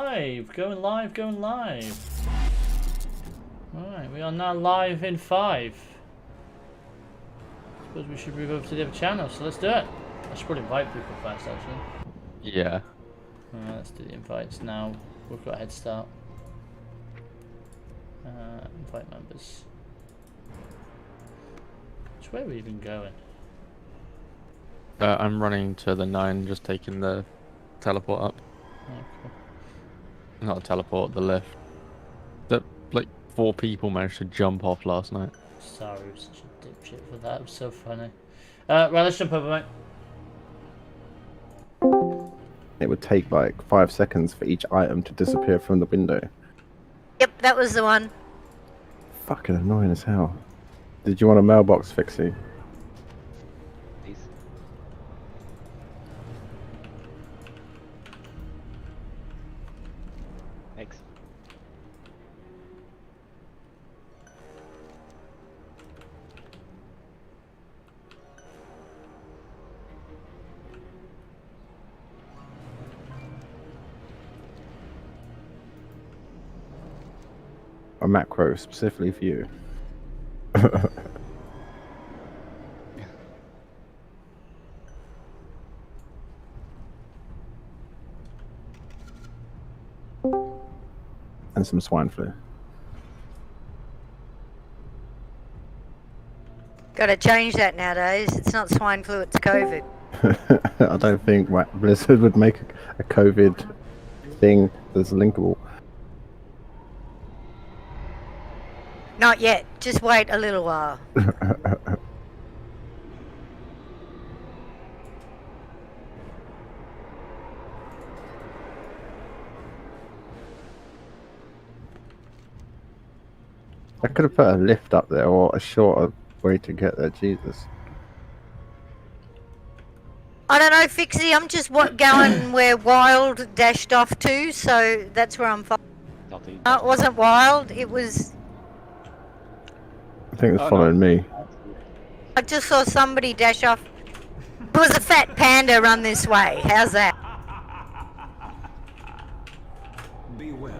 Going live, going live. Alright, we are now live in 5. Suppose we should move over to the other channel, so let's do it. I should probably invite people first, actually. Yeah. Alright, let's do the invites now. We've got a head start. Invite members. Which way are we even going? I'm running to the 9, just taking the teleport up. Oh, cool. Not a teleport, the lift. That, like, 4 people managed to jump off last night. Sorry, I was such a dipshit for that. It was so funny. Right, let's jump over, mate. It would take like 5 seconds for each item to disappear from the window. Yep, that was the one. Fucking annoying as hell. Did you want a mailbox fixie? Please. Thanks. A macro specifically for you. And some swine flu. Gotta change that nowadays. It's not swine flu, it's COVID. I don't think Blizzard would make a COVID thing that's linkable. Not yet. Just wait a little while. I could have put a lift up there or a shorter way to get there, Jesus. I don't know, Fixie. I'm just going where Wild dashed off to, so that's where I'm following. No, it wasn't Wild. It was... I think it's following me. I just saw somebody dash off. It was a fat panda run this way. How's that? Be well.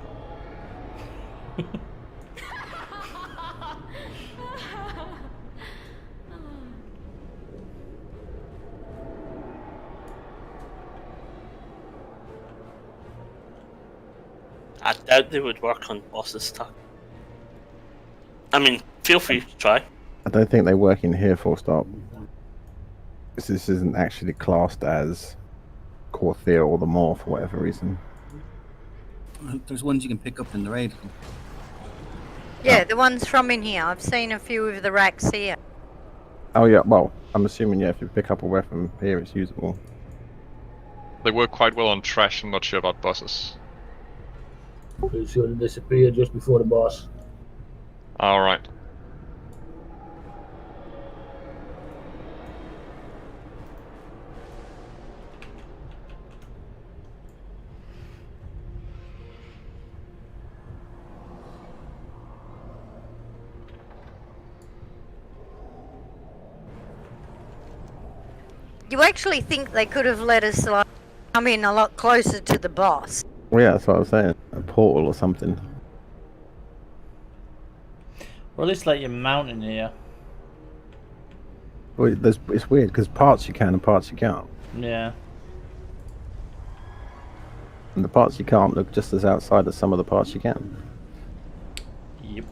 I doubt they would work on bosses stuff. I mean, feel free to try. I don't think they work in here, full stop. This isn't actually classed as Corthia or the Maw for whatever reason. There's ones you can pick up in the raid. Yeah, the ones from in here. I've seen a few of the racks here. Oh yeah, well, I'm assuming, yeah, if you pick up a weapon here, it's usable. They work quite well on trash. I'm not sure about bosses. Pretty sure they disappeared just before the boss. Alright. You actually think they could have let us come in a lot closer to the boss? Well, yeah, that's what I was saying. A portal or something. Or at least let you mount in here. Well, it's weird because parts you can and parts you can't. Yeah. And the parts you can't look just as outside as some of the parts you can. Yep.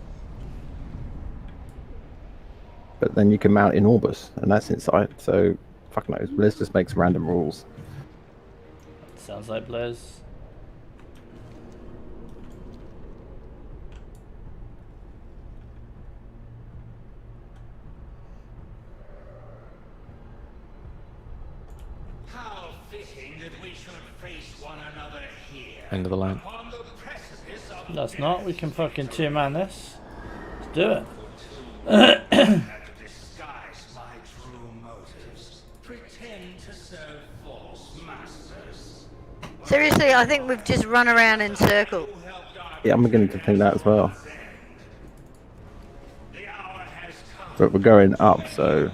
But then you can mount in Orbis, and that's inside, so fuck knows. Blizz just makes random rules. Sounds like Blizz. How fitting that we should face one another here. End of the line. Upon the precipice of That's not. We can fucking 2-man this. Let's do it. had to disguise my true motives. Pretend to serve false masters. Seriously, I think we've just run around in circles. Yeah, I'm beginning to think that as well. The hour has come. But we're going up, so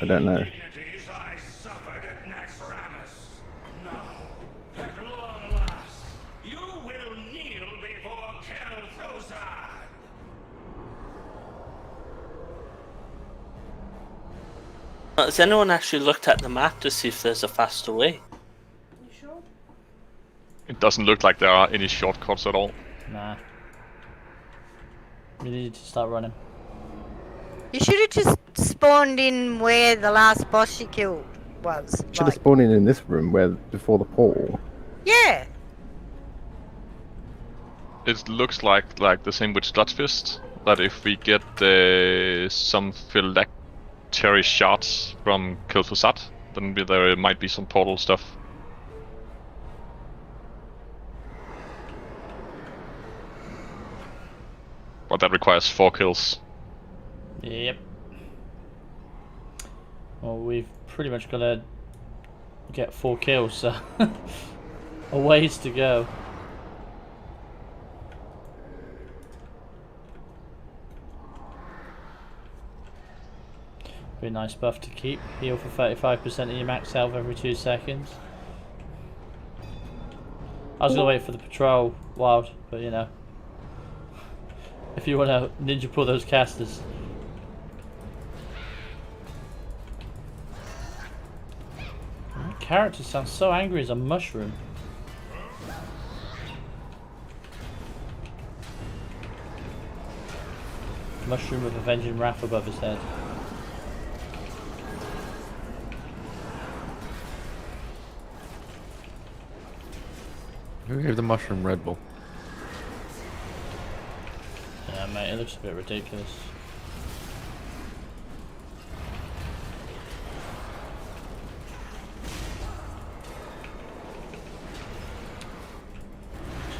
I don't know. I suffered at Naxxramas. Now, at long last, you will Has anyone actually looked at the map to see if there's a faster way? It doesn't look like there are any shortcuts at all. Nah. We need to start running. You should have just spawned in where the last boss you killed was. Should have Like, spawned in this room where before the portal. yeah. It looks like the same with Sludfist, that if we get some phylactery shards from Kilthusat, then there might be some portal stuff. But that requires 4 kills. Yep. Well, we've pretty much got to get 4 kills, so a ways to go. Be a nice buff to keep. Heal for 35% of your max health every 2 seconds. I was gonna wait for the patrol wild, but you know. If you want to ninja pull those casters. My character sounds so angry as a mushroom. Mushroom with avenging wrath above his head. Who gave the mushroom Red Bull? Yeah, mate, it looks a bit ridiculous.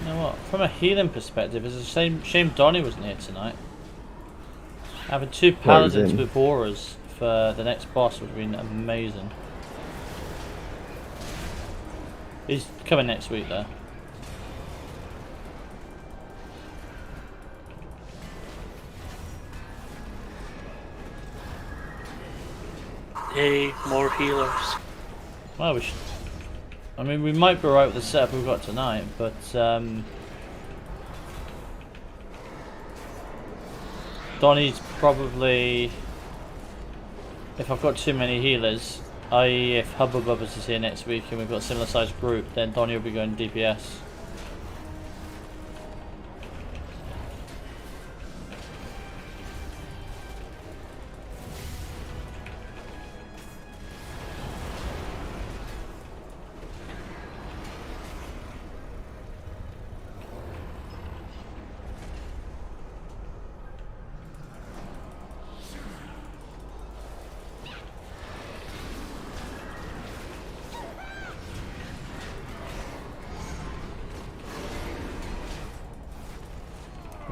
You know what? From a healing perspective, it's a shame Donnie wasn't here tonight. Having 2 paladins with auras for the next boss would have been amazing. He's coming next week though. Yay, more healers. Well, we should. I mean, we might be right with the setup we've got tonight, but Donnie's probably. If I've got too many healers, i.e., if Hubba Bubbas is here next week and we've got a similar sized group, then Donnie will be going DPS.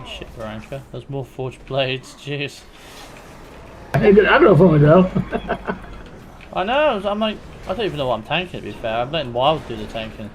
Shit, Veronica. There's more forged blades. Jeez. I ain't got aggro from it though. I know. I'm like, I don't even know what I'm tanking. To be fair, I'm letting Wild do the tanking.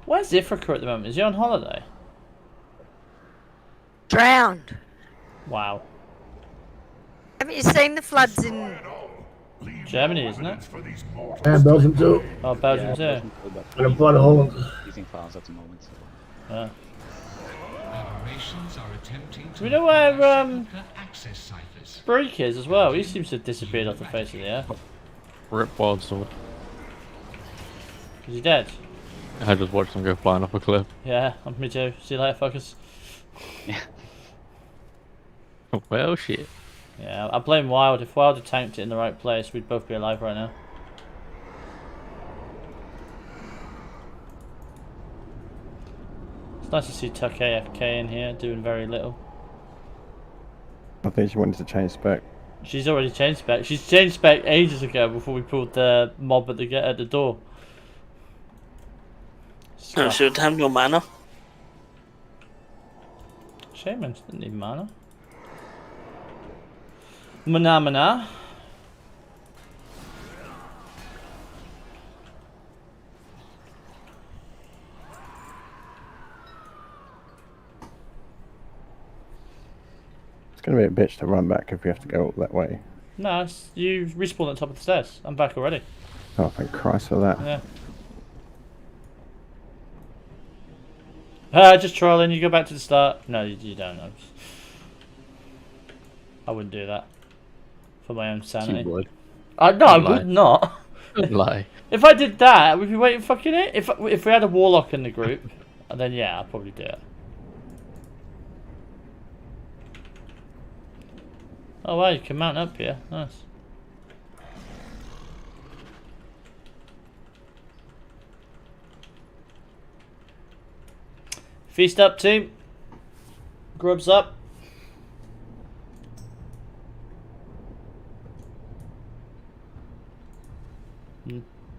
Where's Ifrika at the moment? Is he on holiday? Drowned. Wow. Haven't you seen the floods in... Germany, isn't it? And Belgium too. Oh, Belgium too. And a part of Holland. Using files at the moment. Yeah. Aberrations are attempting Do we know where access ciphers. Break is as well? He seems to have disappeared off the face of the earth. Rip Wild Sword. Is he dead? I just watched him go flying off a cliff. Yeah, me too. See you later, fuckers. Well, shit. Yeah, I blame Wild. If Wild had tanked it in the right place, we'd both be alive right now. It's nice to see Tuck AFK in here, doing very little. I think she wanted to change spec. She's already changed spec. She's changed spec ages ago before we pulled the mob at the door. No, she would have no mana. Shamans didn't need mana. Mana. gonna be a bitch to run back if we have to go that way. No, you respawn at the top of the stairs. I'm back already. Oh, thank Christ for that. Yeah. Just trolling. You go back to the start. No, you don't. I wouldn't do that for my own sanity. You would. No, I would not. Don't lie. If I did that, we'd be waiting fucking it. If we had a warlock in the group, then yeah, I'd probably do it. Oh wow, you can mount up here. Nice. Feast up, team. Grubs up.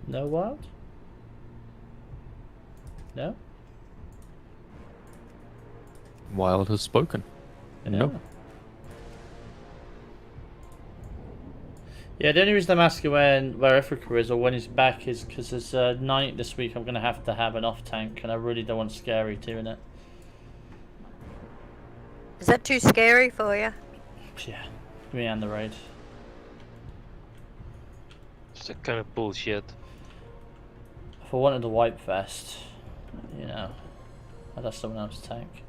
No wild? No? Wild has spoken. No. Yeah, the only reason I'm asking where Africa is or when he's back is because there's a night this week I'm going to have an off tank and I really don't want Scary doing it. Is that too scary for you? Yeah, me and the raid. It's that kind of bullshit. If I wanted a wipe vest, you know, I'd have someone else's tank.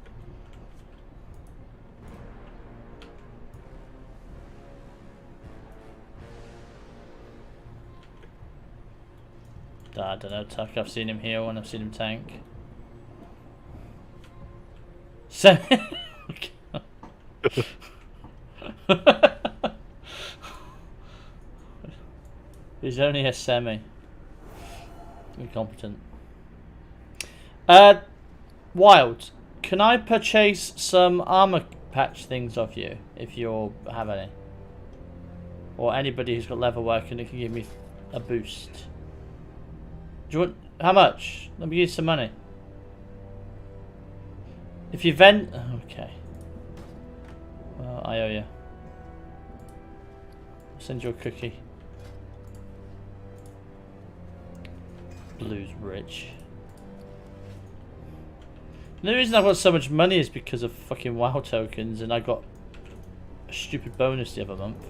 I don't know, Tuck. I've seen him heal and I've seen him tank. So he's only a semi. Incompetent. Wild. Can I purchase some armor patch things off you if you have any? Or anybody who's got leather work and it can give me a boost. Do you want how much? Let me give you some money. If you vent, okay. Well, I owe you. I'll send you a cookie. Blue's rich. The reason I've got so much money is because of fucking WoW tokens, and I got a stupid bonus the other month.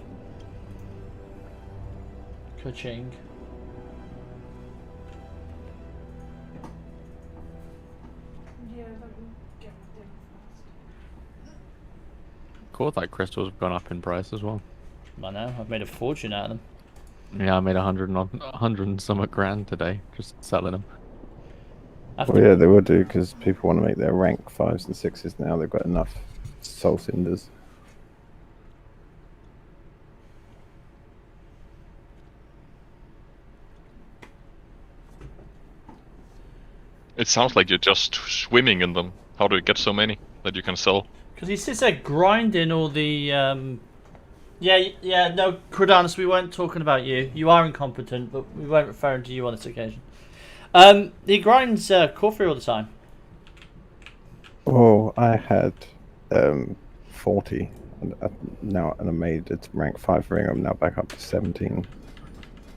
Ka-ching. Quartzite crystals have gone up in price as well. I know, I've made a fortune out of them. Yeah, I made 100 and some grand today, just selling them. Well, yeah, they will do because people want to make their rank 5s and 6s now. They've got enough soul cinders. It sounds like you're just swimming in them. How do you get so many that you can sell? Because he sits there grinding all the... Yeah, no, Crodanus, we weren't talking about you. You are incompetent, but we weren't referring to you on this occasion. He grinds Corfu all the time. Oh, I had 40, and I made it rank 5 ring. I'm now back up to 17.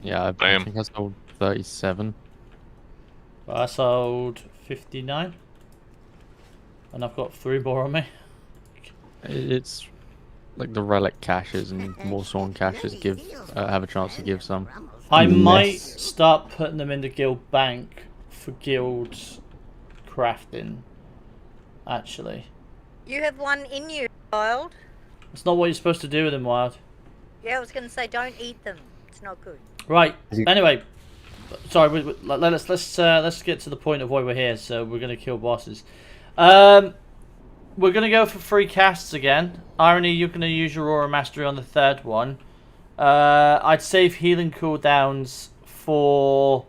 Yeah, I think I sold 37. Well, I sold 59. And I've got 3 more on me. It's like the relic caches and more sworn caches have a chance to give some. I might start putting them in the guild bank for guild crafting. Actually, You have one in you, Wild. it's not what you're supposed to do with them, Wild. Yeah, I was going to say don't eat them. It's not good. Right. Anyway, sorry. Let's get to the point of why we're here. So we're gonna kill bosses. We're going to go for 3 casts again. Irony, you're going to use your Aura Mastery on the 3rd one. I'd save healing cooldowns for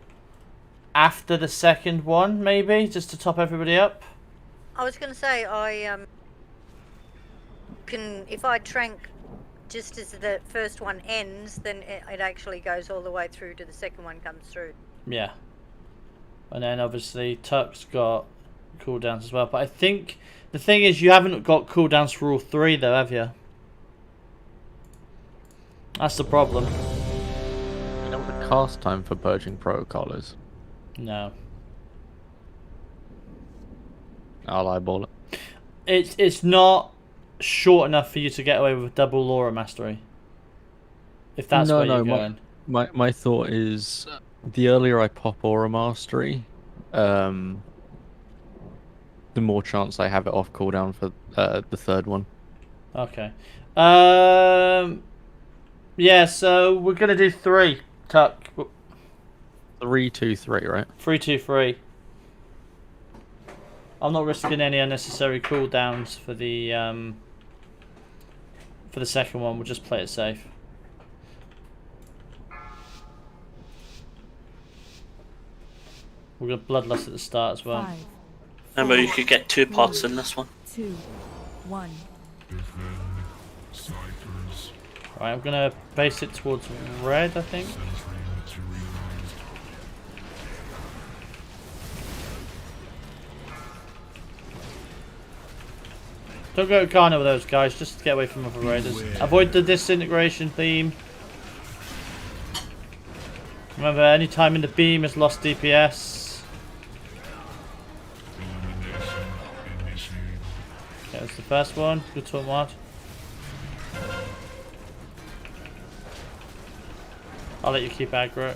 after the 2nd one, maybe, just to top everybody up. I was going to say, if I trank just as the first one ends, then it actually goes all the way through to the second one comes through. Yeah. And then obviously Tuck's got cooldowns as well. But I think the thing is you haven't got cooldowns for all 3 though, have you? That's the problem. You know what the cast time for Purging Protocol is? No. I'll eyeball it. It's not short enough for you to get away with double Laura mastery. If that's where you're going. My thought is, the earlier I pop Aura Mastery, the more chance I have it off cooldown for the third one. Okay. Yeah, so we're gonna do 3. Tuck. 3, 2, 3, right? 3, 2, 3. I'm not risking any unnecessary cooldowns for the second one. We'll just play it safe. We're gonna bloodlust at the start as well. 5, Remember, you could get 2 pots in this one. 2, 1. Right, I'm gonna base it towards red, I think. Don't go Ghana with those guys, just get away from other raiders. Avoid the disintegration theme. Remember, any time in the beam has lost DPS. Okay, that's the first one. Good talk, Mart. I'll let you keep aggro.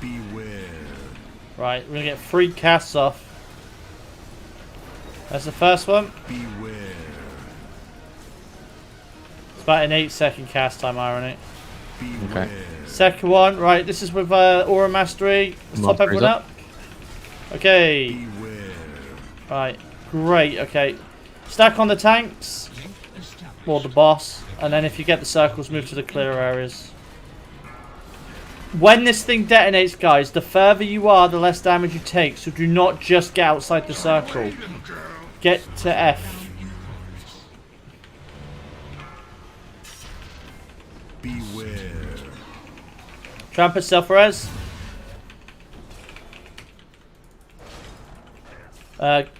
Beware. Right, we're gonna get 3 casts off. That's the first one. Beware. It's about an 8-second cast time, irony. Okay. Second one, right, this is with Aura Mastery. Let's top everyone up. Okay. Beware. Right, great, okay. Stack on the tanks. Or the boss. And then if you get the circles, move to the clearer areas. When this thing detonates, guys, the further you are, the less damage you take. So do not just get outside the circle. Get to F. Beware. Tramp self-res.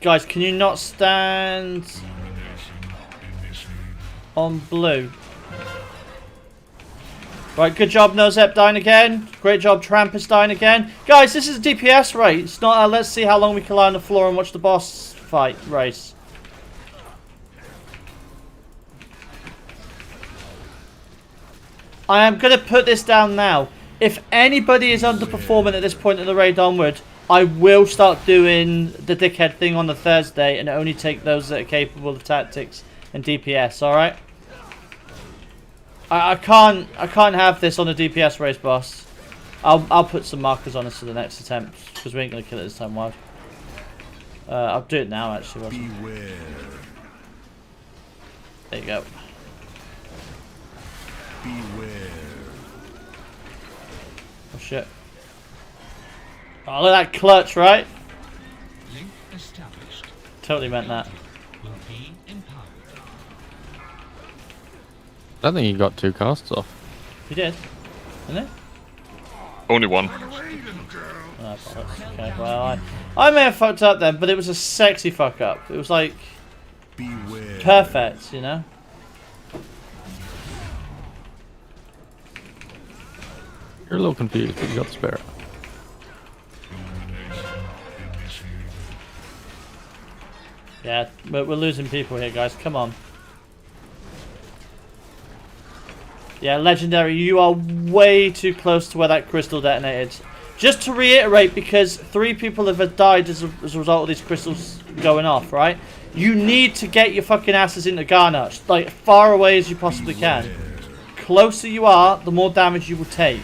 Guys, can you not stand on blue? Right, good job, Nozep dying again. Great job, Trampus dying again. Guys, this is a DPS race. It's not let's see how long we can lie on the floor and watch the boss fight race. I am going to put this down now. If anybody is underperforming at this point in the raid onward, I will start doing the dickhead thing on the Thursday and only take those that are capable of tactics and DPS, alright? I can't have this on a DPS race, boss. I'll put some markers on us for the next attempt because we ain't gonna kill it this time, wild. I'll do it now, actually. Beware. There you go. Beware. Oh shit! Oh, look at that clutch, right? Link established. Totally meant that. Will be empowered. I don't think you got 2 casts off. You did, didn't it? Only 1. Oh, bollocks. Okay, well, I may have fucked up then, but it was a sexy fuck up. It was like Beware. perfect, you know. You're a little confused, but you got the spirit. Yeah, we're losing people here, guys. Come on. Yeah, Legendary, you are way too close to where that crystal detonated. Just to reiterate, because 3 people have died as a result of these crystals going off, right? You need to get your fucking asses into Garnach, like, far away as you possibly can. Closer you are, the more damage you will take.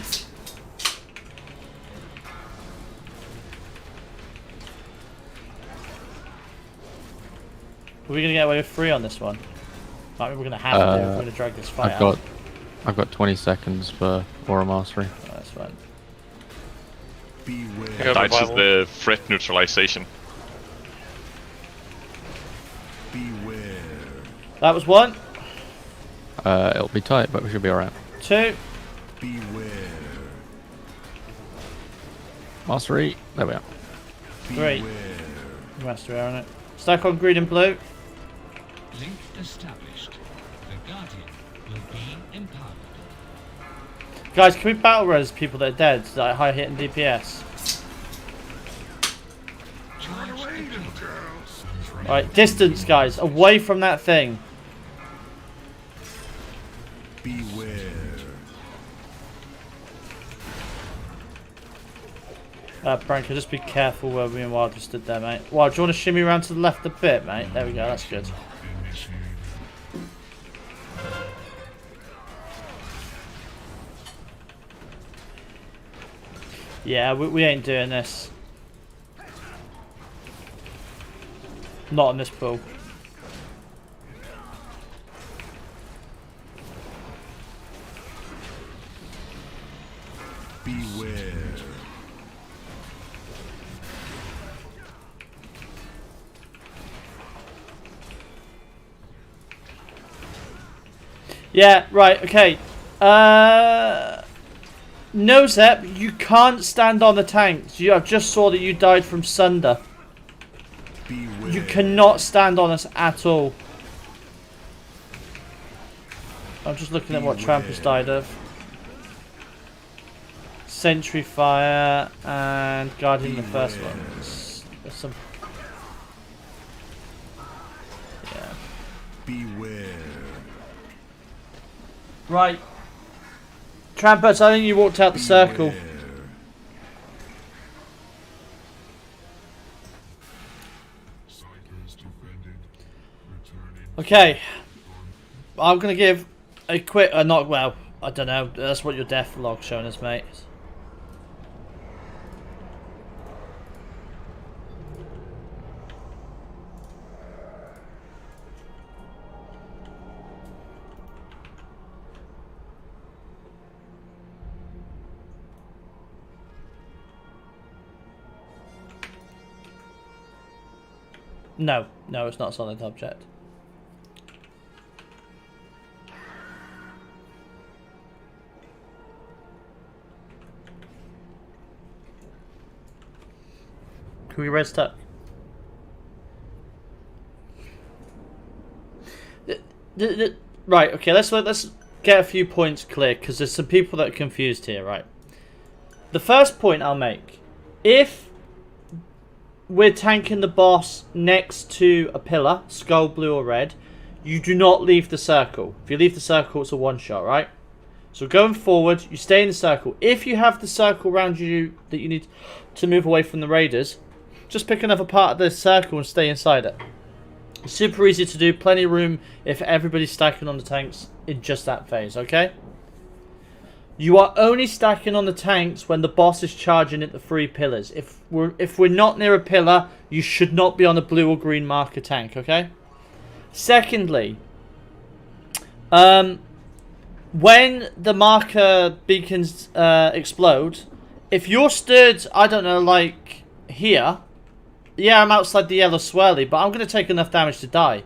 Are we going to get away with 3 on this one? I mean, we're going to have to. We're going to drag this fight out. I've got 20 seconds for Aura Mastery. Oh, that's fine. Beware. Dice is the threat neutralization. Beware. That was 1. It'll be tight, but we should be alright. 2. Beware. Mastery. There we are. 3. Master on it. Stack on green and blue. Link established. The Guardian will be empowered. Guys, can we battle res people that are dead, like high hit and DPS? Right, distance, guys, away from that thing. Beware. Branko, just be careful where me and Wild just stood there, mate. Wild, do you want to shimmy around to the left a bit, mate? There we go, that's good. Yeah, we ain't doing this. Not in this pool. Beware. Yeah, right, okay. No, Zep, you can't stand on the tanks. I just saw that you died from Sunder. Beware. You cannot stand on us at all. I'm just looking at what Tramp has died of. Sentry Fire and Guardian the first one. There's some... Yeah. Beware. Right. Trampers, I think you walked out the circle. Okay. I'm going to give a quick... not, well, I don't know. That's what your death log's showing us, mate. No, no, it's not a solid object. Can we red stuck? Right, okay, let's get a few points clear, because there's some people that are confused here, right? The first point I'll make, if we're tanking the boss next to a pillar, skull, blue or red, you do not leave the circle. If you leave the circle, it's a one-shot, right? So going forward, you stay in the circle. If you have the circle around you that you need to move away from the raiders, just pick another part of the circle and stay inside it. Super easy to do, plenty of room if everybody's stacking on the tanks in just that phase, okay? You are only stacking on the tanks when the boss is charging at the 3 pillars. If we're not near a pillar, you should not be on a blue or green marker tank, okay? Secondly, when the marker beacons explode, if you're stood, I don't know, like here, yeah, I'm outside the yellow swirly, but I'm going to take enough damage to die.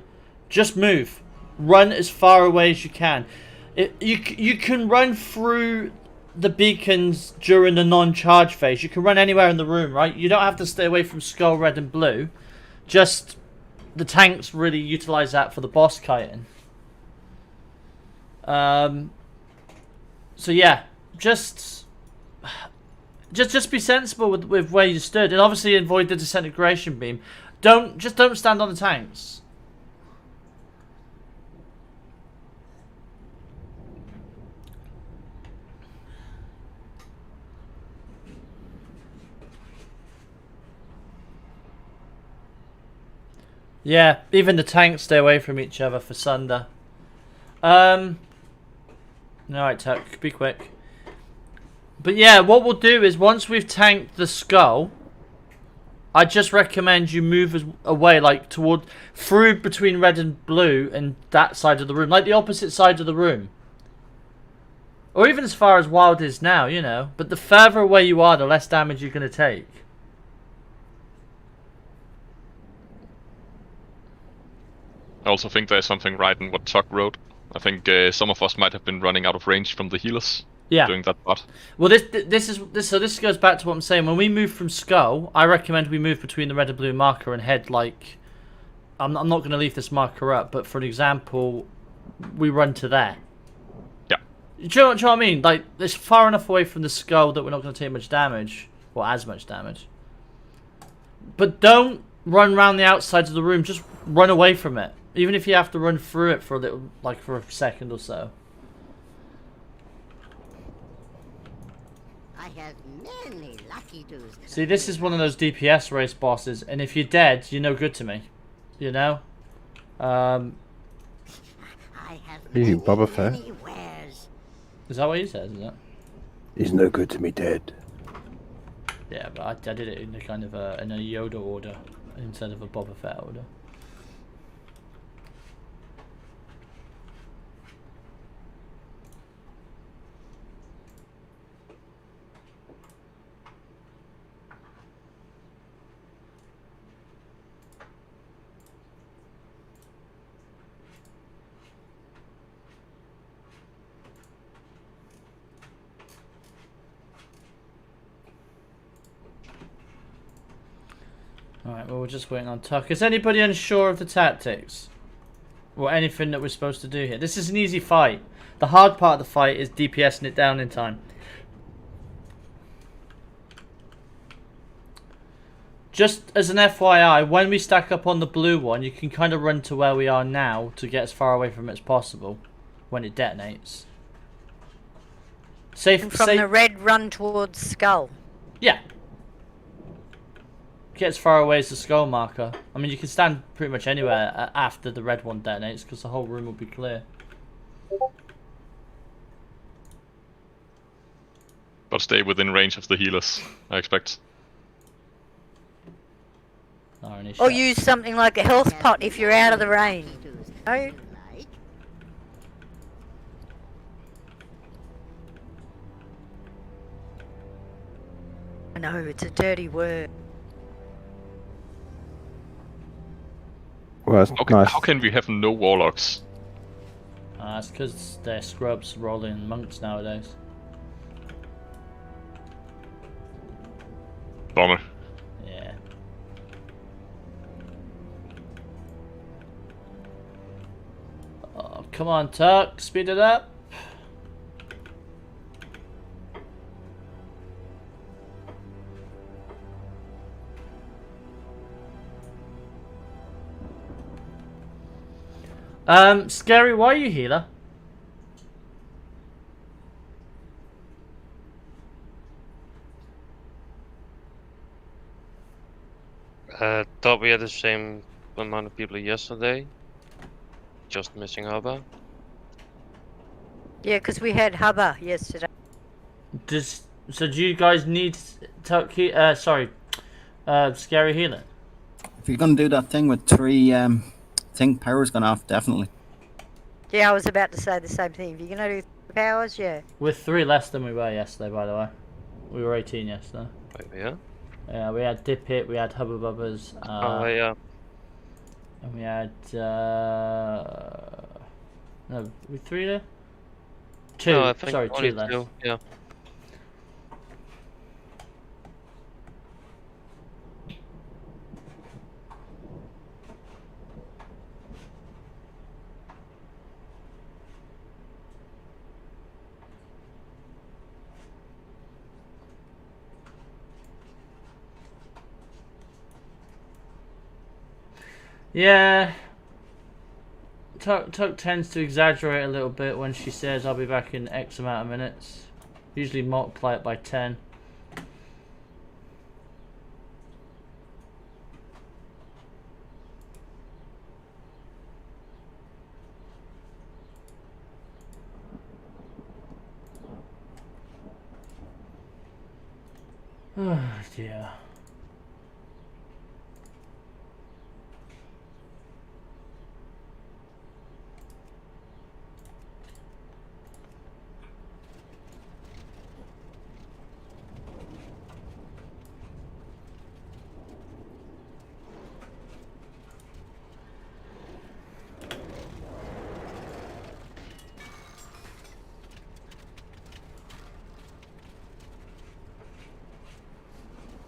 Just move. Run as far away as you can. You can run through the beacons during the non-charge phase. You can run anywhere in the room, right? You don't have to stay away from skull, red and blue. Just the tanks really utilize that for the boss kiting. So yeah, just be sensible with where you stood, and obviously avoid the disintegration beam. Don't stand on the tanks. Yeah, even the tanks stay away from each other for Sunder. Alright, Tuck, be quick. But yeah, what we'll do is once we've tanked the skull, I just recommend you move away, like through between red and blue and that side of the room, like the opposite side of the room. Or even as far as Wild is now, you know. But the further away you are, the less damage you're going to take. I also think there's something right in what Tuck wrote. I think some of us might have been running out of range from the healers. Yeah. Doing that part. Well, this goes back to what I'm saying. When we move from skull, I recommend we move between the red and blue marker and head like. I'm not going to leave this marker up, but for an example, we run to there. Yeah. Do you know what I mean? Like, it's far enough away from the skull that we're not going to take much damage. Or as much damage. But don't run around the outsides of the room. Just run away from it. Even if you have to run through it for a little, like for a second or so. I have many lucky do's. See, this is one of those DPS race bosses. And if you're dead, you're no good to me. You know? I have Hey, Boba Fett. many wares. Is that what he says, is it? He's no good to me dead. Yeah, but I did it in a kind of in a Yoda order instead of a Boba Fett order. Alright, well, we're just waiting on Tuck. Is anybody unsure of the tactics? Or anything that we're supposed to do here? This is an easy fight. The hard part of the fight is DPSing it down in time. Just as an FYI, when we stack up on the blue one, you can kind of run to where we are now to get as far away from it as possible when it detonates. From the red, run towards skull. Yeah. Get as far away as the skull marker. I mean, you can stand pretty much anywhere after the red one detonates because the whole room will be clear. But stay within range of the healers, I expect. Or use something like a health pot if you're out of the range. No? I know, it's a dirty word. Well, that's nice. How can we have no warlocks? It's because they're scrubs rolling monks nowadays. Bummer. Yeah. Oh, come on, Tuck, speed it up. Scary, why are you healer? Thought we had the same amount of people yesterday. Just missing Hubba. Yeah, because we had Hubba yesterday. So do you guys need Tuck Scary healing? If you're going to do that thing with 3, I think power's gone off, definitely. Yeah, I was about to say the same thing. If you're going to do powers, yeah. We're 3 less than we were yesterday, by the way. We were 18 yesterday. Yeah? Yeah, we had Dip Hit, we had Hubba Bubbas. Oh, yeah. And we had, no, we 3 there? 2, No, I think sorry, 2 less. 2, yeah. Yeah. Tuck tends to exaggerate a little bit when she says I'll be back in X amount of minutes. Usually multiply it by 10. Oh dear.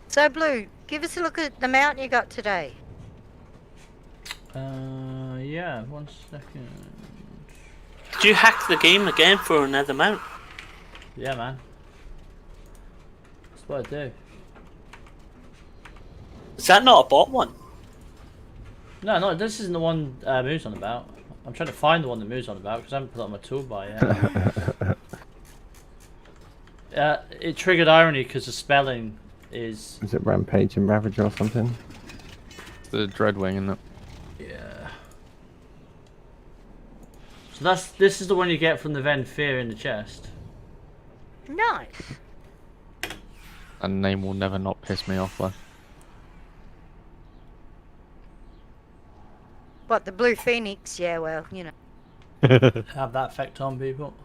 So, Blue, give us a look at the mountain you got today. Yeah, 1 second. Did you hack the game again for another mount? Yeah, man. That's what I do. Is that not a bot one? No, this isn't the one Moo's on about. I'm trying to find the one that Moo's on about because I haven't put it on my toolbar yet. It triggered irony because the spelling is... Is it Rampage and Ravager or something? The Dreadwing, isn't it? Yeah. So this is the one you get from the Ven Fear in the chest. Nice. A name will never not piss me off, though. What, the Blue Phoenix? Yeah, well, you know. Have that effect on people.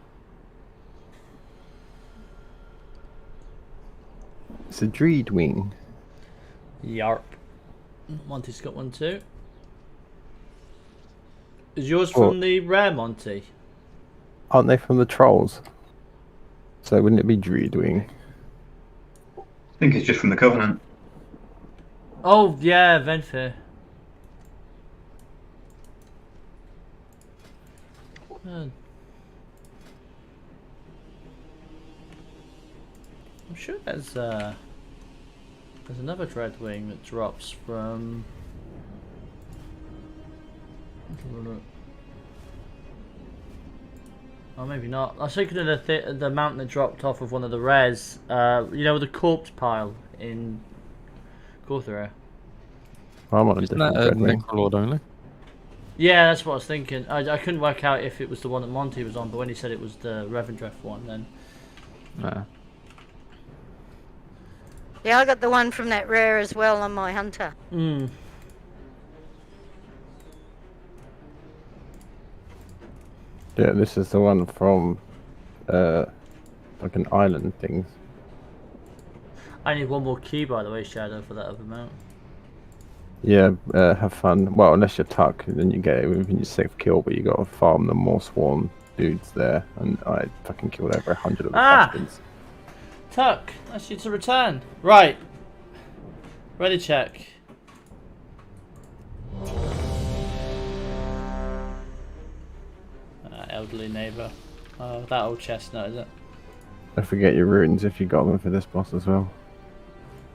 It's a Dreed Wing. Yarp. Monty's got one too. Is yours from the rare Monty? Aren't they from the Trolls? So wouldn't it be Dreed Wing? I think it's just from the Covenant. Oh yeah, Venfair. I'm sure there's another Dreadwing that drops from. Oh, maybe not. I was thinking of the mountain that dropped off of one of the rares. You know, the corpse pile in Gorthera. I'm on a Isn't different that Dreadwing. Necrolord only? Yeah, that's what I was thinking. I couldn't work out if it was the one that Monty was on, but when he said it was the Revendreth one, then... Nah. Yeah, I got the one from that rare as well on my hunter. Hmm. Yeah, this is the one from like an island thing. I need one more key, by the way, Shadow, for that other mount. Yeah, have fun. Well, unless you're Tuck, then you get it within your safe kill, but you got to farm the more swarm dudes there, and I fucking killed over 100 of the bastards. Tuck, that's you to return. Right. Ready check. Elderly neighbour. Oh, that old chestnut, is it? Don't forget your runes if you got them for this boss as well.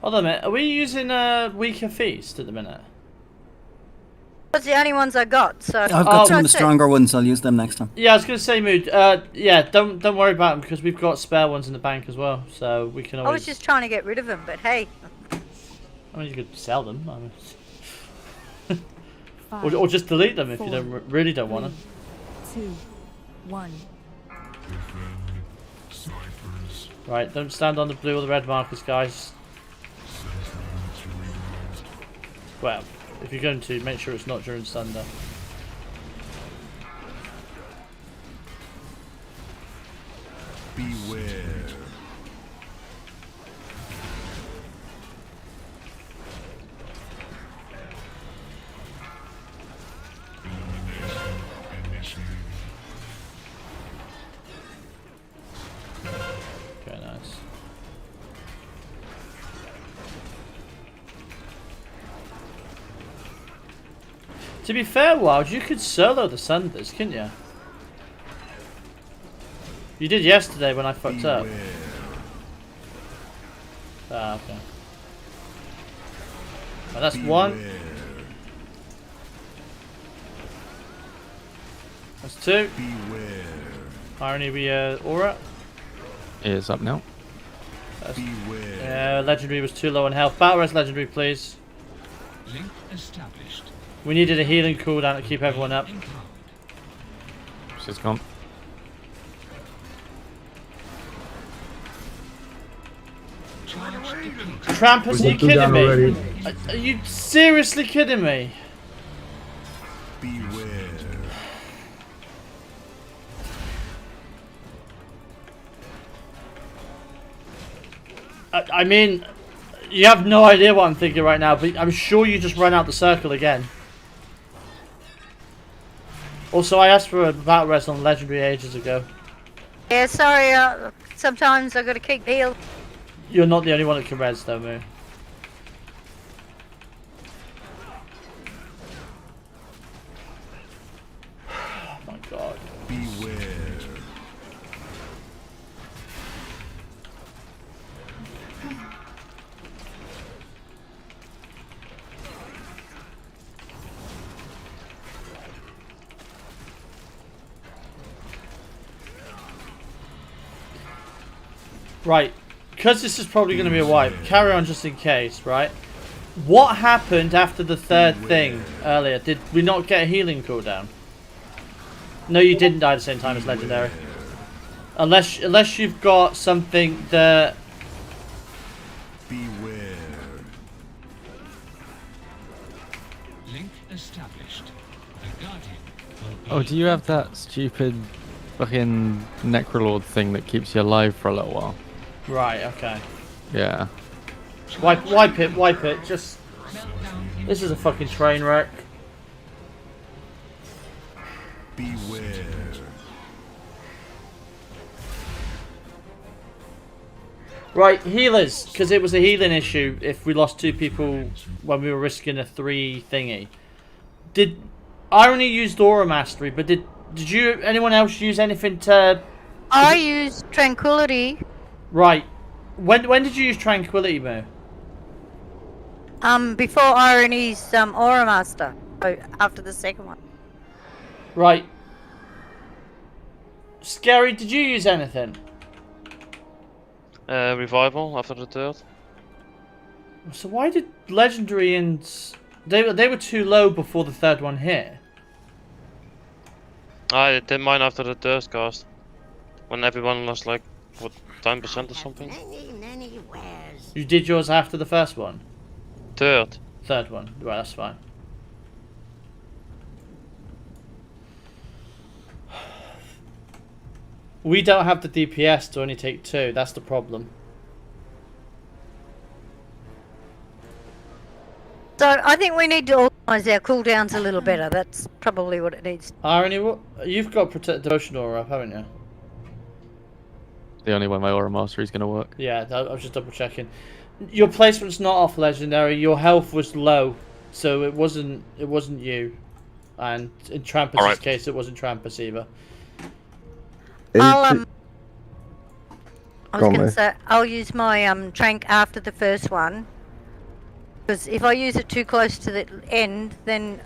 Hold on a minute. Are we using weaker feast at the minute? That's the only ones I got, so... I've got some of the stronger ones, I'll use them next time. Yeah, I was going to say, Mood, yeah, don't worry about them because we've got spare ones in the bank as well, so we can always... I was just trying to get rid of them, but hey. I mean, you could sell them. I mean... or just delete them if you really don't want them. 2, 1. Right, don't stand on the blue or the red markers, guys. Well, if you're going to, make sure it's not during Thunder. Beware. Okay, nice. To be fair, Wild, you could solo the Sunders, couldn't you? You did yesterday when I fucked up. Ah, okay. Well, that's one. That's two. Irony, we aura. Is up now. Legendary was too low on health. Battle Res Legendary, please. Link established. We needed a healing cooldown to keep everyone up. She's gone. Trampus, are you kidding me? Are you seriously kidding me? Beware. I mean, you have no idea what I'm thinking right now, but I'm sure you just ran out the circle again. Also, I asked for a battle rest on Legendary ages ago. Yeah, sorry, sometimes I gotta keep healed. You're not the only one that can res though, Moo. Oh my god. Beware. Right, because this is probably going to be a wipe, carry on just in case, right? What happened after the third thing earlier? Did we not get a healing cooldown? No, you didn't die at the same time as Legendary. Unless you've got something that... Beware. Link established. The Guardian will be... Oh, do you have that stupid fucking Necrolord thing that keeps you alive for a little while? Right, okay. Yeah. Wipe it, just... This is a fucking train wreck. Beware. Right, healers, because it was a healing issue if we lost 2 people when we were risking a 3 thingy. I only used Aura Mastery, but did anyone else use anything to... I used Tranquility. Right. When did you use Tranquility, Moo? Before Irony's Aura Master. So after the second one. Right. Scary, did you use anything? Revival after the third. So why did Legendary and... They were too low before the third one hit. I did mine after the third cast. When everyone was like, what, 10% or something? Many wares. You did yours after the first one? Third. Third one. Right, that's fine. We don't have the DPS to only take 2. That's the problem. So I think we need to organise our cooldowns a little better. That's probably what it needs. Irony, you've got Protect Devotion Aura up, haven't you? The only way my Aura Mastery is going to work. Yeah, I was just double checking. Your placement's not off Legendary. Your health was low, so it wasn't you. And in Trampus' case, it wasn't Trampus either. I was going to say, I'll use my trank after the first one. Because if I use it too close to the end, then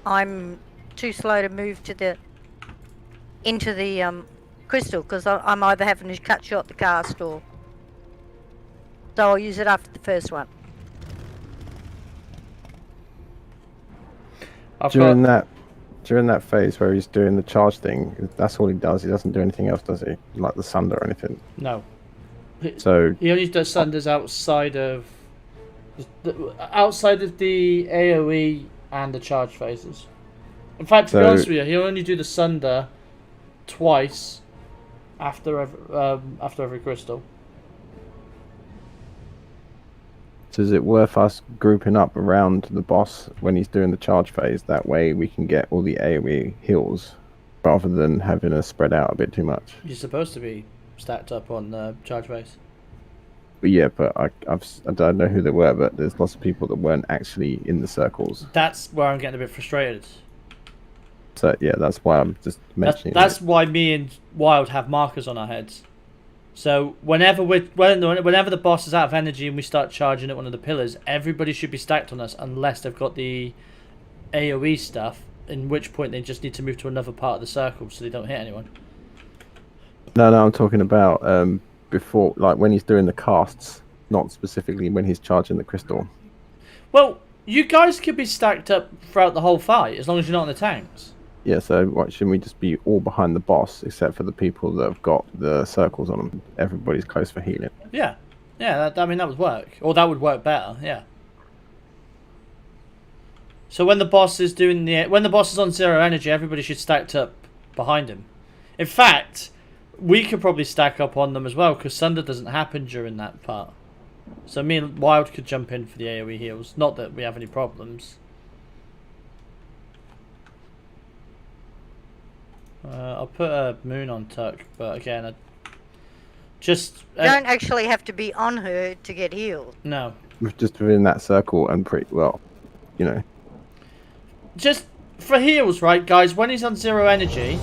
I'm too slow to move to into the crystal. Because I'm either having to cut short the cast or... So I'll use it after the first one. During that phase where he's doing the charge thing, that's all he does. He doesn't do anything else, does he? Like the Sunder or anything. No. So he only does Sunders outside of the AoE and the charge phases. In fact, to be honest with you, he'll only do the Sunder twice after every crystal. So is it worth us grouping up around the boss when he's doing the charge phase? That way we can get all the AoE heals rather than having us spread out a bit too much. You're supposed to be stacked up on the charge phase. But yeah, but I don't know who they were, but there's lots of people that weren't actually in the circles. That's where I'm getting a bit frustrated. So yeah, that's why I'm just mentioning that's why me and Wild have markers on our heads. So whenever the boss is out of energy and we start charging at one of the pillars, everybody should be stacked on us unless they've got the AoE stuff, in which point they just need to move to another part of the circle so they don't hit anyone. No, I'm talking about before, like when he's doing the casts, not specifically when he's charging the crystal. Well, you guys could be stacked up throughout the whole fight as long as you're not in the tanks. Yeah, so what, shouldn't we just be all behind the boss except for the people that have got the circles on them? Everybody's close for healing. Yeah, I mean that would work, or that would work better. Yeah. So when the boss is on 0 energy, everybody should stacked up behind him. In fact, we could probably stack up on them as well because Sunder doesn't happen during that part. So me and Wild could jump in for the AoE heals. Not that we have any problems. I'll put a Moon on Tuck, but again, you don't actually have to be on her to get healed. No. Just within that circle and pretty well, you know. Just for heals, right, guys? When he's on 0 energy,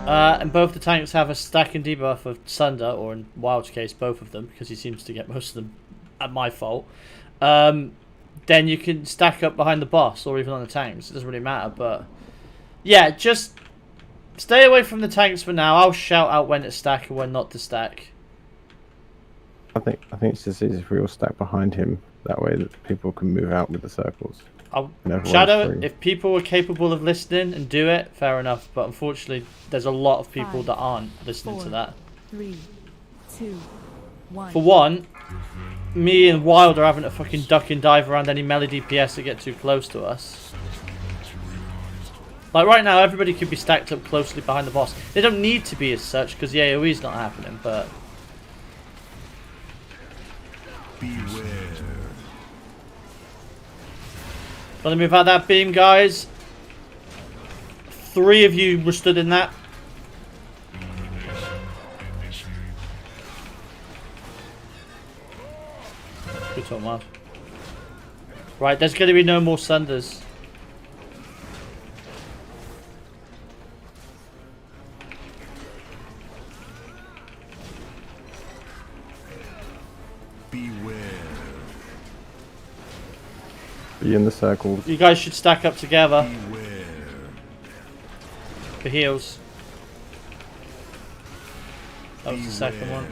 and both the tanks have a stack and debuff of Sunder, or in Wild's case, both of them, because he seems to get most of them at my fault. Then you can stack up behind the boss, or even on the tanks. It doesn't really matter, but yeah, just stay away from the tanks for now. I'll shout out when to stack and when not to stack. I think it's just easy if we all stack behind him. That way that people can move out with the circles. Shadow, free. if people are capable of listening and do it, fair enough. But unfortunately, there's a lot of people that aren't listening to that. 3, 2, 1. For one, me and Wild are having to fucking duck and dive around any melee DPS that get too close to us. Like right now, everybody could be stacked up closely behind the boss. They don't need to be as such because the AoE's not happening, but... Beware. Gonna move out that beam, guys. 3 of you were stood in that. Good talk, man. Right, there's gonna be no more Sunders. Be in the circles. You guys should stack up together. For heals. That was the second one.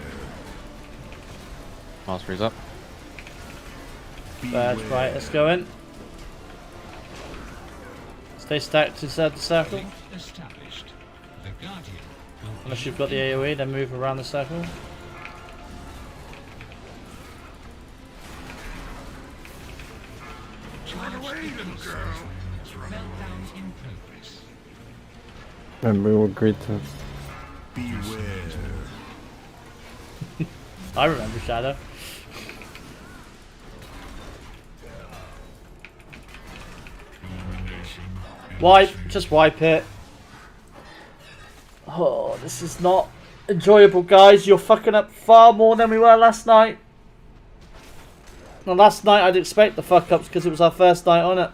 Mastery's up. Right, let's go in. Stay stacked inside the circle. Unless you've got the AoE, then move around the circle. And we all agreed to. Beware. I remember Shadow. Wipe, just wipe it. Oh, this is not enjoyable, guys. You're fucking up far more than we were last night. Now, last night I'd expect the fuck ups because it was our first night on it.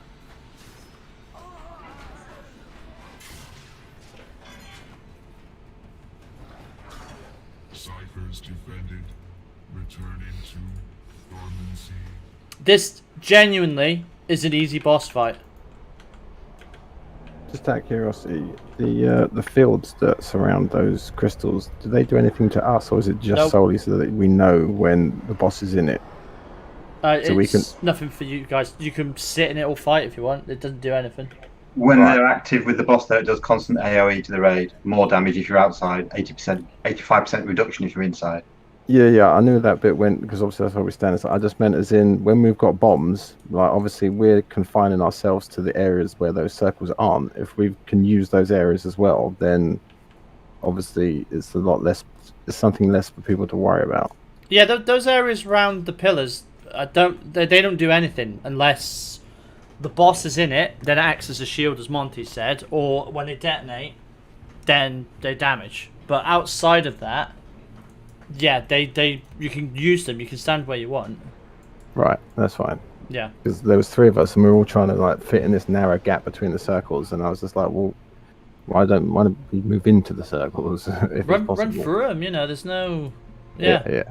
Ciphers defended, returning to dormancy. This genuinely is an easy boss fight. Just out of curiosity, the fields that surround those crystals, do they do anything to us, or is it just Nope. solely so that we know when the boss is in it? So It's we can. nothing for you guys. You can sit in it or fight if you want. It doesn't do anything. When they're active with the boss, though, it does constant AoE to the raid. More damage if you're outside, 80%, 85% reduction if you're inside. Yeah, I knew that bit went because obviously that's where we stand. So I just meant as in when we've got bombs, like obviously we're confining ourselves to the areas where those circles aren't. If we can use those areas as well, then obviously it's a lot less. It's something less for people to worry about. Yeah, those areas around the pillars, they don't do anything unless the boss is in it. Then it acts as a shield, as Monty said, or when they detonate, then they damage. But outside of that, yeah, you can use them. You can stand where you want. Right, that's fine. Yeah. Because there was 3 of us and we were all trying to like fit in this narrow gap between the circles, and I was just like, well, why don't we move into the circles if Run it's possible? through them. You know, there's no. Yeah. Yeah.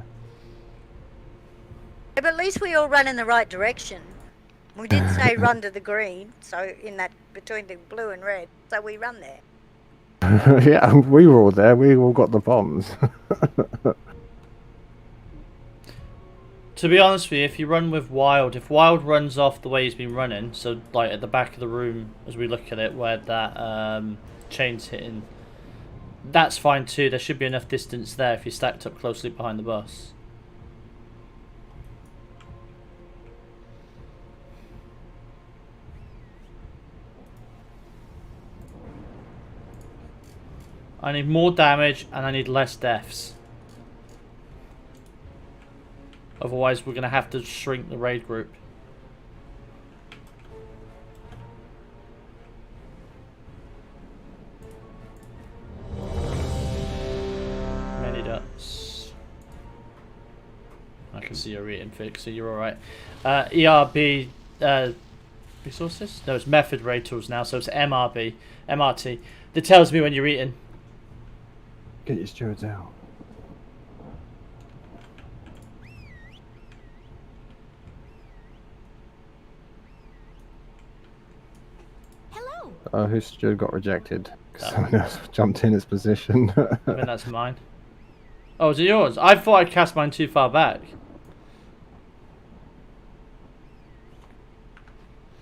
But at least we all run in the right direction. We did say run to the green, so in that between the blue and red, so we run there. Yeah, we were all there. We all got the bombs. To be honest with you, if you run with Wild, if Wild runs off the way he's been running, so like at the back of the room as we look at it, where that chain's hitting, that's fine too. There should be enough distance there if you're stacked up closely behind the boss. I need more damage and I need less deaths. Otherwise we're going to have to shrink the raid group. Many ducks. I can see you're eating, Fix, so you're alright. ERB resources? No, it's method raid tools now, so it's MRT. That tells me when you're eating. Get your stewards out. Hello. Whose steward got rejected? Because someone else jumped in his position. I think that's mine. Oh, is it yours? I thought I cast mine too far back.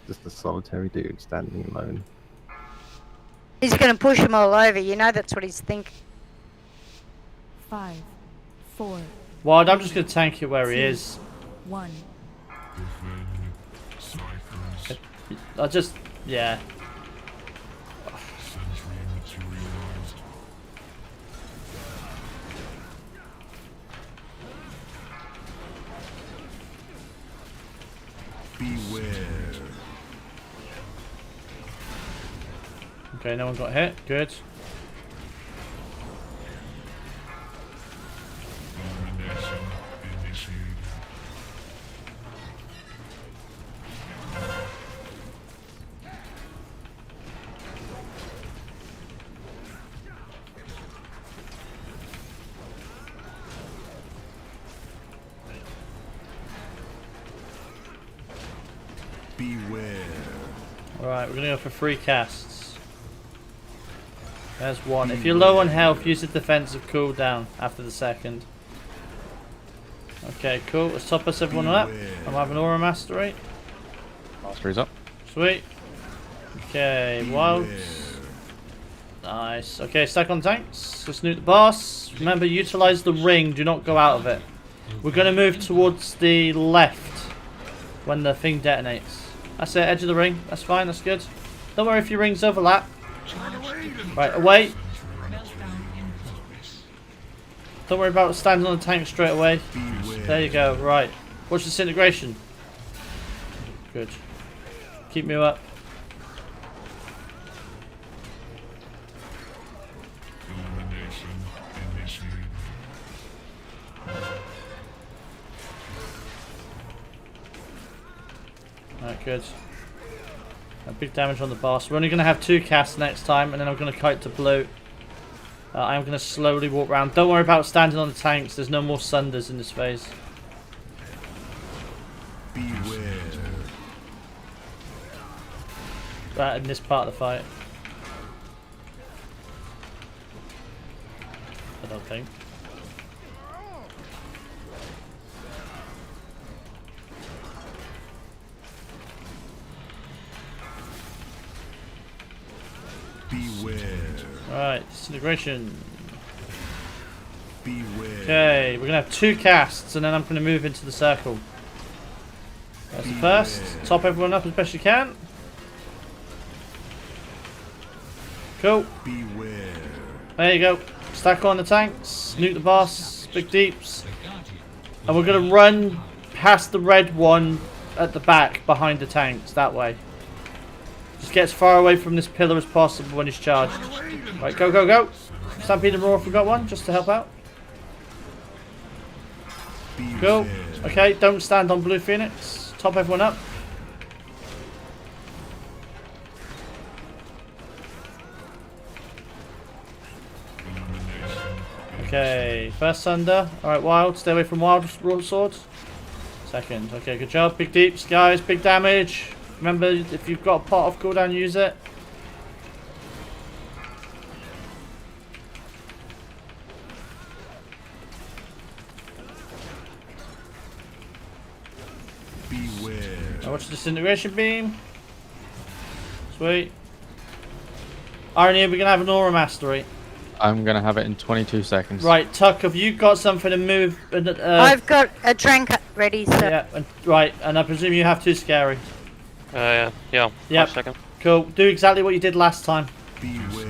Just a solitary dude standing alone. He's going to push them all over. You know that's what he's thinking. 5, 4. Wild, I'm just going to tank it where he 2, is. 1. I just... yeah. Beware. Okay, no one got hit. Good. Beware. Alright, we're going to go for 3 casts. There's 1. If you're low on health, use the defensive cooldown after the second. Okay, cool. Let's top us everyone up. I'm having Aura Mastery. Mastery's up. Sweet. Okay, wilds. Nice. Okay, stack on tanks. Let's nuke the boss. Remember, utilize the ring. Do not go out of it. We're going to move towards the left when the thing detonates. That's it, edge of the ring. That's fine, that's good. Don't worry if your rings overlap. Right, away. Don't worry about standing on the tank straight away. There you go, right. Watch disintegration. Good. Keep me up. Alright, good. Big damage on the boss. We're only going to have 2 casts next time, and then I'm going to kite to blue. I'm going to slowly walk around. Don't worry about standing on the tanks. There's no more sunders in this phase. Beware. Right, in this part of the fight. I don't think. Beware. Alright, disintegration. Beware. Okay, we're going to have 2 casts, and then I'm going to move into the circle. That's the first. Top everyone up as best you can. Cool. Beware. There you go. Stack on the tanks. Nuke the boss. Big deeps. And we're going to run past the red one at the back behind the tanks. That way. Just get as far away from this pillar as possible when he's charged. Right, go, go, go. Stampede and Roar if we got one, just to help out. Cool. Okay, don't stand on Blue Phoenix. Top everyone up. Okay, first Thunder. Alright, Wild. Stay away from Wild Sword. Second. Okay, good job. Big deeps, guys. Big damage. Remember, if you've got a pot off cooldown, use it. Beware. Now watch the disintegration beam. Sweet. Irony, we're going to have an Aura Mastery. I'm going to have it in 22 seconds. Right, Tuck, have you got something to move? I've got a drink ready, so... Yeah, right, and I presume you have 2 scary. Yeah. Yep. 5 seconds. Cool. Do exactly what you did last time. Beware.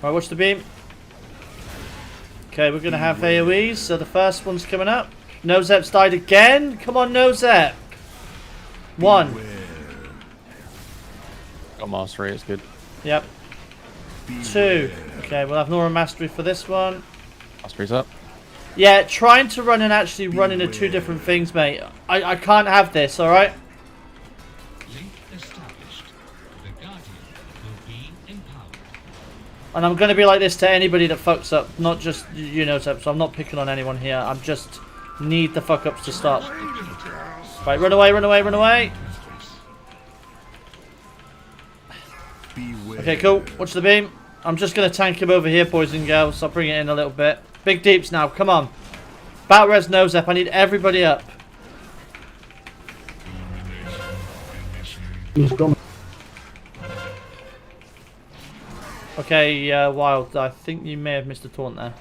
Right, watch the beam. Okay, we're going to have AoEs, so the first one's coming up. Nozep's died again. Come on, Nozep. 1. Beware. Got mastery, it's good. Yep. 2. Okay, we'll have Nora Mastery for this one. Mastery's up. Yeah, trying to run and actually run into 2 different things, mate. I can't have this, alright? And I'm going to be like this to anybody that fucks up. Not just, you know, so I'm not picking on anyone here. I'm just need the fuck ups to stop. Right, run away, run away, run away. Beware. Okay, cool. Watch the beam. I'm just going to tank him over here, boys and girls. I'll bring it in a little bit. Big deeps now. Come on. Battle res nose up. I need everybody up. He's coming. Okay, Wild. I think you may have missed a taunt there.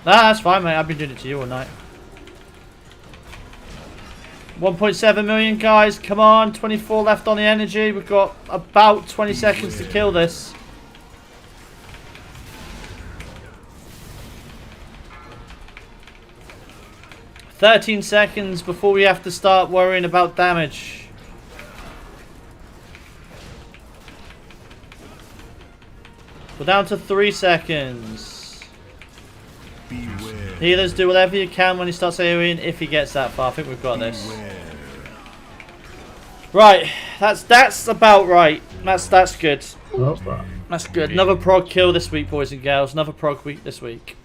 Nah, that's fine, mate. I've been doing it to you all night. 1.7 million, guys. Come on. 24 left on the energy. We've got about 20 seconds to kill this. "13 seconds before we have to start worrying about damage." We're down to 3 seconds. Beware. Healers, do whatever you can when he starts AoEing if he gets that far. I think we've got this. Right, that's about right. That's good. That's good. Another prog kill this week, boys and girls. Another prog week this week.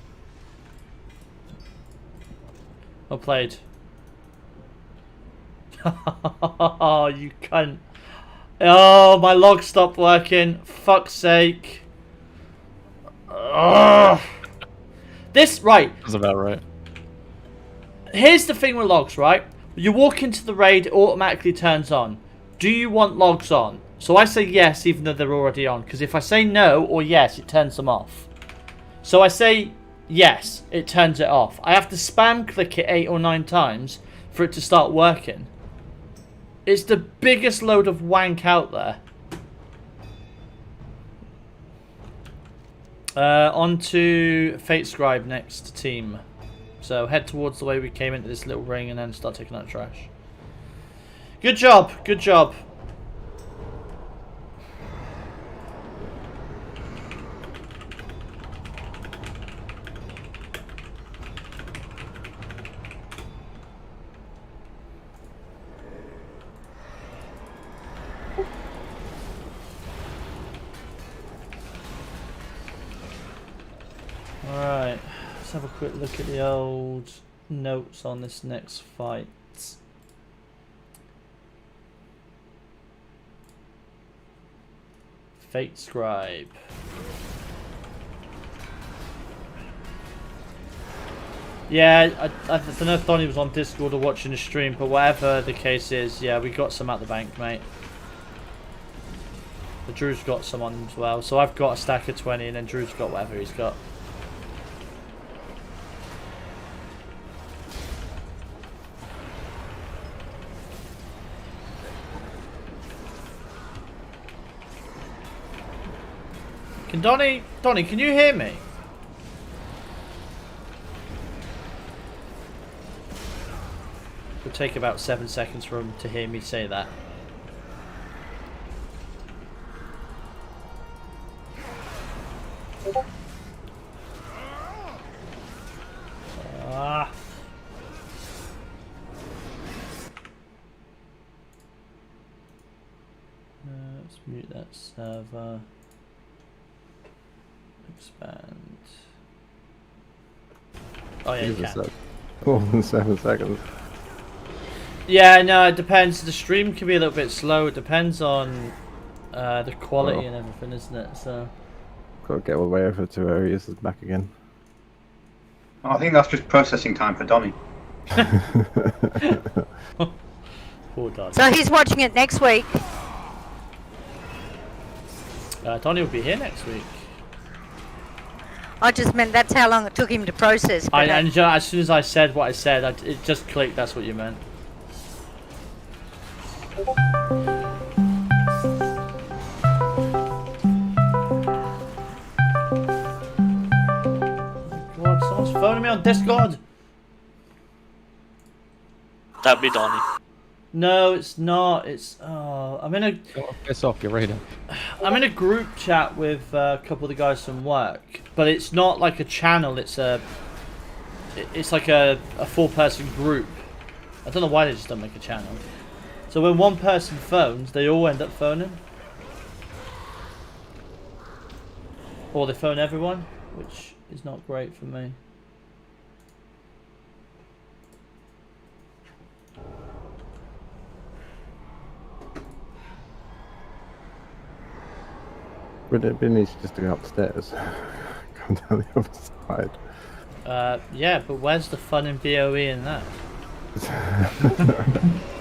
Well played. Oh, you cunt. Oh, my log stopped working. Fuck's sake. Ugh. This, right. That's about right. Here's the thing with logs, right? You walk into the raid, it automatically turns on. Do you want logs on? So I say yes, even though they're already on. Because if I say no or yes, it turns them off. So I say yes, it turns it off. I have to spam click it 8 or 9 times for it to start working. It's the biggest load of wank out there. On to Fate Scribe next team. So head towards the way we came into this little ring and then start taking out trash. Good job, good job. Alright, let's have a quick look at the old notes on this next fight. Fate Scribe. Yeah, I don't know if Donnie was on Discord or watching the stream, but whatever the case is, yeah, we got some at the bank, mate. But Drew's got some on as well, so I've got a stack of 20 and then Drew's got whatever he's got. Can Donnie, can you hear me? It would take about 7 seconds for him to hear me say that. Let's mute that server. Expand. Oh yeah, you can. More than 7 seconds. Yeah, no, it depends. The stream can be a little bit slow. It depends on the quality and everything, isn't it? So. Got to get all the way over to where he is back again. I think that's just processing time for Donnie. Poor Donnie. So he's watching it next week. Donnie will be here next week. I just meant that's how long it took him to process. And as soon as I said what I said, it just clicked. That's what you meant. God, someone's phoning me on Discord. That'd be Donnie. No, it's not. It's I'm in a. Piss off your radar. I'm in a group chat with a couple of the guys from work, but it's not like a channel. It's like a 4-person group. I don't know why they just don't make a channel. So when one person phones, they all end up phoning, or they phone everyone, which is not great for me. Would it be easy just to go upstairs? Come down the other side. Yeah, but where's the fun in BOE in that?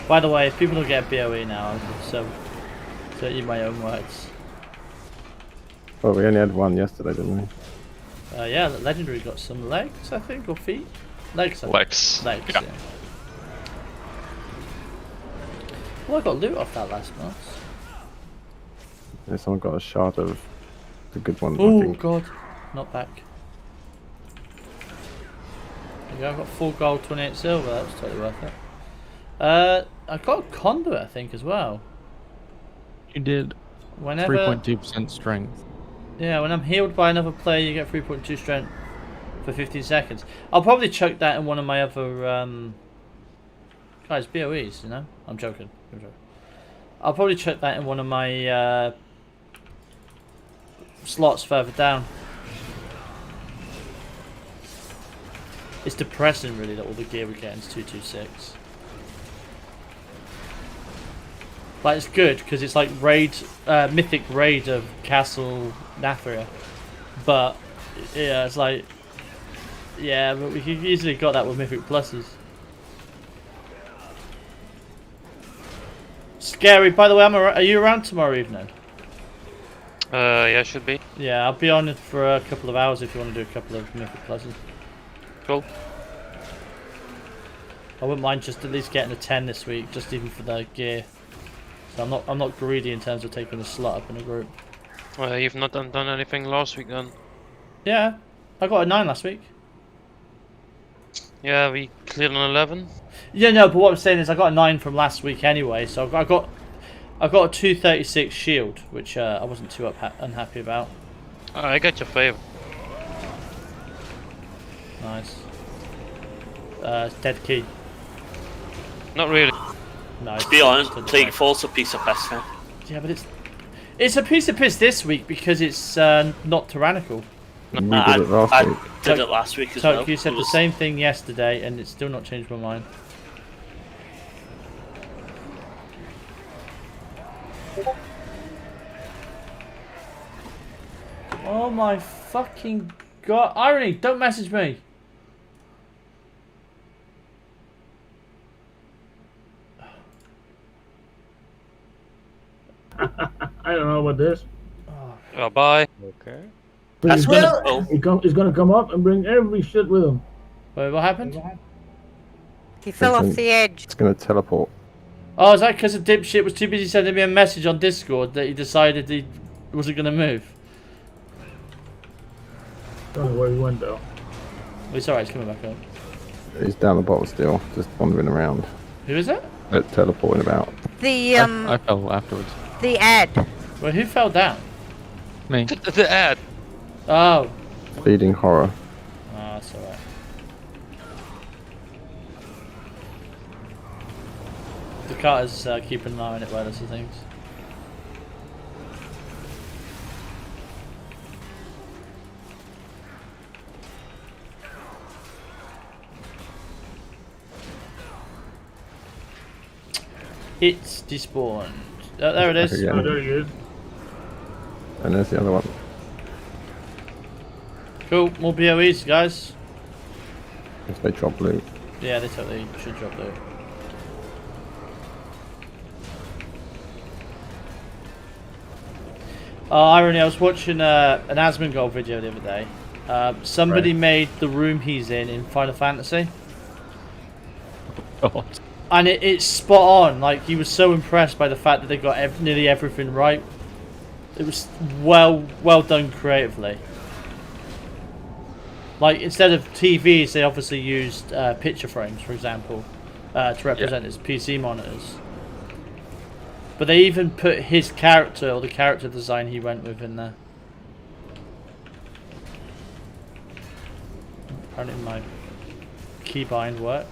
By the way, if people don't get BOE now, so eat my own words. Well, we only had one yesterday, didn't we? Yeah, the legendary got some legs, I think, or feet. Legs. I think. Legs. Legs. Yeah. Yeah. Well, I got loot off that last month. Yeah, someone got a shard of the good one. I Oh think. god, not back. Yeah, I got 4 gold, 28 silver. That was totally worth it. I got a conduit, I think, as well. You did. Whenever 3.2% strength. Yeah, when I'm healed by another player, you get 3.2 strength for 15 seconds. I'll probably chuck that in one of my other guys, BOEs. You know, I'm joking. I'll probably chuck that in one of my slots further down. It's depressing, really, that all the gear we get is 226. Like, it's good because it's like raid, mythic raid of Castle Nathria, but yeah, it's like, yeah, but we could easily got that with mythic pluses. Scary. By the way, are you around tomorrow evening? Yeah, should be. Yeah, I'll be on for a couple of hours if you want to do a couple of mythic pluses. Cool. I wouldn't mind just at least getting a 10 this week, just even for the gear. So I'm not greedy in terms of taking a slot up in a group. You've not done anything last week then? Yeah, I got a 9 last week. Yeah, we cleared an 11. Yeah, no, but what I'm saying is I got a 9 from last week anyway, so I got a 236 shield, which I wasn't too unhappy about. I got your favour. Nice. Dead key. Not really. No. To be honest, Plague Fall's a piece of piss now. Yeah, but it's a piece of piss this week because it's not tyrannical. We did it last week. Did it last week as well. You said the same thing yesterday, and it's still not changed my mind. Oh my fucking god! Irony, don't message me. I don't know about this. Oh, bye. Okay. But That's he's gonna come up and bring every shit with him. Wait, what happened? He fell off the edge. It's going to teleport. Oh, is that because the dipshit was too busy sending me a message on Discord that he decided he wasn't going to move? Don't know where he went though. It's alright, he's coming back up. He's down the bottom still, just wandering around. Who is it? Teleporting about. The I fell afterwards. The ad. Well, who fell down? Me. The ad. Oh. Feeding horror. Oh, that's alright. The Carter's keeping an eye on it by those things. It's despawned. Oh, there it is. Again. Oh, there he is. And there's the other one. Cool, more BOEs, guys. If they drop loot. Yeah, they totally should drop loot. Irony, I was watching an Asmongold video the other day. Somebody made the room he's in Final Fantasy. God. And it's spot on. Like, he was so impressed by the fact that they got nearly everything right. It was well done creatively. Like, instead of TVs, they obviously used picture frames, for example, to represent his PC monitors. But they even put his character, or the character design he went with, in there. Apparently my keybind works.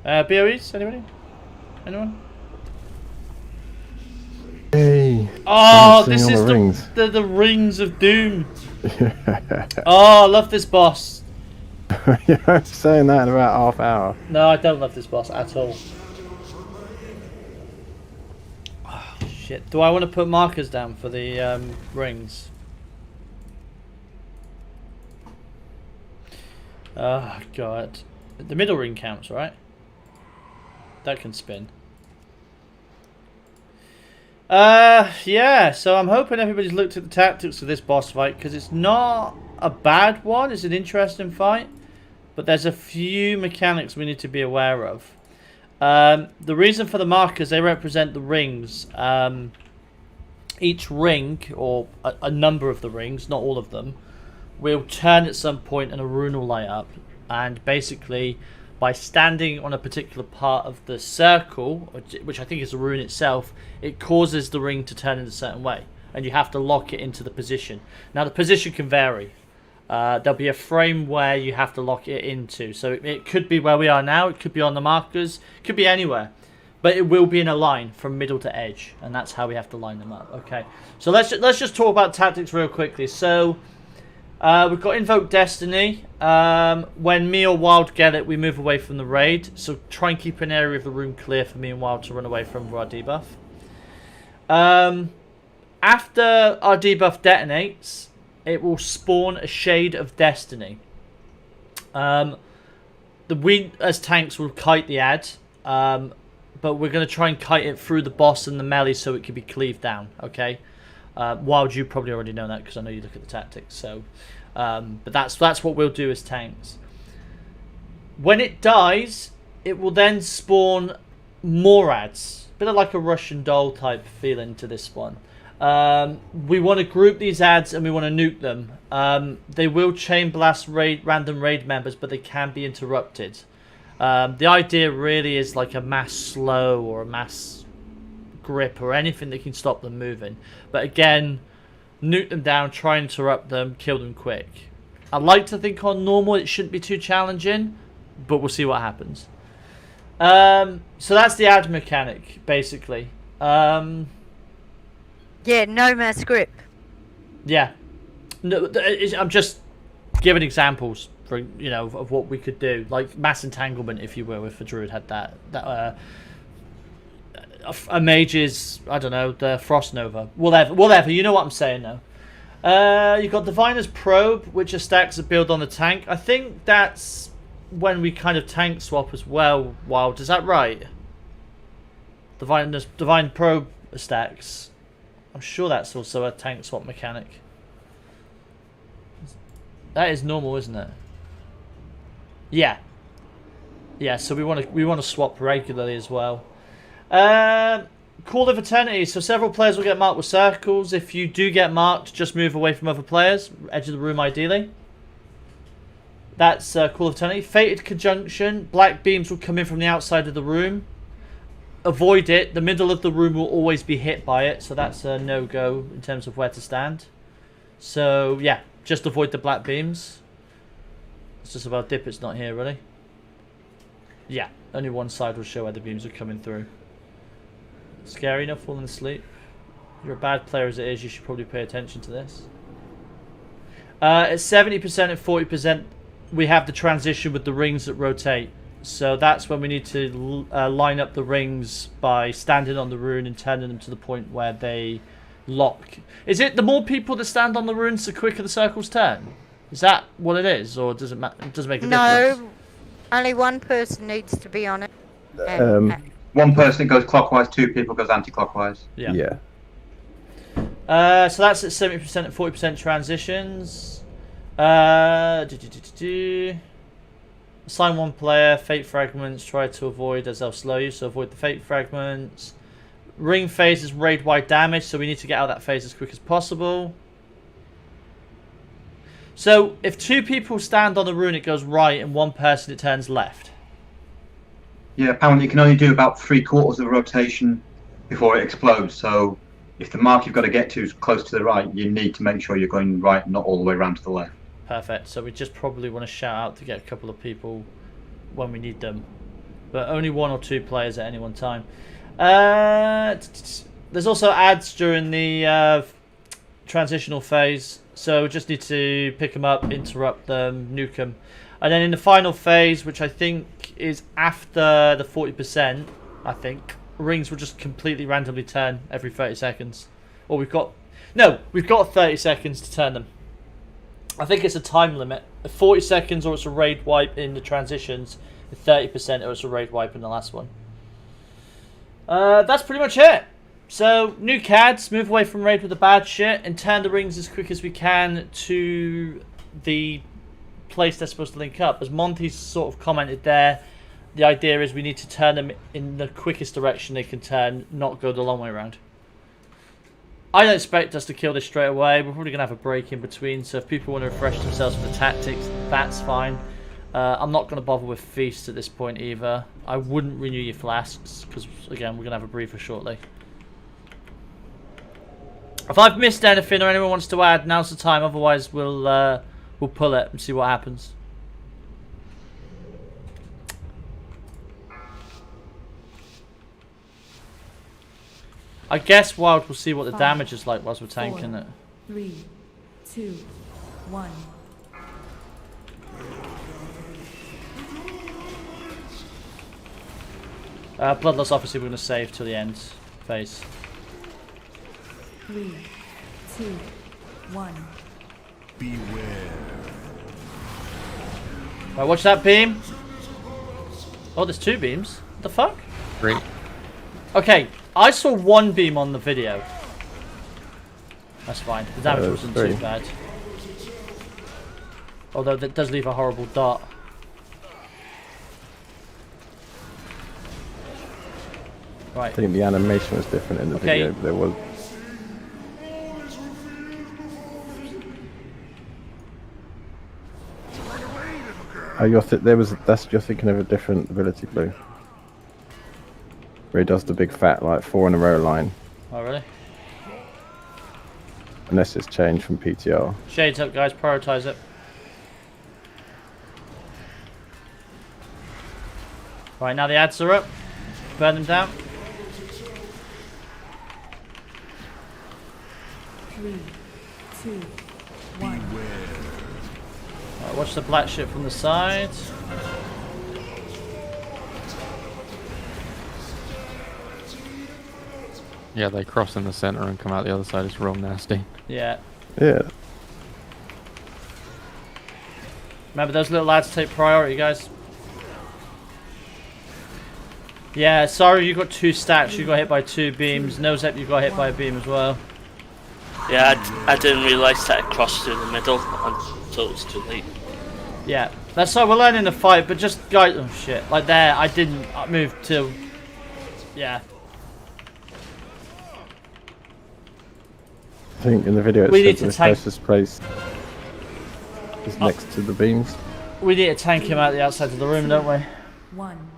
BOEs? Anybody? Anyone? Hey! Oh, this seeing is all the rings. the rings of doom. Oh, I love this boss. Yeah, I'm saying that in about half hour. No, I don't love this boss at all. Oh, Shit. Do I want to put markers down for the rings? Oh, God. The middle ring counts, right? That can spin. Yeah, so I'm hoping everybody's looked at the tactics of this boss fight, because it's not a bad one. It's an interesting fight, but there's a few mechanics we need to be aware of. The reason for the markers, they represent the rings. Each ring, or a number of the rings, not all of them, will turn at some point and a rune will light up. And basically, by standing on a particular part of the circle, which I think is the rune itself, it causes the ring to turn in a certain way. And you have to lock it into the position. Now, the position can vary. There'll be a frame where you have to lock it into. So it could be where we are now. It could be on the markers. It could be anywhere. But it will be in a line from middle to edge. And that's how we have to line them up. Okay. So let's just talk about tactics real quickly. So we've got Invoke Destiny. When me or Wild get it, we move away from the raid. So try and keep an area of the room clear for me and Wild to run away from our debuff. After our debuff detonates, it will spawn a Shade of Destiny. We, as tanks, will kite the ad. But we're going to try and kite it through the boss and the melee so it can be cleaved down. Okay? Wild, you probably already know that because I know you look at the tactics. So, but that's what we'll do as tanks. When it dies, it will then spawn more ads. A bit of like a Russian doll type feeling to this one. We want to group these ads and we want to nuke them. They will chain blast random raid members, but they can be interrupted. The idea really is like a mass slow or a mass grip or anything that can stop them moving. But again, nuke them down, try and interrupt them, kill them quick. I like to think on normal it shouldn't be too challenging, but we'll see what happens. So that's the ad mechanic, basically. Yeah, no mass grip. Yeah. No, I'm just giving examples for, you know, of what we could do, like mass entanglement, if you will, if a druid had that. A mage's, I don't know, the Frost Nova, whatever. You know what I'm saying now. You've got Diviner's Probe, which are stacks that build on the tank. I think that's when we kind of tank swap as well. Wild, is that right? Divine Probe stacks. I'm sure that's also a tank swap mechanic. That is normal, isn't it? Yeah. Yeah, so we want to swap regularly as well. Call of Eternity. So several players will get marked with circles. If you do get marked, just move away from other players. Edge of the room, ideally. That's Call of Eternity. Fated Conjunction. Black beams will come in from the outside of the room. Avoid it. The middle of the room will always be hit by it. So that's a no-go in terms of where to stand. So, yeah. Just avoid the black beams. It's just about dip. It's not here, really. Yeah. Only one side will show where the beams are coming through. Scary enough falling asleep. You're a bad player as it is. You should probably pay attention to this. At 70% and 40%, we have the transition with the rings that rotate. So that's when we need to line up the rings by standing on the rune and turning them to the point where they lock. Is it the more people that stand on the runes, the quicker the circles turn? Is that what it is, or does it does it make a difference? No, only one person needs to be on it. One person goes clockwise, two people goes anti-clockwise. Yeah. So that's at 70% and 40% transitions. Assign one player, fate fragments, try to avoid as they'll slow you, so avoid the fate fragments. Ring phase is raid-wide damage, so we need to get out of that phase as quick as possible. So, if two people stand on the rune, it goes right, and one person, it turns left. Yeah, apparently you can only do about 3/4 of a rotation before it explodes, so if the mark you've got to get to is close to the right, you need to make sure you're going right, not all the way around to the left. Perfect, so we just probably want to shout out to get a couple of people when we need them. But only one or two players at any one time. There's also ads during the transitional phase, so we just need to pick them up, interrupt them, nuke them. And then in the final phase, which I think is after the 40%, I think, rings will just completely randomly turn every 30 seconds. Or we've got 30 seconds to turn them. I think it's a time limit. 40 seconds or it's a raid wipe in the transitions. 30% or it's a raid wipe in the last one. That's pretty much it. So, new CADs, move away from raid with the bad shit, and turn the rings as quick as we can to the place they're supposed to link up. As Monty's sort of commented there, the idea is we need to turn them in the quickest direction they can turn, not go the long way around. I don't expect us to kill this straight away. We're probably going to have a break in between, so if people want to refresh themselves with the tactics, that's fine. I'm not going to bother with feasts at this point either. I wouldn't renew your flasks, because, again, we're going to have a briefer shortly. If I've missed anything or anyone wants to add, now's the time. Otherwise, we'll pull it and see what happens. I guess Wild will see what the damage is like whilst we're tanking it. 3, 2, 1. Bloodlust, obviously, we're going to save till the end phase. 3, 2, 1. Beware. Right, watch that beam. Oh, there's 2 beams. What the fuck? 3. Okay, I saw 1 beam on the video. That's fine. The damage wasn't 3. too bad. Although that does leave a horrible dot. Right. I think the animation was different in the video. There was. Oh, you're thinking of a different ability, Blue. Where he does the big fat, like 4 in a row line. Oh, really? Unless it's changed from PTR. Shades up, guys. Prioritize it. Right, now the ads are up. Burn them down. 3, 2, 1. Right, watch the black shit from the side. Yeah, they cross in the center and come out the other side. It's real nasty. Yeah. Yeah. Remember, those little lads take priority, guys. Yeah, sorry, you got 2 stacks. You got hit by 2 beams. Nosep, you got hit by a beam as well. Yeah, I didn't realise that it crossed through the middle until it was too late. Yeah, that's how we're learning the fight, but just guys, oh shit, like there, I didn't move to, yeah. I think in the video it We need says to the closest place is next to the beams. We need to tank him out the outside of the room, don't we? 1.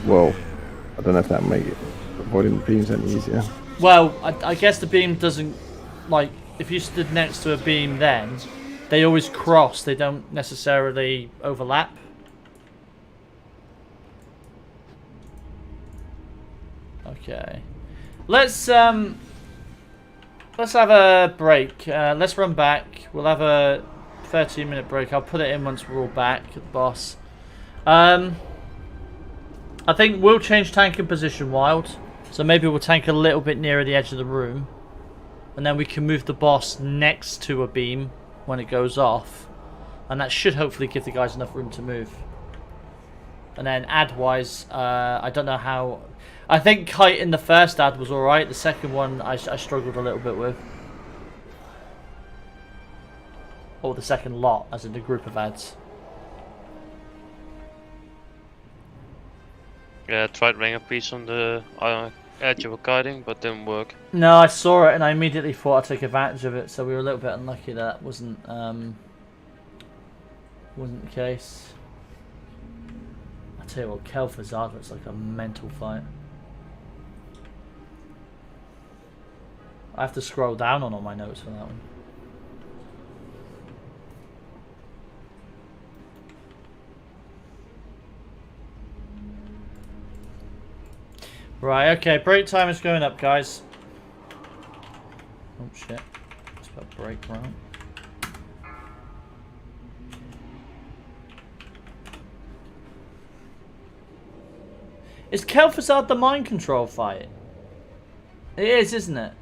Well, I don't know if that make it avoiding the beams any easier. Well, I guess the beam doesn't, like, if you stood next to a beam then, they always cross, they don't necessarily overlap. Okay. Let's have a break. Let's run back. We'll have a 13-minute break. I'll put it in once we're all back at the boss. I think we'll change tank in position, Wild. So maybe we'll tank a little bit nearer the edge of the room. And then we can move the boss next to a beam when it goes off. And that should hopefully give the guys enough room to move. And then ad-wise, I don't know how... I think kite in the first ad was alright. The second one I struggled a little bit with. Or the second lot, as in the group of ads. Yeah, I tried ring a piece on the edge of a guiding, but didn't work. No, I saw it and I immediately thought I'd take advantage of it, so we were a little bit unlucky that wasn't the case. I tell you what, Kel'Thuzad looks like a mental fight. I have to scroll down on all my notes for that one. Right, okay, break time is going up, guys. Oh shit. Let's put break right. Is Kel'Thuzad the mind control fight? It is, isn't it?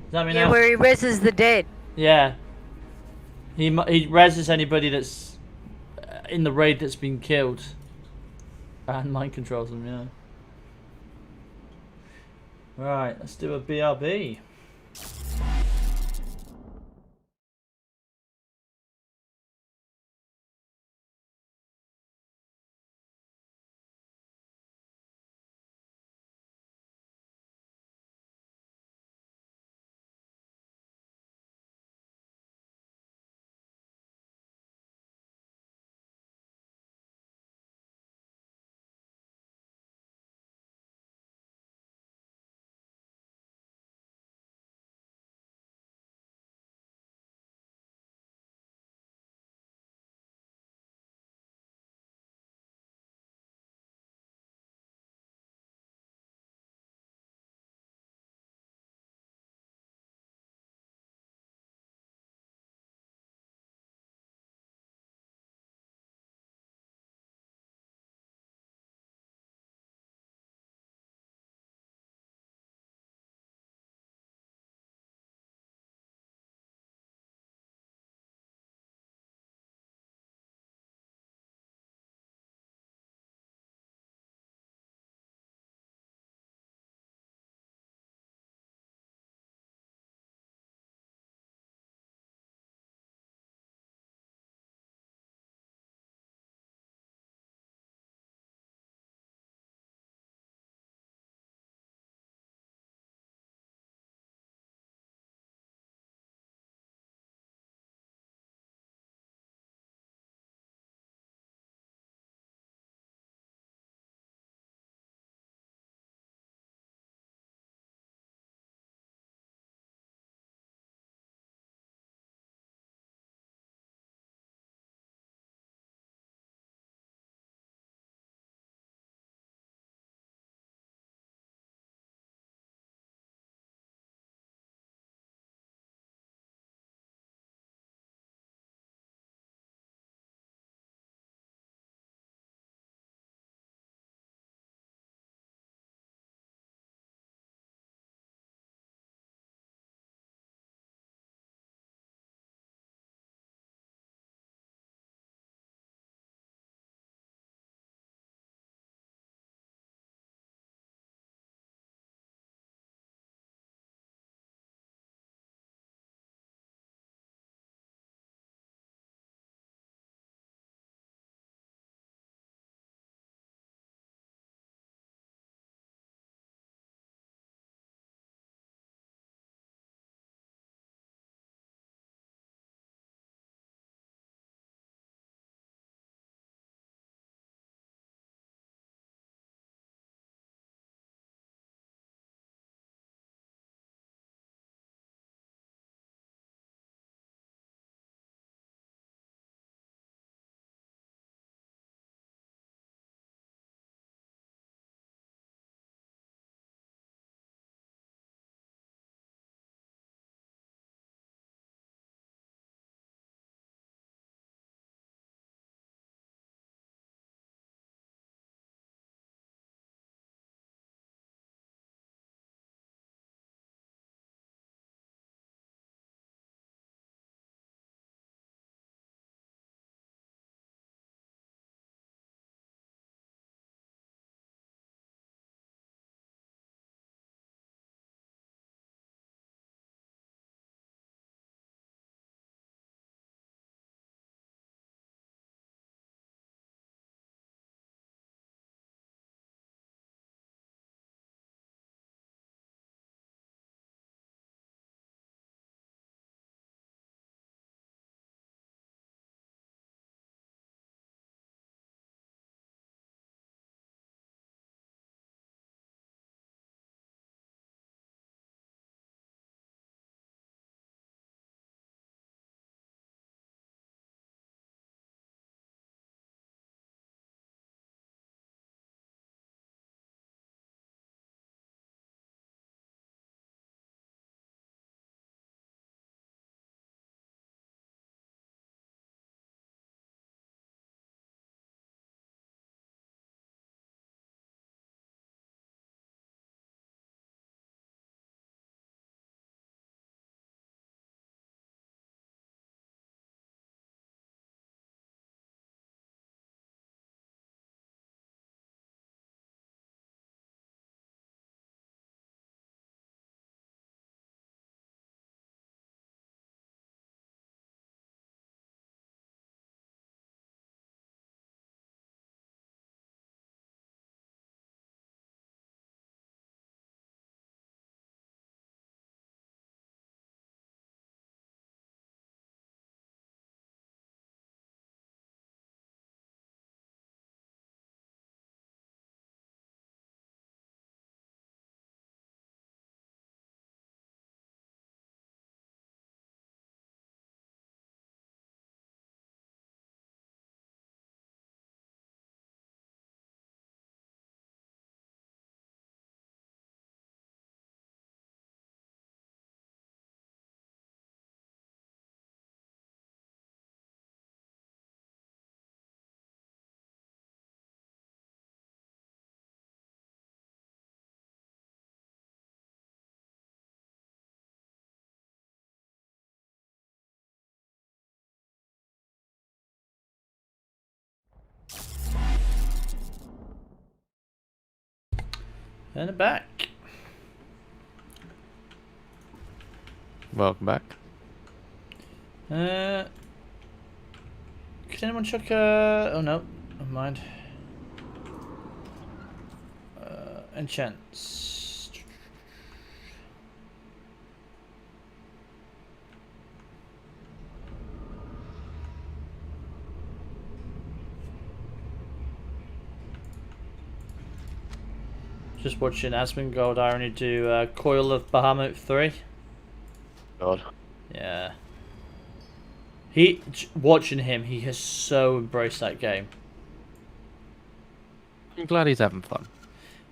Does that mean Yeah, where he reses the dead. Yeah. He reses anybody that's in the raid that's been killed. And mind controls them, yeah. Right, let's do a BRB. And it back. Welcome back. Can anyone chuck a... Oh no, never mind. Enchants. Just watching Asmongold Irony do Coil of Bahamut 3. God. Yeah. Watching him, he has so embraced that game. I'm glad he's having fun.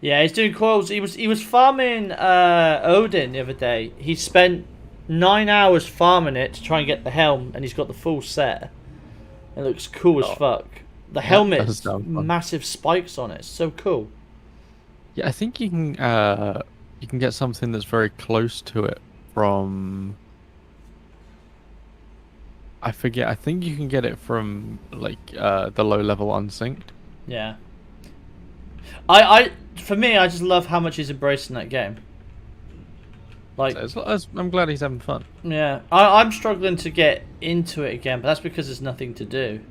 Yeah, he's doing coils. He was farming Odin the other day. He spent 9 hours farming it to try and get the helm, and he's got the full set. It looks cool as fuck. The helmet, massive spikes on it. It's so cool. Yeah, I think you can get something that's very close to it from. I forget. I think you can get it from like the low level unsynced. Yeah. For me, I just love how much he's embracing that game. Like, I'm glad he's having fun. Yeah, I'm struggling to get into it again, but that's because there's nothing to do.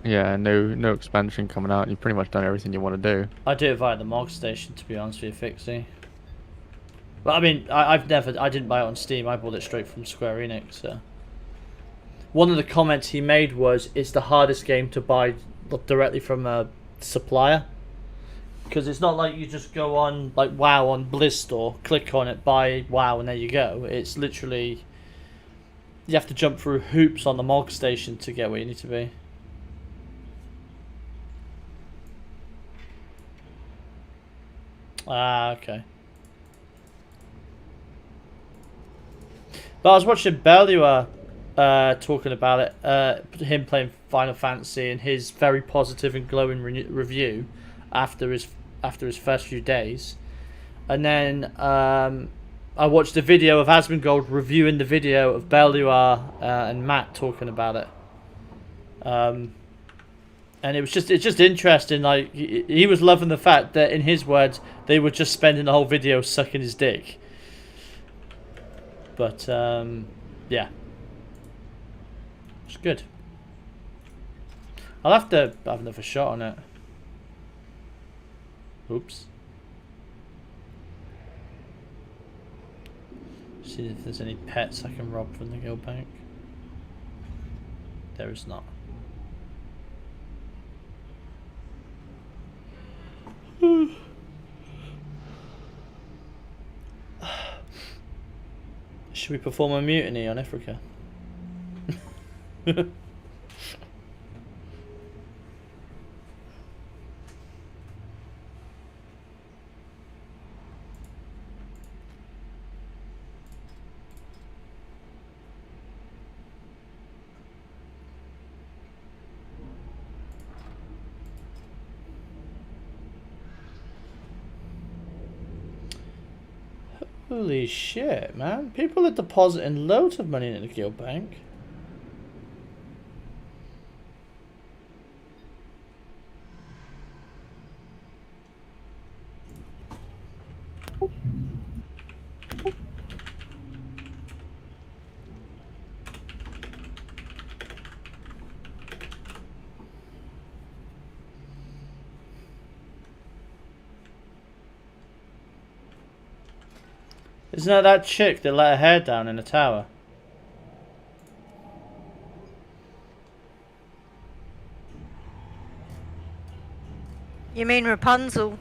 Yeah, no expansion coming out. You've pretty much done everything you want to do. I do it via the Mog Station, to be honest with you, Fixie. But I mean, I didn't buy it on Steam. I bought it straight from Square Enix. So. One of the comments he made was, "It's the hardest game to buy directly from a supplier." Because it's not like you just go on like WoW on Blizz Store, click on it, buy WoW, and there you go. It's literally you have to jump through hoops on the Mog Station to get where you need to be. Ah, okay. But I was watching Belua talking about it, him playing Final Fantasy, and his very positive and glowing review after his first few days. And then I watched a video of Asmongold reviewing the video of Belua and Matt talking about it. And it's just interesting. Like he was loving the fact that, in his words, they were just spending the whole video sucking his dick. But yeah, it's good. I'll have to have another shot on it. Oops. See if there's any pets I can rob from the guild bank. There is not. Should we perform a mutiny on Africa? Holy shit, man. People are depositing loads of money in the guild bank. Isn't that chick that let her hair down in the tower? You mean Rapunzel?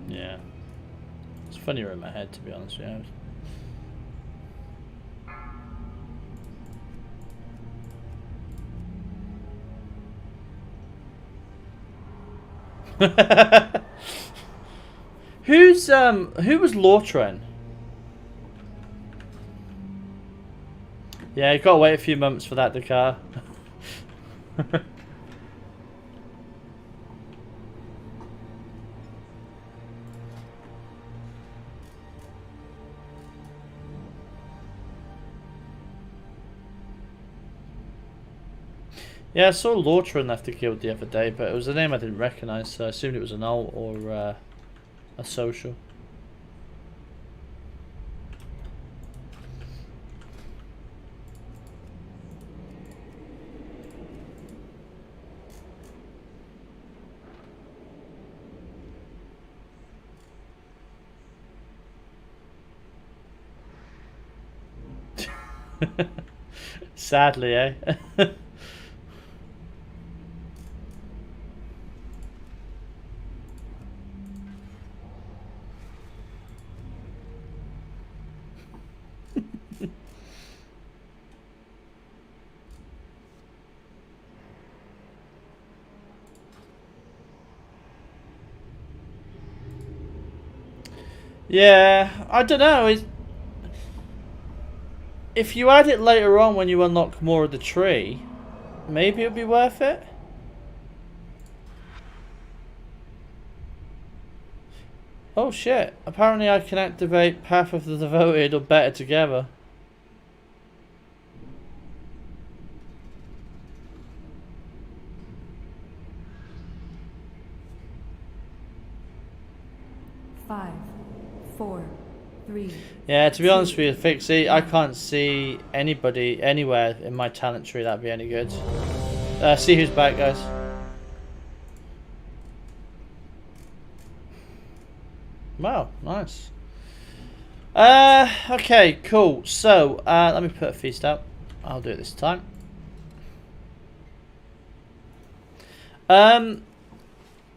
Yeah. It's funnier in my head, to be honest with you. Who was Lortren? Yeah, you've got to wait a few months for that, Dakar. Yeah, I saw Lortren left the guild the other day, but it was a name I didn't recognise, so I assumed it was an alt or a social. Sadly, eh? Yeah, I don't know. If you add it later on when you unlock more of the tree, maybe it'll be worth it. Oh shit, apparently I can activate Path of the Devoted or Better Together. Five, 4, 3. Yeah, to be honest with you, Fixie, I can't see anybody anywhere in my talent tree that'd be any good. See who's back, guys. Wow, nice. Okay, cool. So, let me put a feast out. I'll do it this time.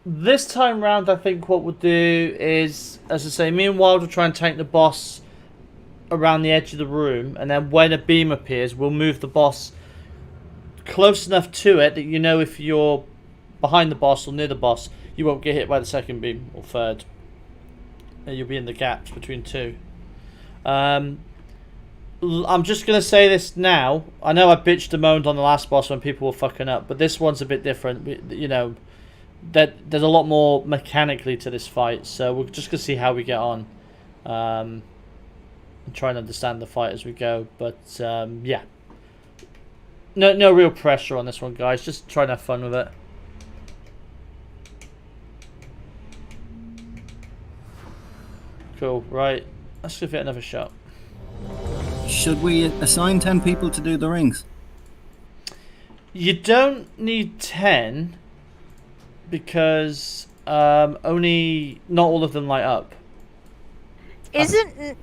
This time round, I think what we'll do is, as I say, me and Wild will try and tank the boss around the edge of the room, and then when a beam appears, we'll move the boss close enough to it that you know if you're behind the boss or near the boss, you won't get hit by the second beam or third. And you'll be in the gaps between two. I'm just going to say this now. I know I bitched and moaned on the last boss when people were fucking up, but this one's a bit different. You know, there's a lot more mechanically to this fight, so we're just going to see how we get on. And try and understand the fight as we go, but yeah. No real pressure on this one, guys. Just try and have fun with it. Cool, right. Let's give it another shot. Should we assign 10 people to do the rings? You don't need 10 because only not all of them light up. Isn't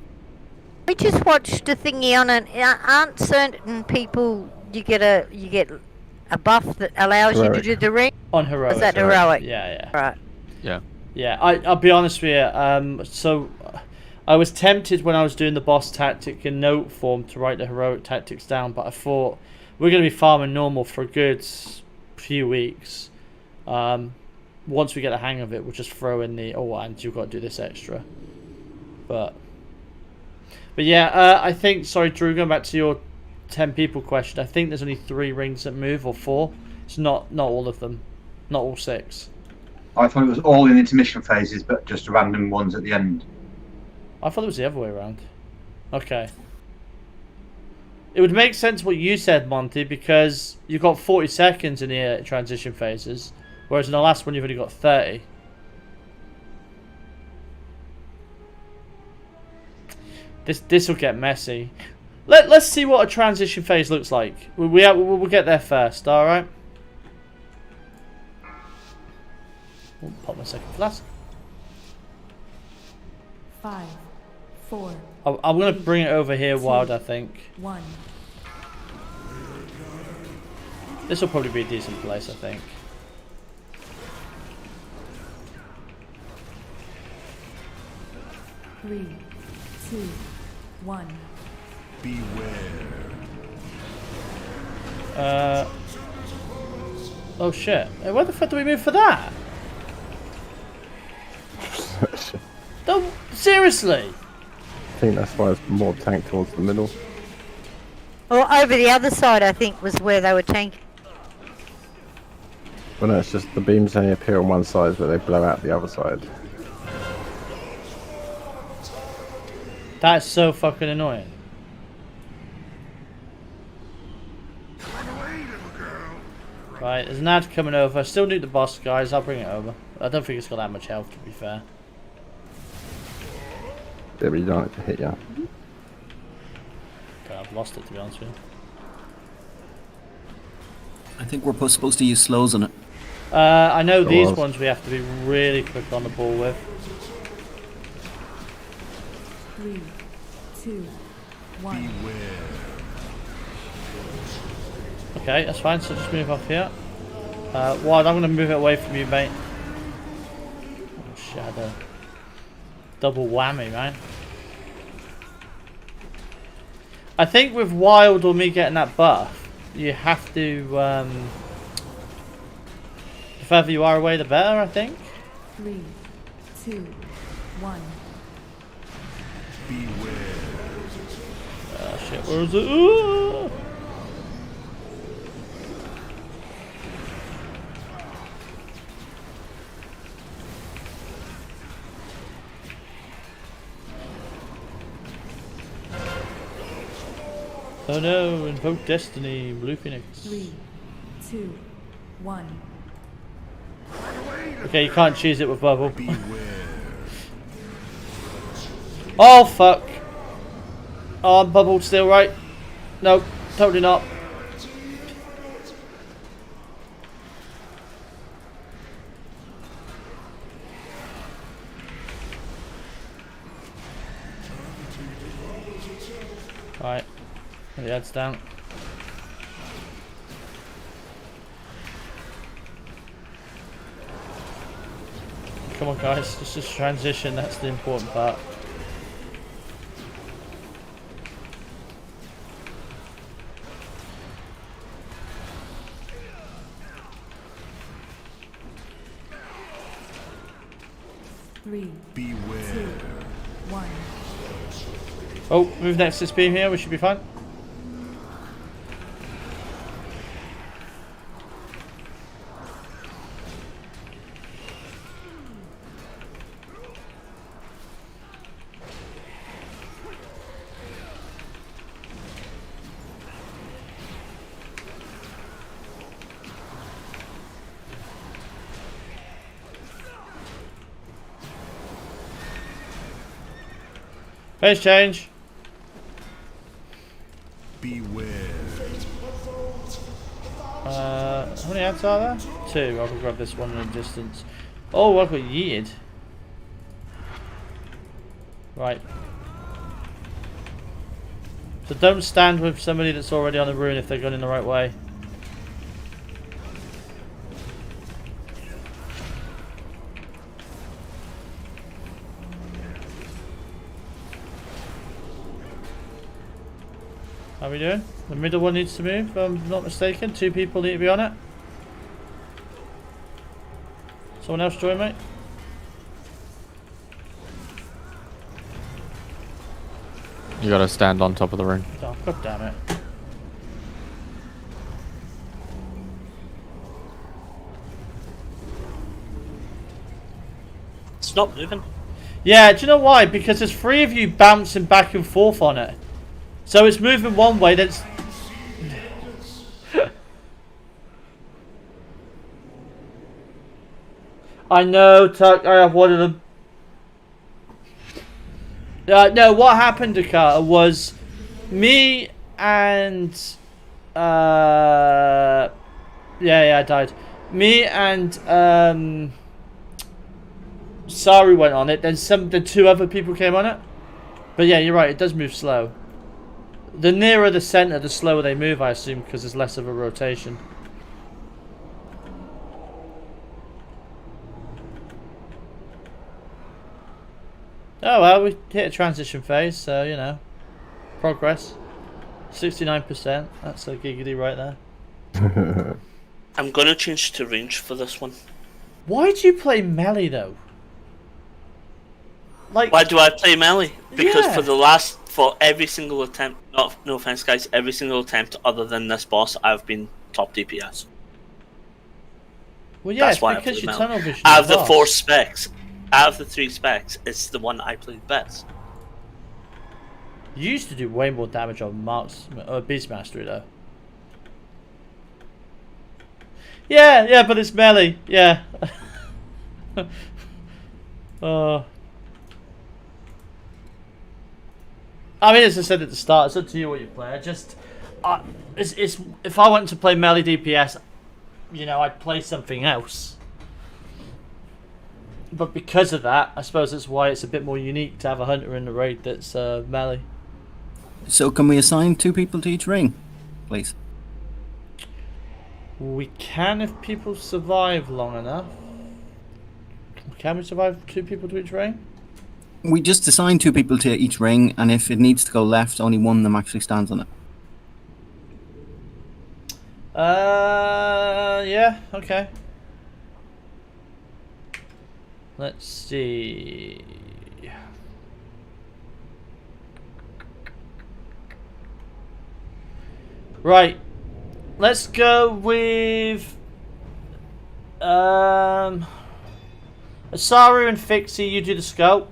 we just watched a thingy on it? Aren't certain people you get a buff that allows Heroic. you to do the ring? On heroic. Is that heroic? Yeah. Right. Yeah. Yeah, I'll be honest with you. So I was tempted when I was doing the boss tactic in note form to write the heroic tactics down, but I thought we're going to be farming normal for a good few weeks. Once we get the hang of it, we'll just throw in the and you've got to do this extra. But yeah, I think, sorry Drew, going back to your 10 people question, I think there's only 3 rings that move, or 4. It's not all of them, not all 6. I thought it was all in intermission phases, but just random ones at the end. I thought it was the other way around. Okay. It would make sense what you said, Monty, because you've got 40 seconds in the transition phases, whereas in the last one you've only got 30. This will get messy. Let's see what a transition phase looks like. We'll get there first, alright? Pop my second flask. 5, 4. I'm going to bring it over here, Wild, I think. 1. This will probably be a decent place, I think. Three, 2, 1. Oh shit. Hey, where the fuck do we move for that? No, seriously? I think that's why it's more tanked towards the middle. Or over the other side, I think, was where they were tanking. Well, no, it's just the beams only appear on one side, but they blow out the other side. That's so fucking annoying. Right, there's an ad coming over. Still need the boss, guys. I'll bring it over. I don't think it's got that much health, to be fair. it, but you don't want it to hit you. I've lost it, to be honest with you. I think we're supposed to use slows on it. I know It these was. ones we have to be really quick on the ball with. 3, 2, 1. Okay, that's fine, so just move off here. Wide, I'm going to move it away from you, mate. Oh, shadow. Double whammy, man. I think with Wild or me getting that buff, you have to, the further you are away, the better, I think. 3, 2, 1. Oh shit, where is it? Ooh! Oh no, invoke destiny, Blue Phoenix. 3, 2, 1. Okay, you can't choose it with bubble. Oh fuck. Oh, I'm bubbled still, right? No, totally not. Right, the head's down. Come on guys, let's just transition, that's the important part. Three, 2, 1. Oh, move next to this beam here, we should be fine. Phase change. How many ads are there? 2. I'll grab this one in a distance. Oh, I've got yeeted. Right. So don't stand with somebody that's already on the rune if they're going in the right way. How are we doing? The middle one needs to move, if I'm not mistaken. 2 people need to be on it. Someone else join, mate? You gotta stand on top of the ring. Oh, god damn it. It's not moving. Yeah, do you know why? Because there's 3 of you bouncing back and forth on it. So it's moving one way, then it's... I know, Tuck, I have one of them. No, what happened, Dakar, was me and... yeah, I died. Me and... Sari went on it, then the 2 other people came on it. But yeah, you're right, it does move slow. The nearer the center, the slower they move, I assume, because there's less of a rotation. Oh well, we hit a transition phase, so you know, progress. 69%. That's a giggity right there. I'm gonna change to range for this one. Why do you play melee though? Like, why do I play melee? Because yeah. for every single attempt, no offense guys, every single attempt other than this boss, I've been top DPS. Well, yeah, That's it's why because I you play tunnel melee. vision. Out of the 4 specs, out of the 3 specs, it's the one I played best. You used to do way more damage on Beast Mastery though. Yeah, but it's melee. Yeah. I mean, as I said at the start, it's up to you what you play. It's if I went to play melee DPS, you know, I'd play something else. But because of that, I suppose that's why it's a bit more unique to have a hunter in the raid that's melee. So can we assign 2 people to each ring, please? We can if people survive long enough. Can we survive 2 people to each ring? We just assign 2 people to each ring, and if it needs to go left, only one of them actually stands on it. Yeah, okay. Let's see. Right. Let's go with Asaru and Fixie, you do the scope.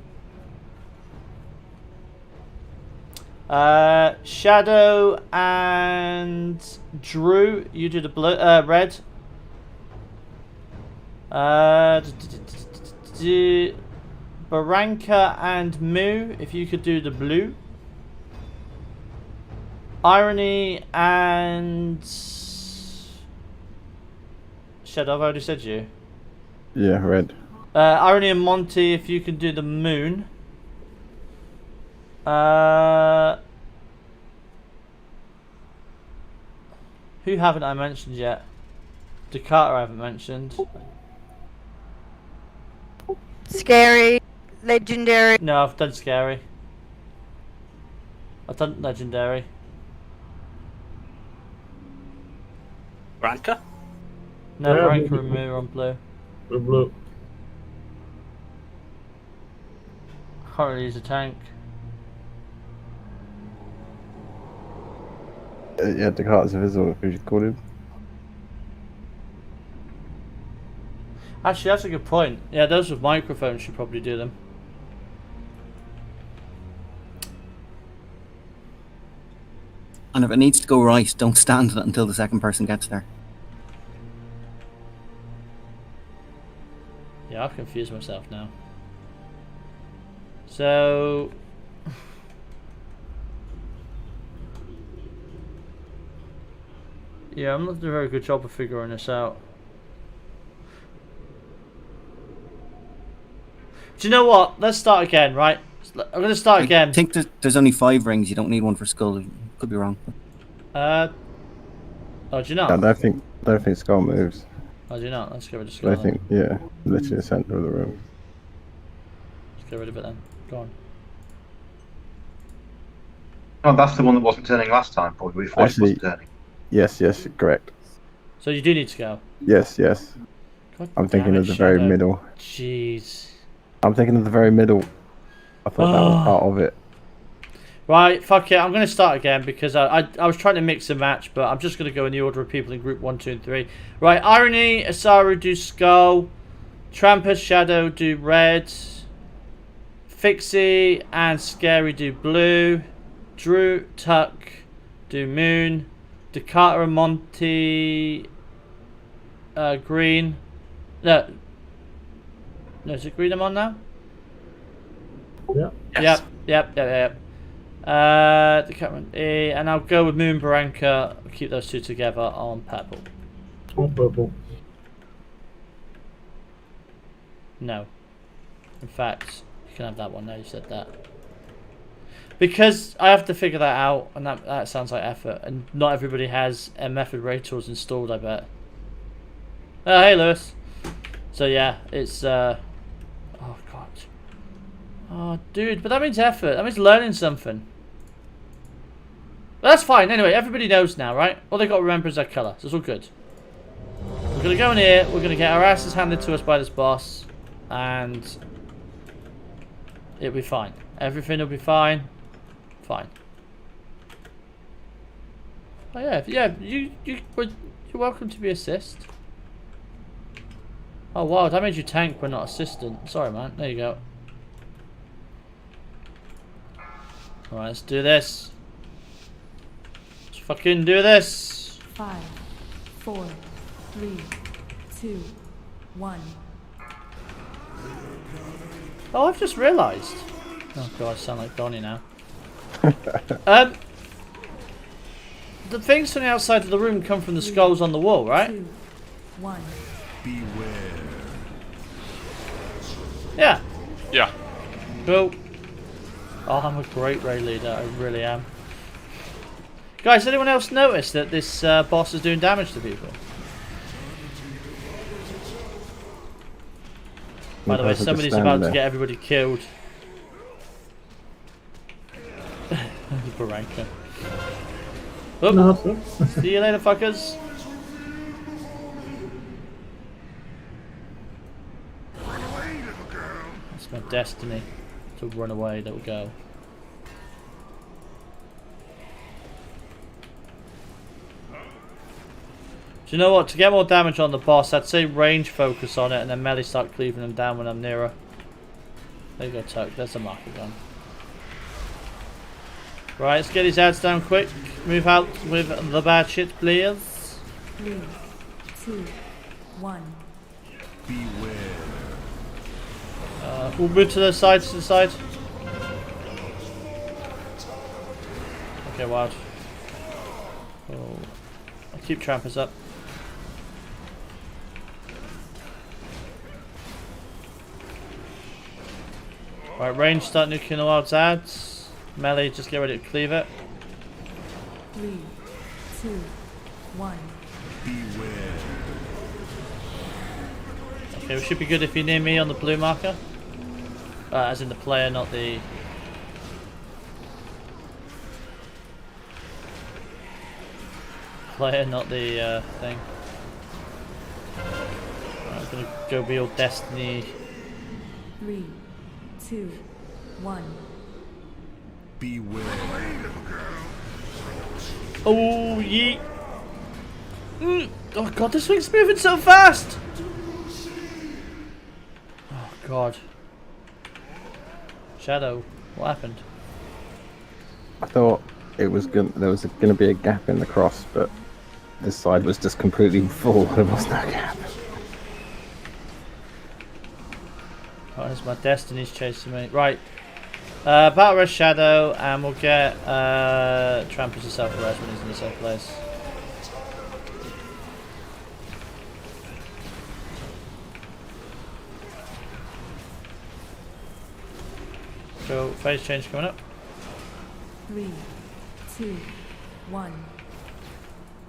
Shadow and Drew, you do the blue, red. Barranca and Moo, if you could do the blue. Irony and Shadow, I've already said you. Yeah, red. Irony and Monty, if you can do the moon. Who haven't I mentioned yet? Dakota I haven't mentioned. Scary, legendary. No, I've done scary. I've done legendary. Branca? No, Yeah, Branca blue. and Moo on blue. Blue. Can't really use a tank. Yeah, Descartes invisible. Who should call him? Actually, that's a good point. Yeah, those with microphones should probably do them. And if it needs to go right, don't stand on it until the second person gets there. Yeah, I've confused myself now. So... yeah, I'm not doing a very good job of figuring this out. Do you know what? Let's start again, right? I'm going to start again. I think there's only 5 rings. You don't need one for skull. Could be wrong. Oh, do you not? I don't think Skull moves. Oh, do you not? Let's get rid of Skull. I think, yeah, literally the centre of the room. Let's get rid of it then. Go on. Oh, that's the one that wasn't turning last time, probably. We thought it wasn't turning. Yes, correct. So you do need to go? Yes. God I'm thinking damn of it, the very Shadow. middle. Jeez. I'm thinking of the very middle. I thought that was part of it. Right, fuck it. I'm going to start again because I was trying to mix and match, but I'm just going to go in the order of people in group 1, 2, and 3. Right, Irony, Asaru do skull. Trampus, Shadow do red. Fixie and Scary do blue. Drew, Tuck do moon. Dakota and Monty green. No, is it green I'm on now? Yeah. Yes. Yep. The camera and I'll go with Moon Barranca. Keep those 2 together on purple. On purple. No. In fact, you can have that one now you said that. Because I have to figure that out, and that sounds like effort, and not everybody has method raid tools installed, I bet. Oh, hey Lewis. So yeah, it's oh god. Oh dude, but that means effort. That means learning something. But that's fine. Anyway, everybody knows now, right? All they got to remember is their colour. So it's all good. We're gonna go in here. We're gonna get our asses handed to us by this boss, and it'll be fine. Everything will be fine. Fine. Oh yeah, you're welcome to be assist. Oh wow, that made you tank but not assistant. Sorry man, there you go. Alright, let's do this. Let's fucking do this. 5, 4, 3, 2, 1. Oh, I've just realised. Oh god, I sound like Donnie now. The things from the outside of the room come from the skulls on the wall, right? 2, 1. Beware. Yeah. Yeah. Cool. Oh, I'm a great raid leader. I really am. Guys, anyone else notice that this boss is doing damage to people? By the way, somebody's about to get everybody killed. Baranka. Oh. No, sir. See you later, fuckers. It's my destiny to run away, little girl. Do you know what? To get more damage on the boss, I'd say range focus on it and then melee start cleaving them down when I'm nearer. There you go, Tuck. There's the marker gun. Right, let's get his ads down quick. Move out with the bad shit, please. 3, 2, 1. Beware. We'll move to the side, Okay, wild. Oh. I'll keep trampers up. Right, range, start nuking the wild's ads. Melee, just get ready to cleave it. 3, 2, 1. Beware. Okay, we should be good if you're near me on the blue marker. As in the player, not the... Player, not the thing. Right, I'm gonna go be all Destiny. 3, 2, 1. Beware. Oh, yeet! Oh god, this thing's moving so fast! Oh god. Shadow, what happened? I thought it was there was going to be a gap in the cross, but this side was just completely full. There was no gap. Oh, there's my Destiny's chasing me. Right. Battle Res Shadow, and we'll get Trampers to self-res when he's in the safe place. So, phase change coming up. 3, 2, 1.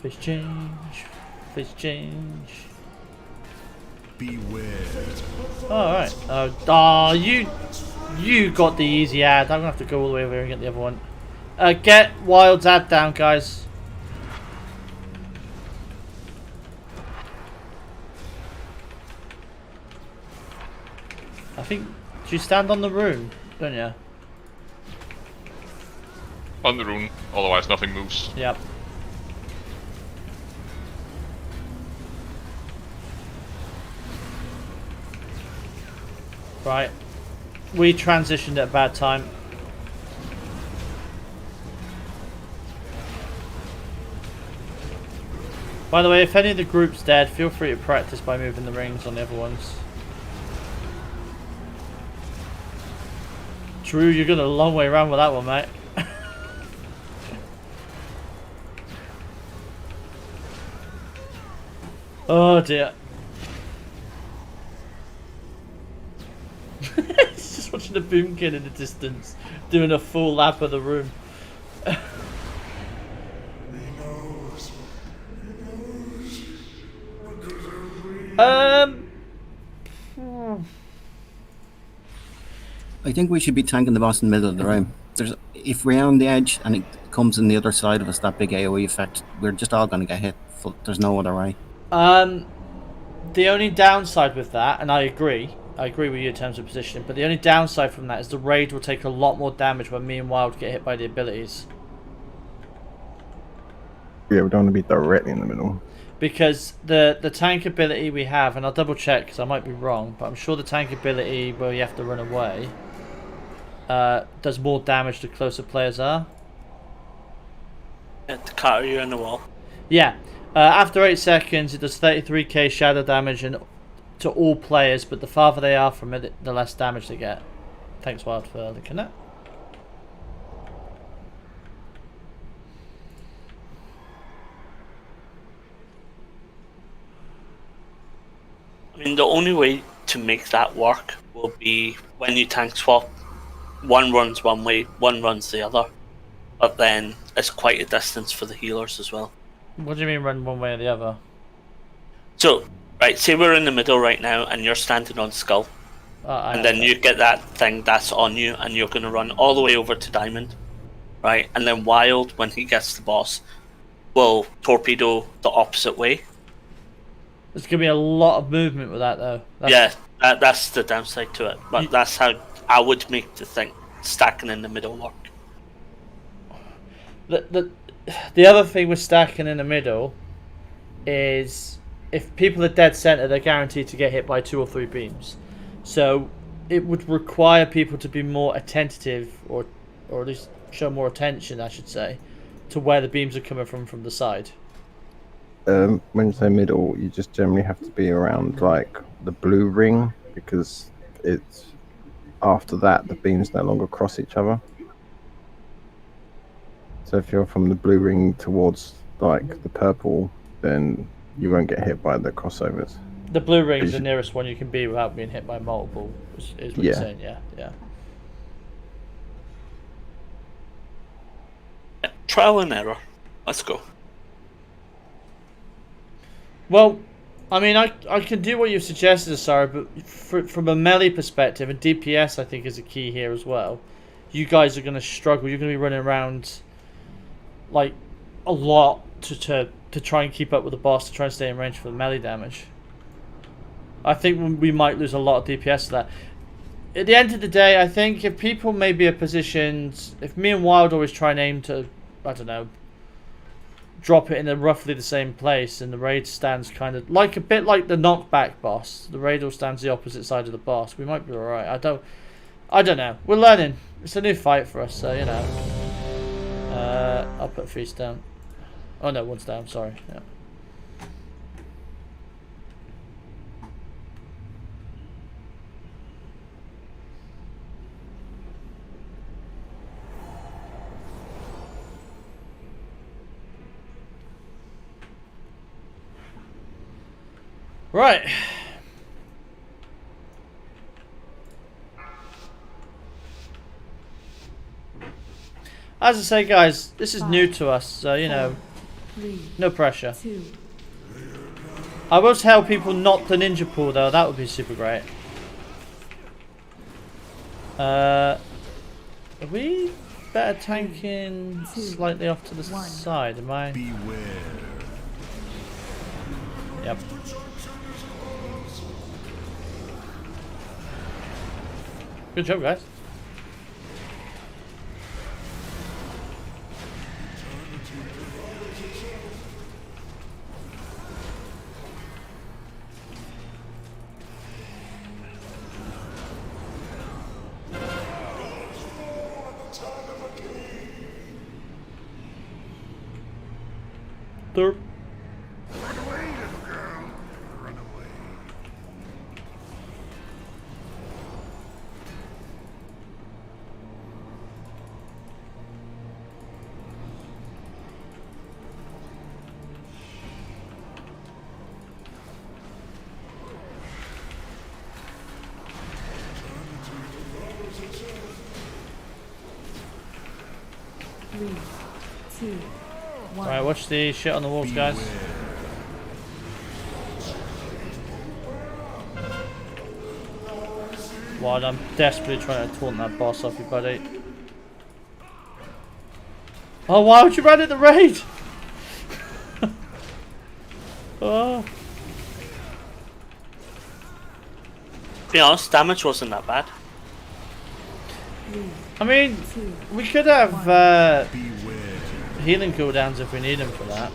Phase change. Phase change. Beware. Alright. Oh, you got the easy ad. I'm gonna have to go all the way over here and get the other one. Get Wild's ad down, guys. I think... Do you stand on the rune? Don't you? On the rune, otherwise nothing moves. Yep. Right. We transitioned at a bad time. By the way, if any of the group's dead, feel free to practice by moving the rings on the other ones. Drew, you're going a long way around with that one, mate. Oh dear. He's just watching a boomkin in the distance, doing a full lap of the room. I think we should be tanking the boss in the middle of the room. If we're on the edge and it comes on the other side of us, that big AoE effect, we're just all going to get hit. There's no other way. The only downside with that, and I agree with you in terms of positioning, but the only downside from that is the raid will take a lot more damage when me and Wild get hit by the abilities. Yeah, we don't want to be directly in the middle. Because the tank ability we have, and I'll double check because I might be wrong, but I'm sure the tank ability where you have to run away does more damage the closer players are. To cut you in the wall. Yeah. After 8 seconds, it does 33k shadow damage and to all players, but the farther they are from it, the less damage they get. Thanks, Wild, for looking at. mean, the only way to make that work will be when you tank swap. One runs one way, one runs the other. But then it's quite a distance for the healers as well. What do you mean run one way or the other? So, right, say we're in the middle right now and you're standing on Skull. And then you get that thing that's on you and you're going to run all the way over to Diamond. Right? And then Wild, when he gets the boss, will torpedo the opposite way. There's going to be a lot of movement with that, though. That's the downside to it. But that's how I would make the thing stacking in the middle work. The other thing with stacking in the middle is if people are dead center, they're guaranteed to get hit by 2 or 3 beams. So it would require people to be more attentive, or at least show more attention, I should say, to where the beams are coming from the side. When you say middle, you just generally have to be around like the blue ring, because it's after that the beams no longer cross each other. So if you're from the blue ring towards like the purple, then you won't get hit by the crossovers. The blue ring is the nearest one you can be without being hit by multiple, is what you're saying, yeah. Trial and error. Let's go. Well, I mean, I can do what you've suggested, Sarah, but from a melee perspective, and DPS I think is a key here as well, you guys are going to struggle. You're going to be running around like a lot to try and keep up with the boss, to try and stay in range for the melee damage. I think we might lose a lot of DPS to that. At the end of the day, I think if people maybe are positioned, if me and Wild always try and aim to, I don't know, drop it in roughly the same place, and the raid stands kind of like a bit like the knockback boss. The raid all stands the opposite side of the boss. We might be alright. I don't know. We're learning. It's a new fight for us, so you know. I'll put Feast down. Oh no, one's down. Sorry. Yeah. Right. As I say, guys, this is new to us, so you know, no pressure. I will tell people not the ninja pool though. That would be super great. Are we better tanking slightly off to the side? Am I? Yep. Good job, guys. Derp. Run away, little girl. Run away. Three, two, one. Alright, watch the shit on the walls, guys. Wild, I'm desperately trying to taunt that boss off you, buddy. Oh, why would you run at the raid? Oh. To be honest, damage wasn't that bad. I mean, we could have healing cooldowns if we need them for that.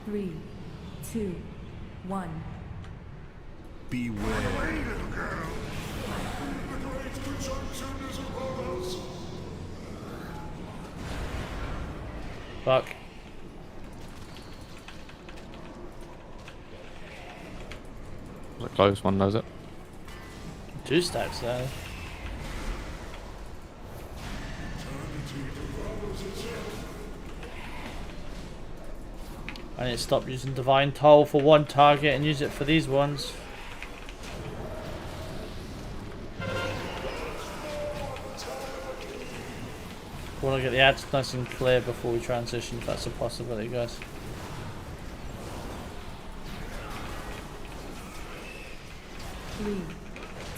Three, two, one. Beware. Fuck. close one, does it? 2 stacks though. I need to stop using Divine Toll for one target and use it for these ones. I want to get the ads nice and clear before we transition, if that's a possibility, guys.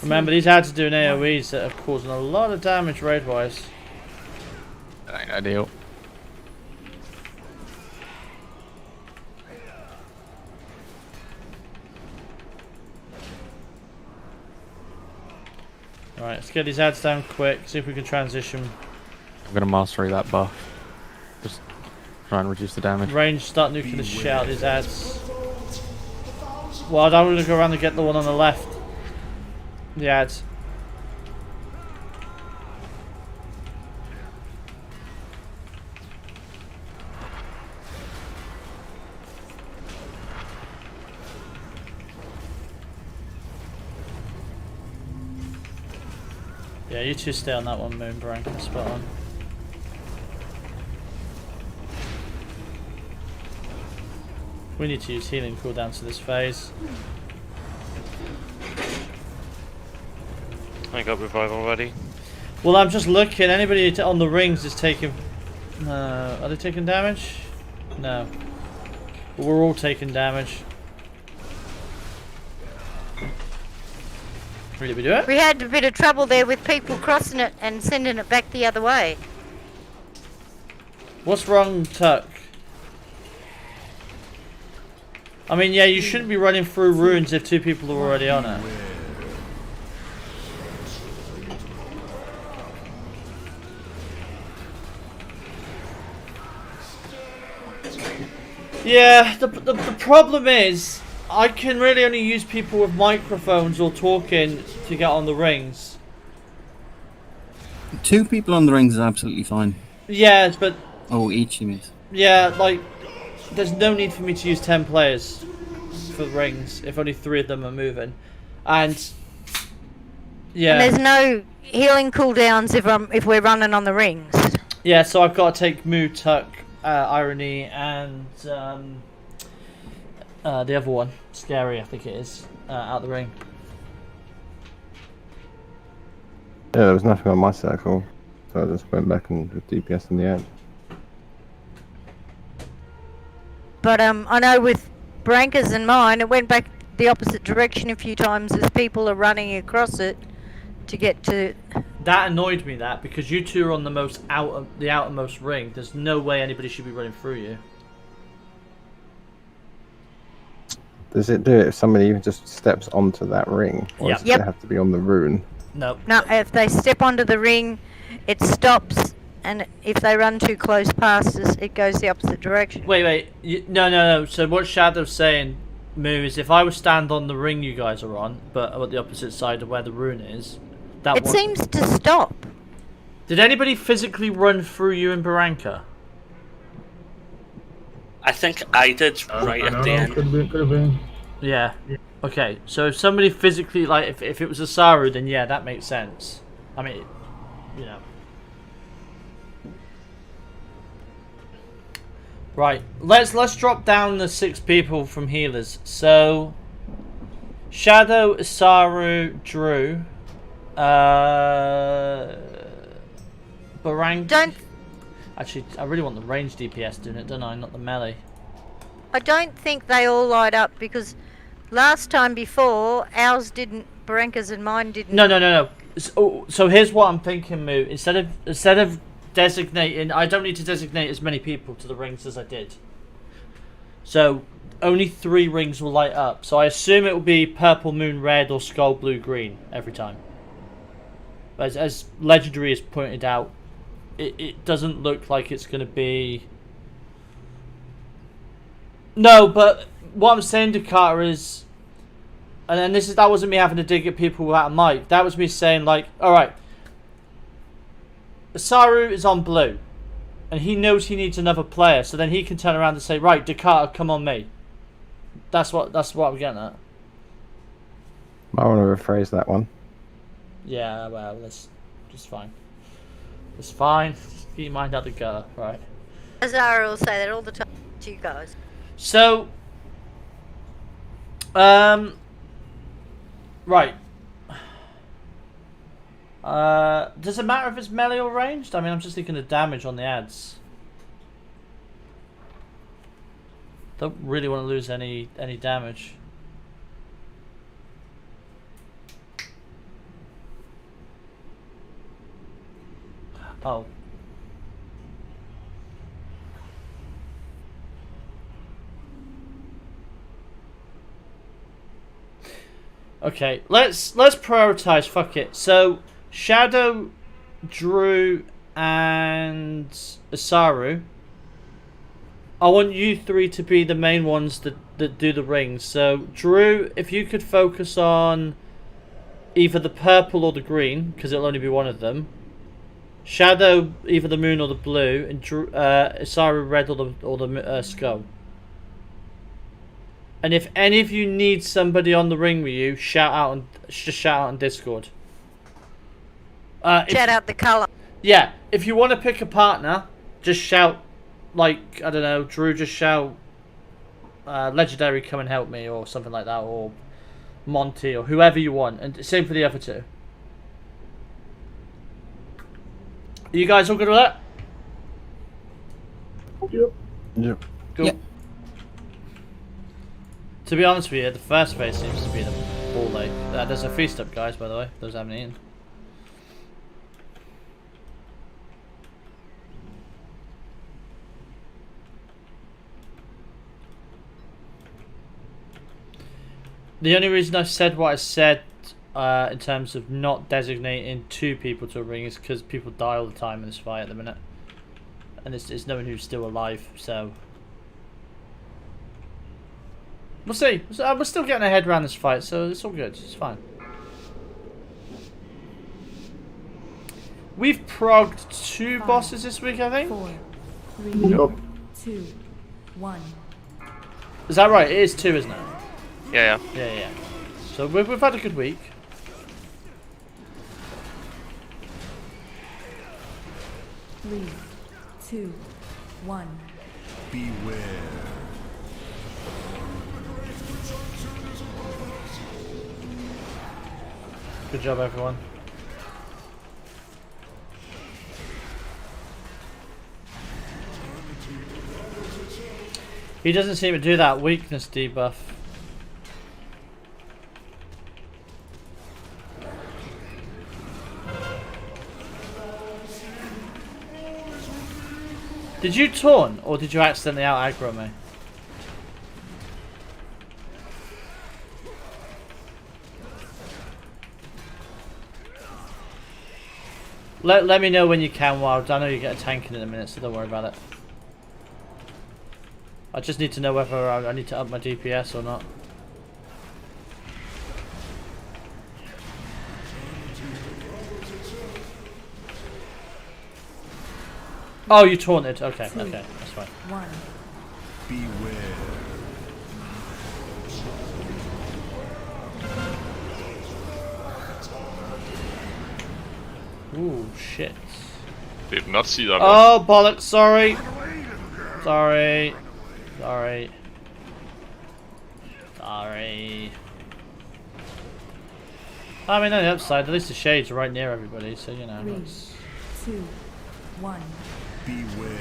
Remember, these ads are doing AoEs that are causing a lot of damage raid-wise. That ain't ideal. Alright, let's get these ads down quick, see if we can transition. I'm gonna mastery that buff. Just try and reduce the damage. Range, start nuking the shit out of these ads. Well, I don't want to go around and get the one on the left. The ads. Yeah, you two stay on that one, Moon Brank. Spot on. We need to use healing cooldowns to this phase. I got revive already. Well, I'm just looking. Anybody on the rings is taking... are they taking damage? No. But we're all taking damage. Did we do it? We had a bit of trouble there with people crossing it and sending it back the other way. What's wrong, Tuck? I mean, yeah, you shouldn't be running through ruins if 2 people are already on it. Yeah, the problem is, I can really only use people with microphones or talking to get on the rings. 2 people on the rings is absolutely fine. Yeah, but... Oh, each you mean? Yeah, like, there's no need for me to use 10 players for the rings if only 3 of them are moving. And... yeah. And there's no healing cooldowns if we're running on the rings. Yeah, so I've got to take Moo, Tuck, Irony, and the other one, Scary, I think it is, out the ring. Yeah, there was nothing on my circle, so I just went back and did DPS in the end. But I know with Branka's and mine, it went back the opposite direction a few times as people are running across it to get to... That annoyed me, that, because you two are on the the outermost ring. There's no way anybody should be running through you. Does it do it if somebody even just steps onto that ring? Or does it have to be on the rune? No. No, if they step onto the ring, it stops, and if they run too close past us, it goes the opposite direction. Wait. No. So what Shadow's saying, Moo, is if I would stand on the ring you guys are on, but at the opposite side of where the rune is, it seems to stop. Did anybody physically run through you in Barranca? I think I did right at the end. Could have been. Yeah. Okay, so if somebody physically, like, if it was a Saru, then yeah, that makes sense. I mean, you know. Right, let's drop down the 6 people from healers. So, Shadow, Isaru, Drew, Barang. Actually, I really want the range DPS doing it, don't I? Not the melee. I don't think they all light up because last time before, ours didn't, Baranka's and mine didn't. No. So here's what I'm thinking, Moo. Instead of designating, I don't need to designate as many people to the rings as I did. So only 3 rings will light up. So I assume it will be purple, moon, red, or skull, blue, green every time. As Legendary has pointed out, it doesn't look like it's going to be... No, but what I'm saying to Carter is... And then that wasn't me having to dig at people without a mic. That was me saying, like, alright, Saru is on blue. And he knows he needs another player. So then he can turn around and say, right, Dakota, come on me. That's what I'm getting at. And there's no healing cooldowns if we're running on the rings. That's what I'm getting at. I want to rephrase that one. Yeah, well, that's just fine. It's fine. Just keep your mind out the gutter, right? Azara will say that all the time to you guys. So, right. Does it matter if it's melee or ranged? I mean, I'm just thinking of damage on the ads. Don't really want to lose any damage. Oh. Okay, let's prioritize. Fuck it. So Shadow, Drew, and Asaru. I want you three to be the main ones that do the rings. So Drew, if you could focus on either the purple or the green, because it'll only be one of them. Shadow, either the moon or the blue, and Drew, Asaru, red or the skull. And if any of you need somebody on the ring with you, shout out on Discord. Shout out the colour. Yeah, if you want to pick a partner, just shout, like, I don't know, Drew, just shout, Legendary, come and help me, or something like that, or Monty, or whoever you want. And same for the other two. Are you guys all good with that? Yep. Yep. Cool. Yep. To be honest with you, the first phase seems to be the ball ache. There's a feast up, guys, by the way. Those haven't eaten. The only reason I said what I said in terms of not designating two people to a ring is because people die all the time in this fight at the minute. And it's no one who's still alive, so... We'll see. We're still getting our head around this fight, so it's all good. It's fine. We've progged 2 bosses this week, I think. 4, 3, Yep. 2, 1. Is that right? It is 2, isn't it? Yeah. Yeah. So we've had a good week. Three, 2, 1. Beware. Good job, everyone. He doesn't seem to do that weakness debuff. Did you taunt, or did you accidentally out aggro me? Let me know when you can, Wild. I know you get a tank in a minute, so don't worry about it. I just need to know whether I need to up my DPS or not. Oh, you taunted. Okay, okay, that's fine. 1. Beware. Ooh, shit. Did not see that one. Oh, bollocks, sorry. Sorry. Sorry. Sorry. I mean, on the upside, at least the shades are right near everybody, so you know. 3, It's... 2, 1. Beware.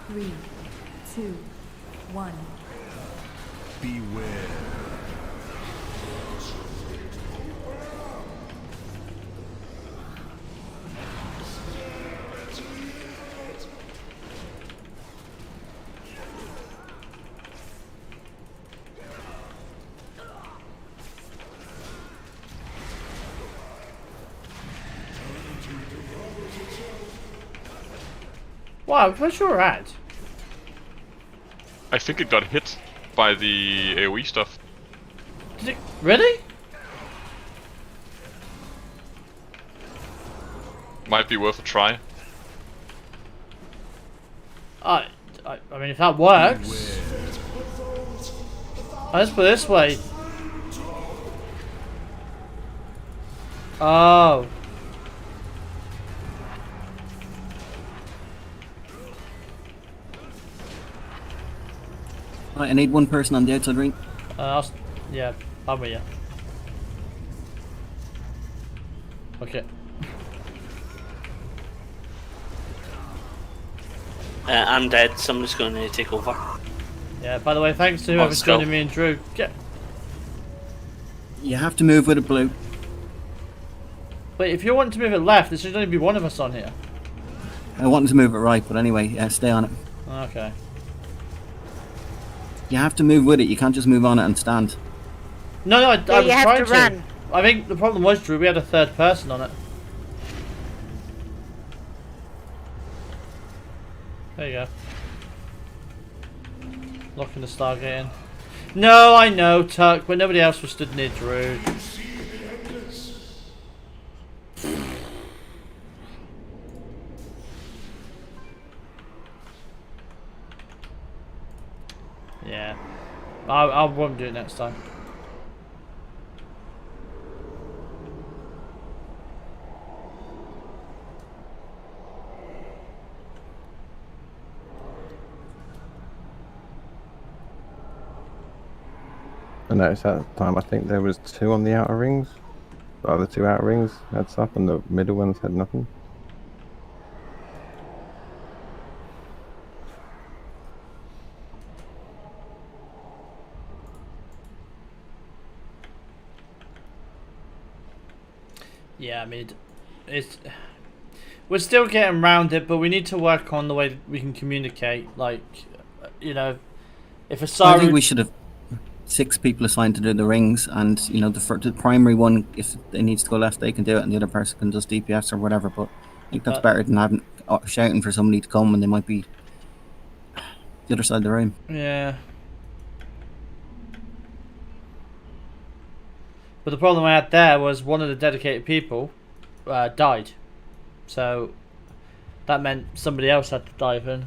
Three, 2, 1. Beware. Wow, where's your at? I think it got hit. by the AoE stuff. Did it really? Might be worth a try. I mean, if that works. Let's put it this way. Oh. Right, I need one person on the outside ring. Yeah, I'm with you. Okay. I'm dead. Somebody's going to take over. Yeah, by the way, thanks to whoever's joining me and Drew. You have to move with a blue. Wait, if you want to move it left, there should only be one of us on here. I wanted to move it right, but anyway, stay on it. Okay. You have to move with it. You can't just move on it and stand. No, I was trying to. Run. I think the problem was, Drew, we had a third person on it. There you go. Locking the Stargate in. No, I know, Tuck, but nobody else was stood near Drew. Yeah. I won't do it next time. I noticed that time, I think there was 2 on the outer rings. The other 2 outer rings had stuff and the middle ones had nothing. Yeah, I mean, we're still getting around it, but we need to work on the way we can communicate. Like, you know, if a Saru... I think we should have 6 people assigned to do the rings, and you know, the primary one, if it needs to go left, they can do it, and the other person can just DPS or whatever. But I think that's better than having shouting for somebody to come when they might be the other side of the room. Yeah. But the problem I had there was one of the dedicated people died. So that meant somebody else had to dive in.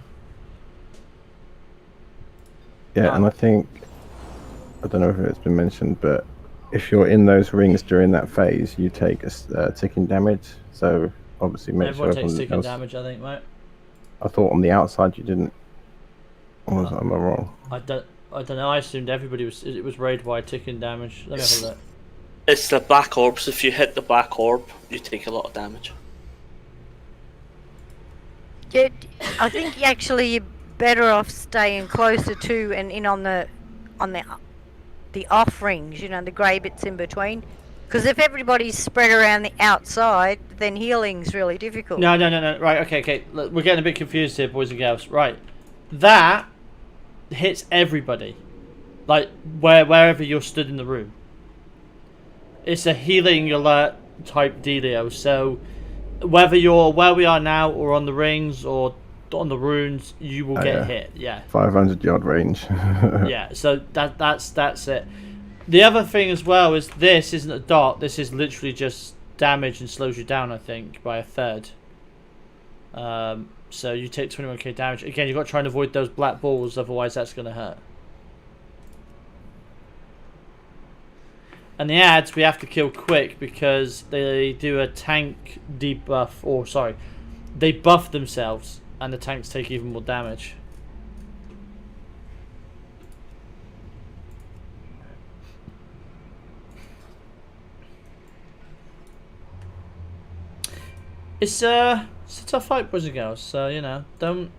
Yeah, and I think, I don't know if it's been mentioned, but if you're in those rings during that phase, you take a ticking damage. So obviously make Everyone sure takes ticking damage, I think, mate. I thought on the outside you didn't. Or was am I wrong? I don't know. I assumed everybody was. It was raid wide ticking damage. Let me have a look. It's the black orbs. If you hit the black orb, you take a lot of damage. Yeah, I think actually you're better off staying closer to and in on the off rings, you know, the grey bits in between. Because if everybody's spread around the outside, then healing's really difficult. No. Right, okay. Look, we're getting a bit confused here, boys and girls. Right, that hits everybody, like wherever you're stood in the room. It's a healing alert type dealio. So whether you're where we are now, or on the rings, or on the runes, you will get hit. Yeah. 500 yard range. Yeah. So that's it. The other thing as well is this isn't a dot. This is literally just damage and slows you down, I think, by a third. So you take 21k damage. Again, you've got to try and avoid those black balls, otherwise that's going to hurt. And the ads we have to kill quick because they do a tank debuff, or sorry, they buff themselves and the tanks take even more damage. It's a tough fight, boys and girls. So you know, don't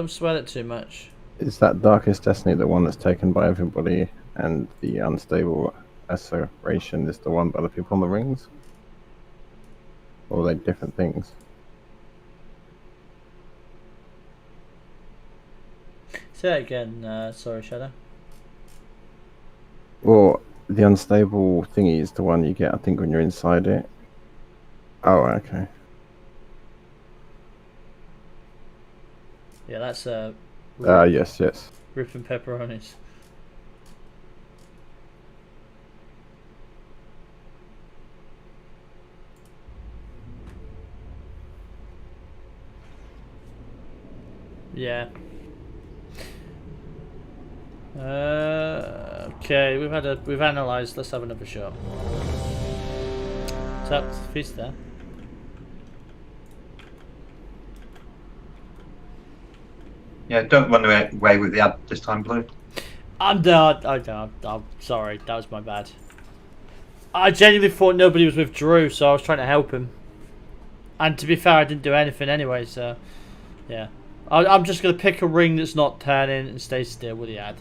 sweat it too much. Is that Darkest Destiny the one that's taken by everybody, and the Unstable Acceleration is the one by the people on the rings? Or are they different things? Say that again. Sorry, Shadow. Well, the Unstable thingy is the one you get, I think, when you're inside it. Oh, okay. Yeah, that's yes. Ripping pepperonis. Yeah. Okay, we've analysed. Let's have another shot. Tap the feast there. Yeah, don't run away with the ad this time, Blue. I'm sorry, that was my bad. I genuinely thought nobody was with Drew, so I was trying to help him. And to be fair, I didn't do anything anyway, so yeah. I'm just going to pick a ring that's not turning and stay still with the ad.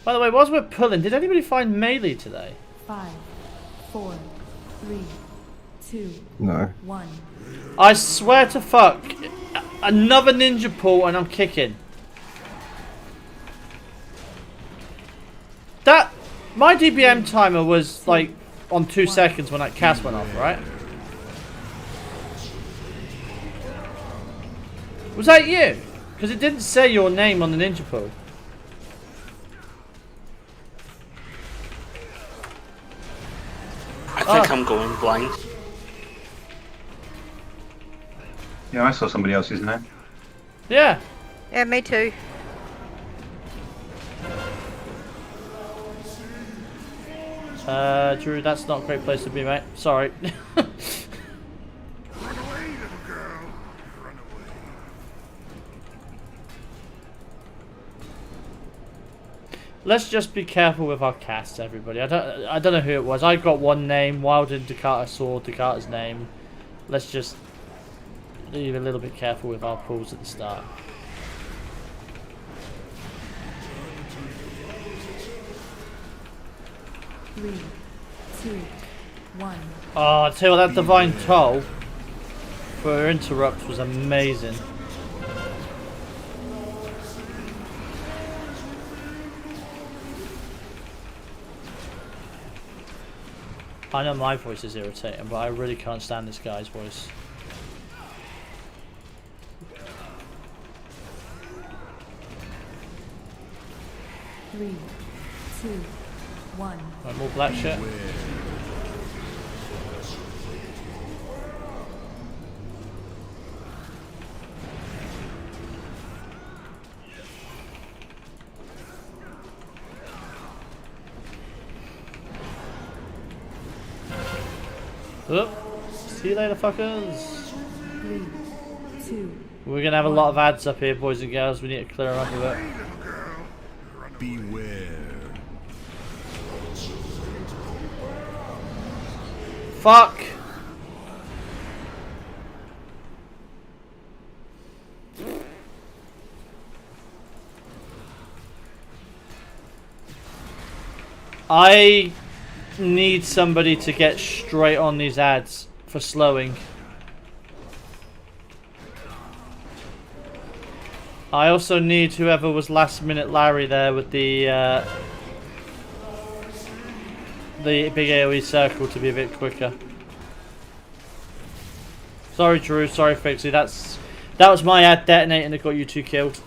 By the way, whilst we're pulling, did anybody find melee today? 5, 4, 3, 2, No. 1. I swear to fuck, another ninja pull and I'm kicking. My DBM timer was like on 2 seconds when that cast went off, right? Was that you? Because it didn't say your name on the ninja pull. I think I'm going blind. Yeah, I saw somebody else's name. Yeah. Yeah, me too. Drew, that's not a great place to be, mate. Sorry. Let's just be careful with our casts, everybody. I don't know who it was. I got one name. Wild and Dakota saw Dakota's name. Let's just be a little bit careful with our pulls at the start. Three, 2, 1. Oh, I tell you what, that Divine Toll for interrupt was amazing. I know my voice is irritating, but I really can't stand this guy's voice. Three, 2, 1. Right, more black shit. Oh, see you later, fuckers. 3, 2. We're gonna have a lot of ads up here, boys and girls. We need to clear them up a bit. Beware. Fuck! I need somebody to get straight on these ads for slowing. I also need whoever was last minute Larry there with the big AoE circle to be a bit quicker. Sorry Drew, sorry Fixie, that was my ad detonating that got you 2 killed.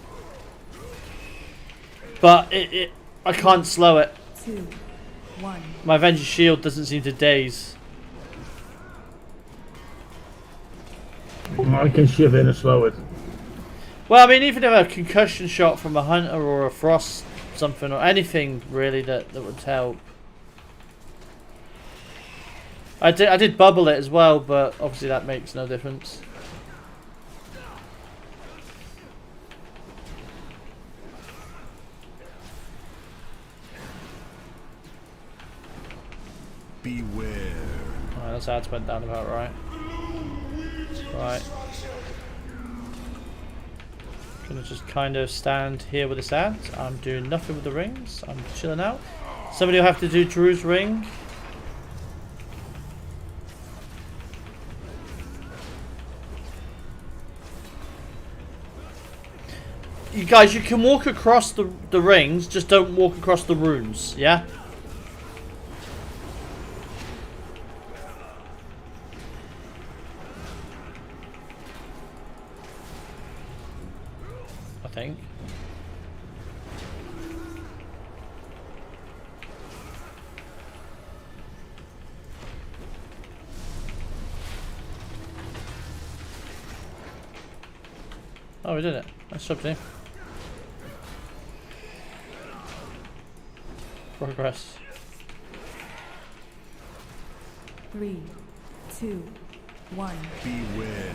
But I can't slow it. 2, 1. My Avenger Shield doesn't seem to daze. I can shiv in and slow it. Well, I mean, even if a concussion shot from a hunter or a frost something or anything really that would help. I did bubble it as well, but obviously that makes no difference. Beware. Alright, that's ads went down about right. Right. Gonna just kind of stand here with this ad. I'm doing nothing with the rings. I'm chilling out. Somebody will have to do Drew's ring. You guys, you can walk across the rings, just don't walk across the runes, yeah? Oh, we did it. Nice job, team. Progress. 3, 2, 1. Beware.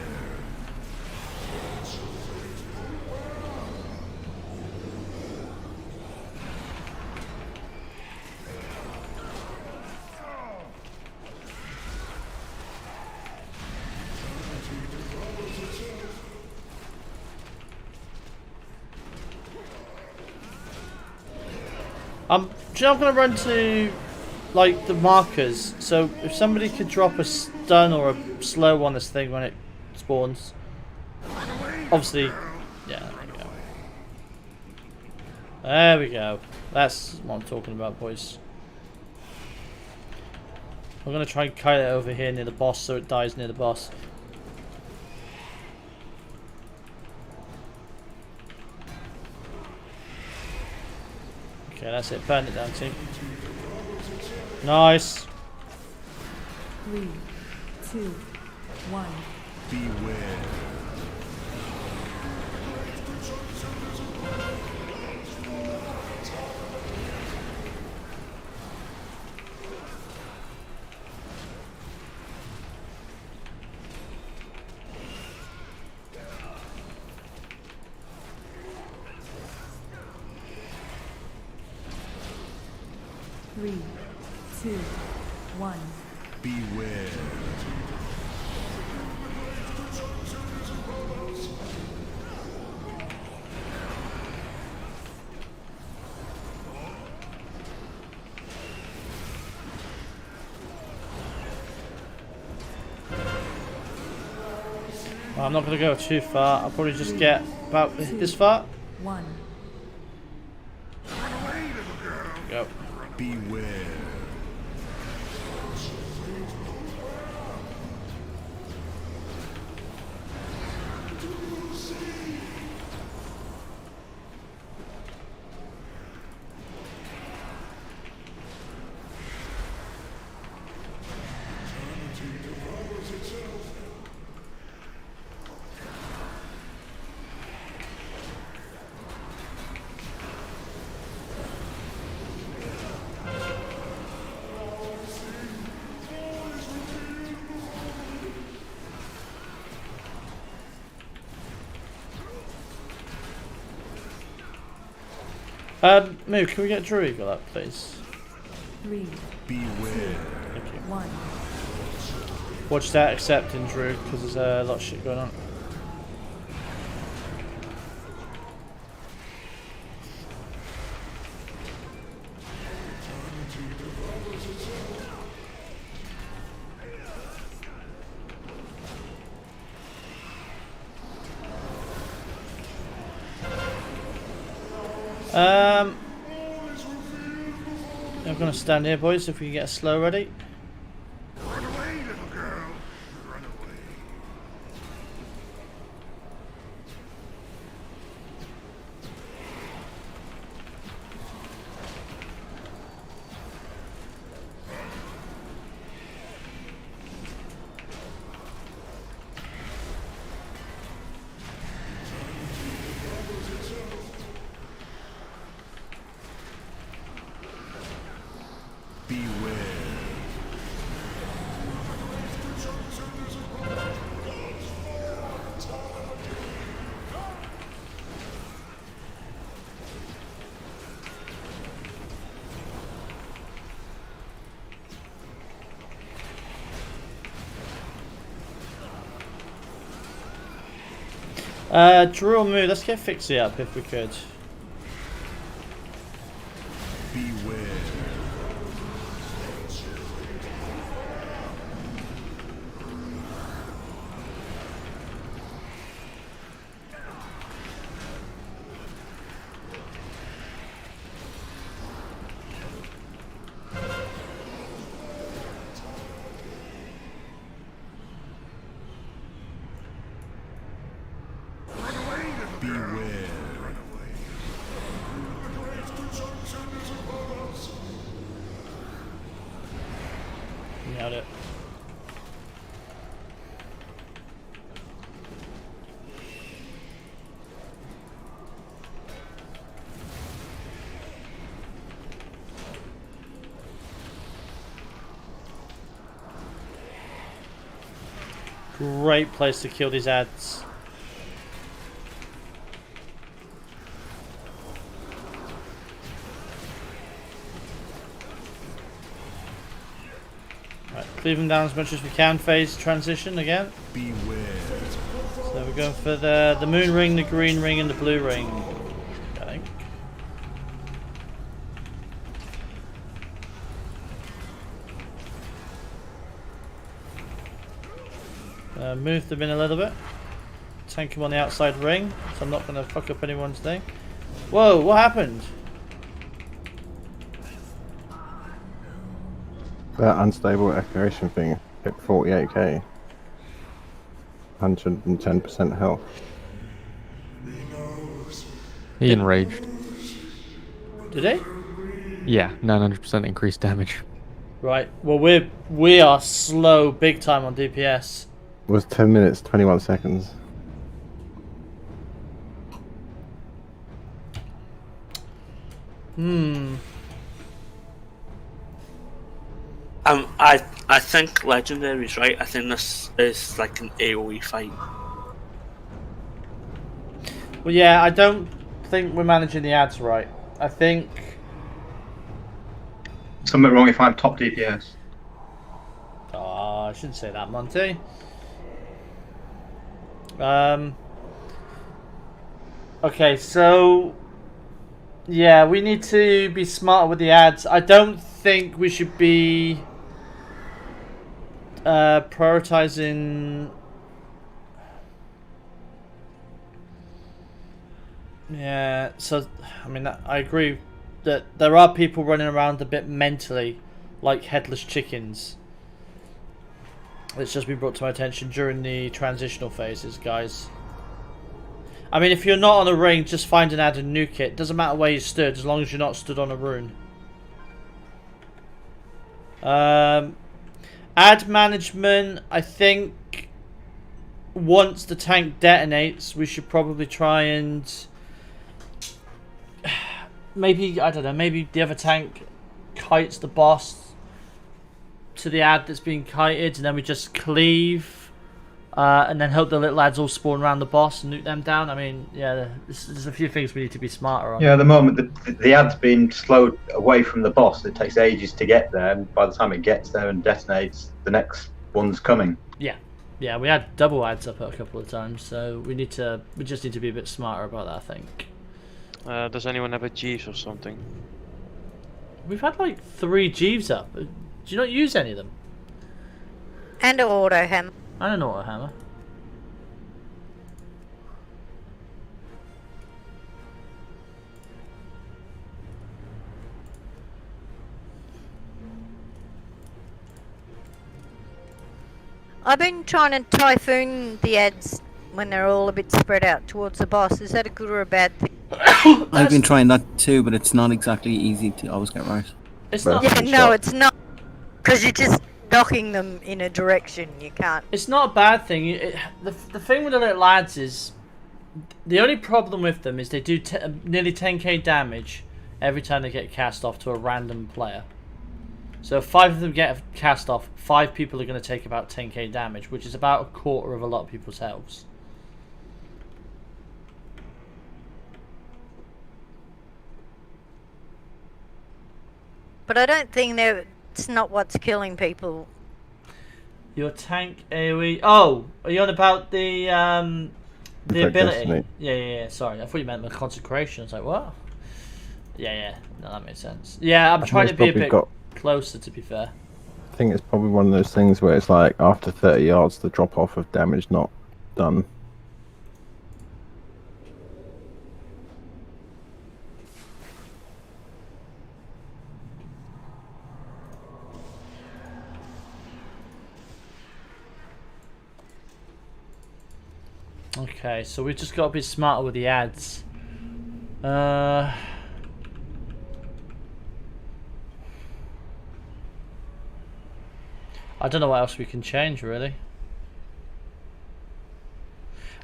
Do you know I'm gonna run to like the markers, so if somebody could drop a stun or a slow on this thing when it spawns. Obviously, yeah, there we go. There we go. That's what I'm talking about, boys. I'm gonna try and kite it over here near the boss so it dies near the boss. Okay, that's it. Burn it down, team. Nice. 3, 2, 1. Beware. Three, two, one. Beware. Well, I'm not going to go too far. I'll probably just get about this far. 1. Go. Beware. Moo, can we get Drew Eagle up, please? 3. Beware. Thank you. 1. Watch that accepting Drew, because there's a lot of shit going on. I'm gonna stand here, boys, if we can get a slow ready. Run away, little girl. Run away. Beware. Drew or Moo, let's get Fixie up if we could. Beware. Beware. Nailed it. Great place to kill these ads. Right, cleave them down as much as we can. Phase transition again. Beware. So we're going for the moon ring, the green ring, and the blue ring, I think. Move them in a little bit. Tank them on the outside ring, so I'm not going to fuck up anyone's thing. Whoa, what happened? That unstable echoation thing hit 48k. 110% health. He enraged. Did he? Yeah, 900% increased damage. Right. Well, we are slow big time on DPS. It was 10 minutes, 21 seconds. I think Legendary's right. I think this is like an AoE fight. Well, yeah, I don't think we're managing the ads right. I think Something wrong if I'm top DPS. Oh, I shouldn't say that, Monty. Okay, so yeah, we need to be smarter with the ads. I don't think we should be prioritizing. Yeah, so I mean, I agree that there are people running around a bit mentally like headless chickens. It's just been brought to my attention during the transitional phases, guys. I mean, if you're not on a ring, just find an ad and nuke it. Doesn't matter where you stood, as long as you're not stood on a rune. Ad management, I think once the tank detonates, we should probably try and maybe, I don't know, maybe the other tank kites the boss to the ad that's being kited, and then we just cleave and then hope the little ads all spawn around the boss and nuke them down. I mean, yeah, there's a few things we need to be smarter on. Yeah, at the moment the ad's been slowed away from the boss. It takes ages to get there, and by the time it gets there and detonates, the next one's coming. Yeah, we had double ads up a couple of times, so we just need to be a bit smarter about that, I think. Does anyone have a Jeeves or something? We've had like 3 Jeeves up. Do you not use any of them? And an auto hammer. I don't know what a hammer. I've been trying to typhoon the ads when they're all a bit spread out towards the boss. Is that a good or a bad thing? I've been trying that too, but it's not exactly easy to always get right. It's not. Yeah, no, it's not. Because you're just knocking them in a direction. You can't. It's not a bad thing. The thing with the little lads is the only problem with them is they do nearly 10k damage every time they get cast off to a random player. So if 5 of them get cast off, 5 people are going to take about 10k damage, which is about a quarter of a lot of people's healths. But I don't think it's not what's killing people. Your tank AoE. Oh, are you on about the ability? Destiny. Yeah. Sorry, I thought you meant the consecration. I was like, what? Yeah. No, that makes sense. Yeah, I'm trying to be a bit closer, to be fair. I think it's probably one of those things where it's like after 30 yards, the drop off of damage not done. Okay, so we've just got to be smarter with the ads. I don't know what else we can change, really.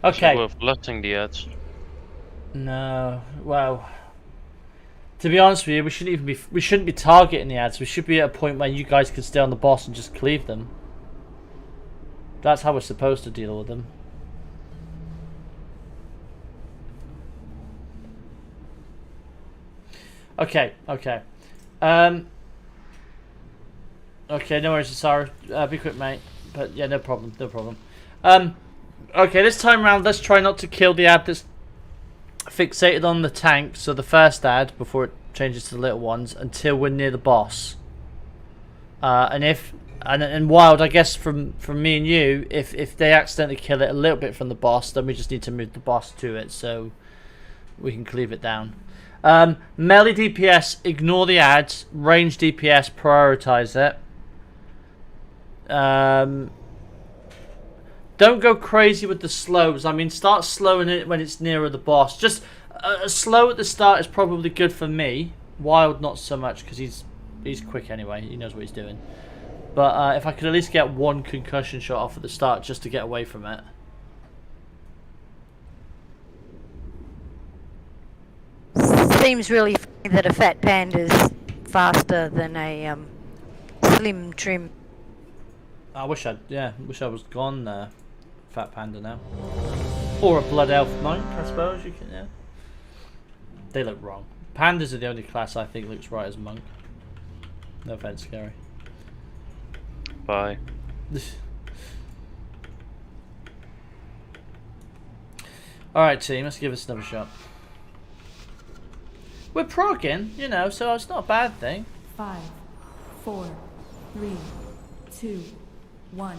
Okay. We're flooding the ads. No, well, to be honest with you, we shouldn't be targeting the ads. We should be at a point where you guys can stay on the boss and just cleave them. That's how we're supposed to deal with them. Okay, okay. Okay, no worries, sorry. Be quick, mate. But yeah, no problem, no problem. Okay, this time around, let's try not to kill the ad that's fixated on the tank, so the first ad, before it changes to the little ones, until we're near the boss. And Wild, I guess from me and you, if they accidentally kill it a little bit from the boss, then we just need to move the boss to it, so we can cleave it down. Melee DPS, ignore the ads. Range DPS, prioritize it. Don't go crazy with the slows. I mean, start slowing it when it's nearer the boss. Just slow at the start is probably good for me. Wild, not so much, because he's quick anyway. He knows what he's doing. But if I could at least get one concussion shot off at the start just to get away from it. Seems really funny that a fat panda's faster than a slim trim. I wish I was gone fat panda now. Or a blood elf monk, I suppose you can. Yeah. They look wrong. Pandas are the only class I think looks right as monk. No offense, Scary. Bye. Alright team, let's give this another shot. We're progging, you know, so it's not a bad thing. 5, 4, 3, 2, 1.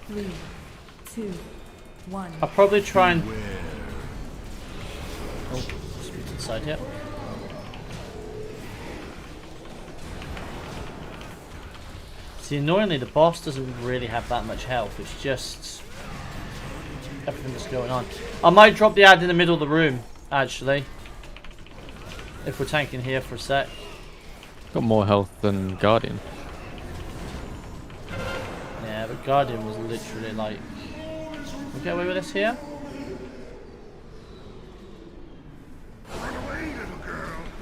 Three, 2, 1. I'll probably try and... Oh, speed to the side here. See, annoyingly, the boss doesn't really have that much health. It's just everything that's going on. I might drop the ad in the middle of the room, actually. If we're tanking here for a sec. Got more health than Guardian. Yeah, but Guardian was literally like... We'll get away with this here?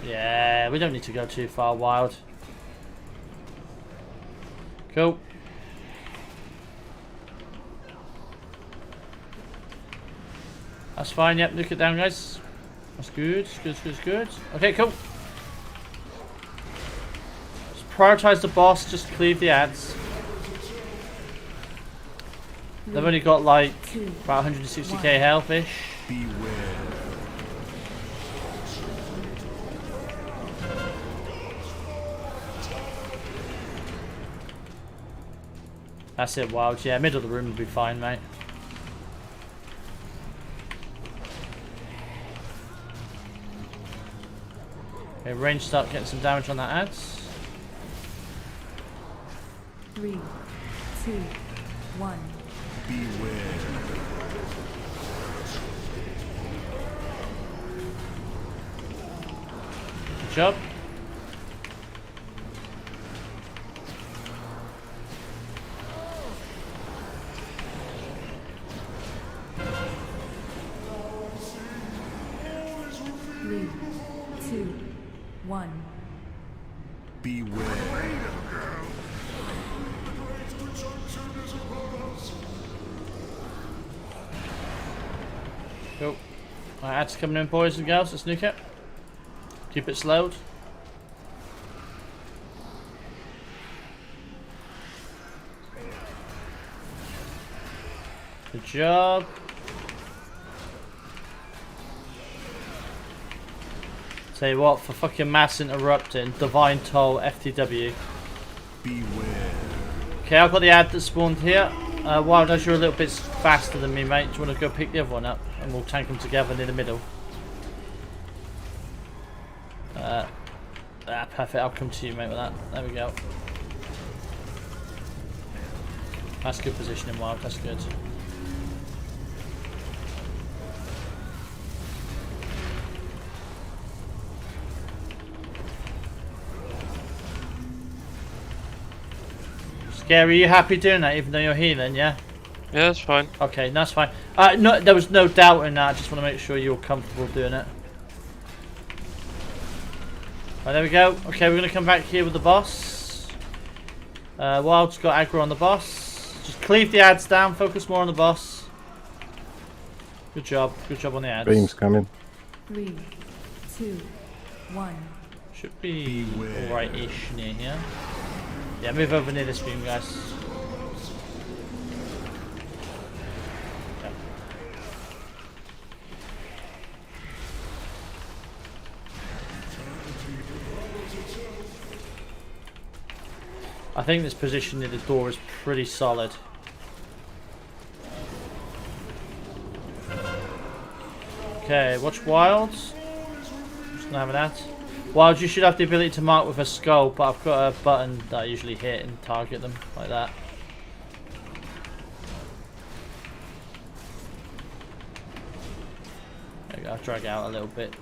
Yeah, we don't need to go too far wild. Cool. That's fine, yep, nuke it down guys. That's good, good. Okay, cool. Just prioritize the boss, just cleave the ads. They've only got like about 160k health-ish. That's it, Wild. Yeah, middle of the room will be fine, mate. Okay, range start getting some damage on that ads. 3, 2, 1. Beware. Good job. Cool. Alright, ads coming in, boys and girls. Let's nuke it. Keep it slowed. Good job. Tell you what, for fucking mass interrupting, Divine Toll, FTW. Beware. Okay, I've got the ad that spawned here. Wild, as you're a little bit faster than me, mate, do you want to go pick the other one up? And we'll tank them together near the middle. Perfect, I'll come to you, mate, with that. There we go. That's good positioning, Wild, that's good. Scary, you happy doing that even though you're healing, yeah? Yeah, that's fine. Okay, that's fine. No, there was no doubt in that. I just want to make sure you're comfortable doing it. Right, there we go. Okay, we're going to come back here with the boss. Wild's got aggro on the boss. Just cleave the ads down. Focus more on the boss. Good job. Good job on the ads. Beam's coming. 3, 2, 1. Should be alright-ish near here. Yeah, move over near this beam, guys. I think this position near the door is pretty solid. Okay, watch Wilds. Just gonna have an at. Wild, you should have the ability to mark with a skull, but I've got a button that I usually hit and target them like that. There we go, I'll drag it out a little bit.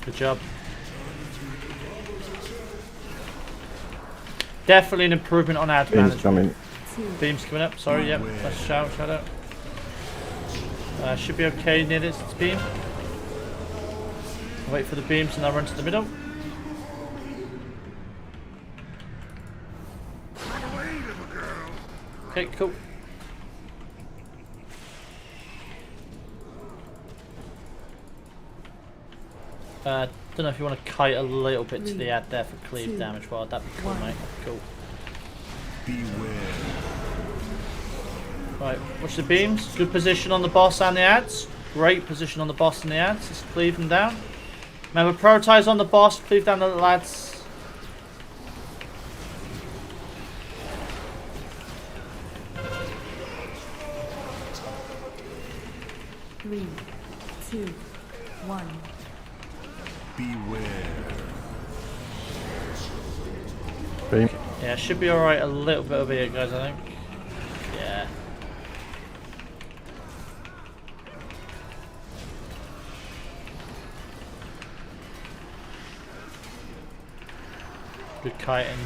Good job. Definitely an improvement on ad management. Coming. Beam's coming up, sorry, yep. Let's shout out. Should be okay near this beam. Wait for the beams and I'll run to the middle. Okay, cool. Don't know if you want to kite a little bit to the ad there for cleave damage. Well, that'd be cool, mate. Cool. Right, watch the beams. Good position on the boss and the ads. Great position on the boss and the ads. Let's cleave them down. Remember, prioritize on the boss, cleave down the lads. Three, two, one. Beam. Yeah, should be alright a little bit over here, guys, I think. Yeah. Good kiting.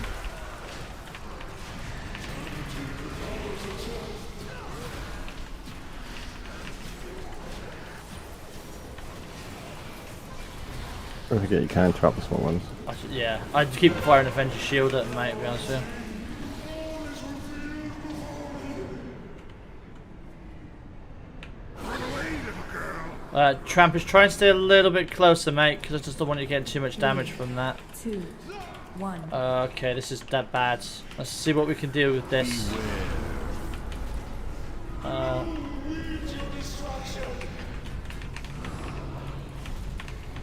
Don't forget you can trap the small ones. Yeah, I'd keep firing Avenger Shield at them, mate, to be honest with you. Trampers, try and stay a little bit closer, mate, because I just don't want you getting too much damage from that. 2, 1. Okay, this is that bad. Let's see what we can do with this.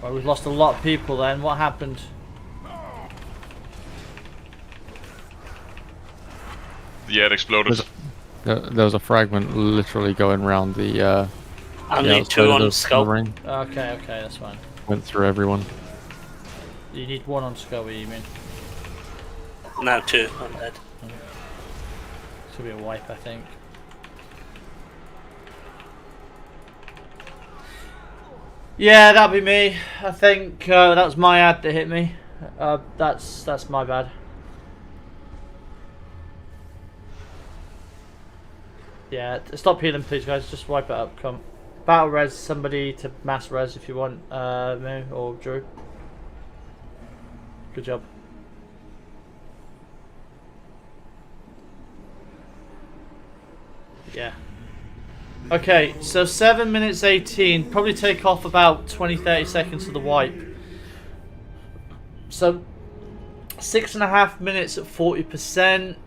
Well, we've lost a lot of people then. What happened? The ad exploded. There was a fragment literally going around the. I need 2 on skull. Ring. Okay, that's fine. Went through everyone. You need 1 on skull, you mean? Now 2 on dead. This will be a wipe, I think. Yeah, that'd be me. I think that was my ad that hit me. That's my bad. Yeah, stop healing, please, guys. Just wipe it up. Come, battle res somebody to mass res if you want. Me or Drew. Good job. Yeah. Okay, so 7 minutes 18, probably take off about 20-30 seconds to the wipe. So 6.5 minutes at 40%,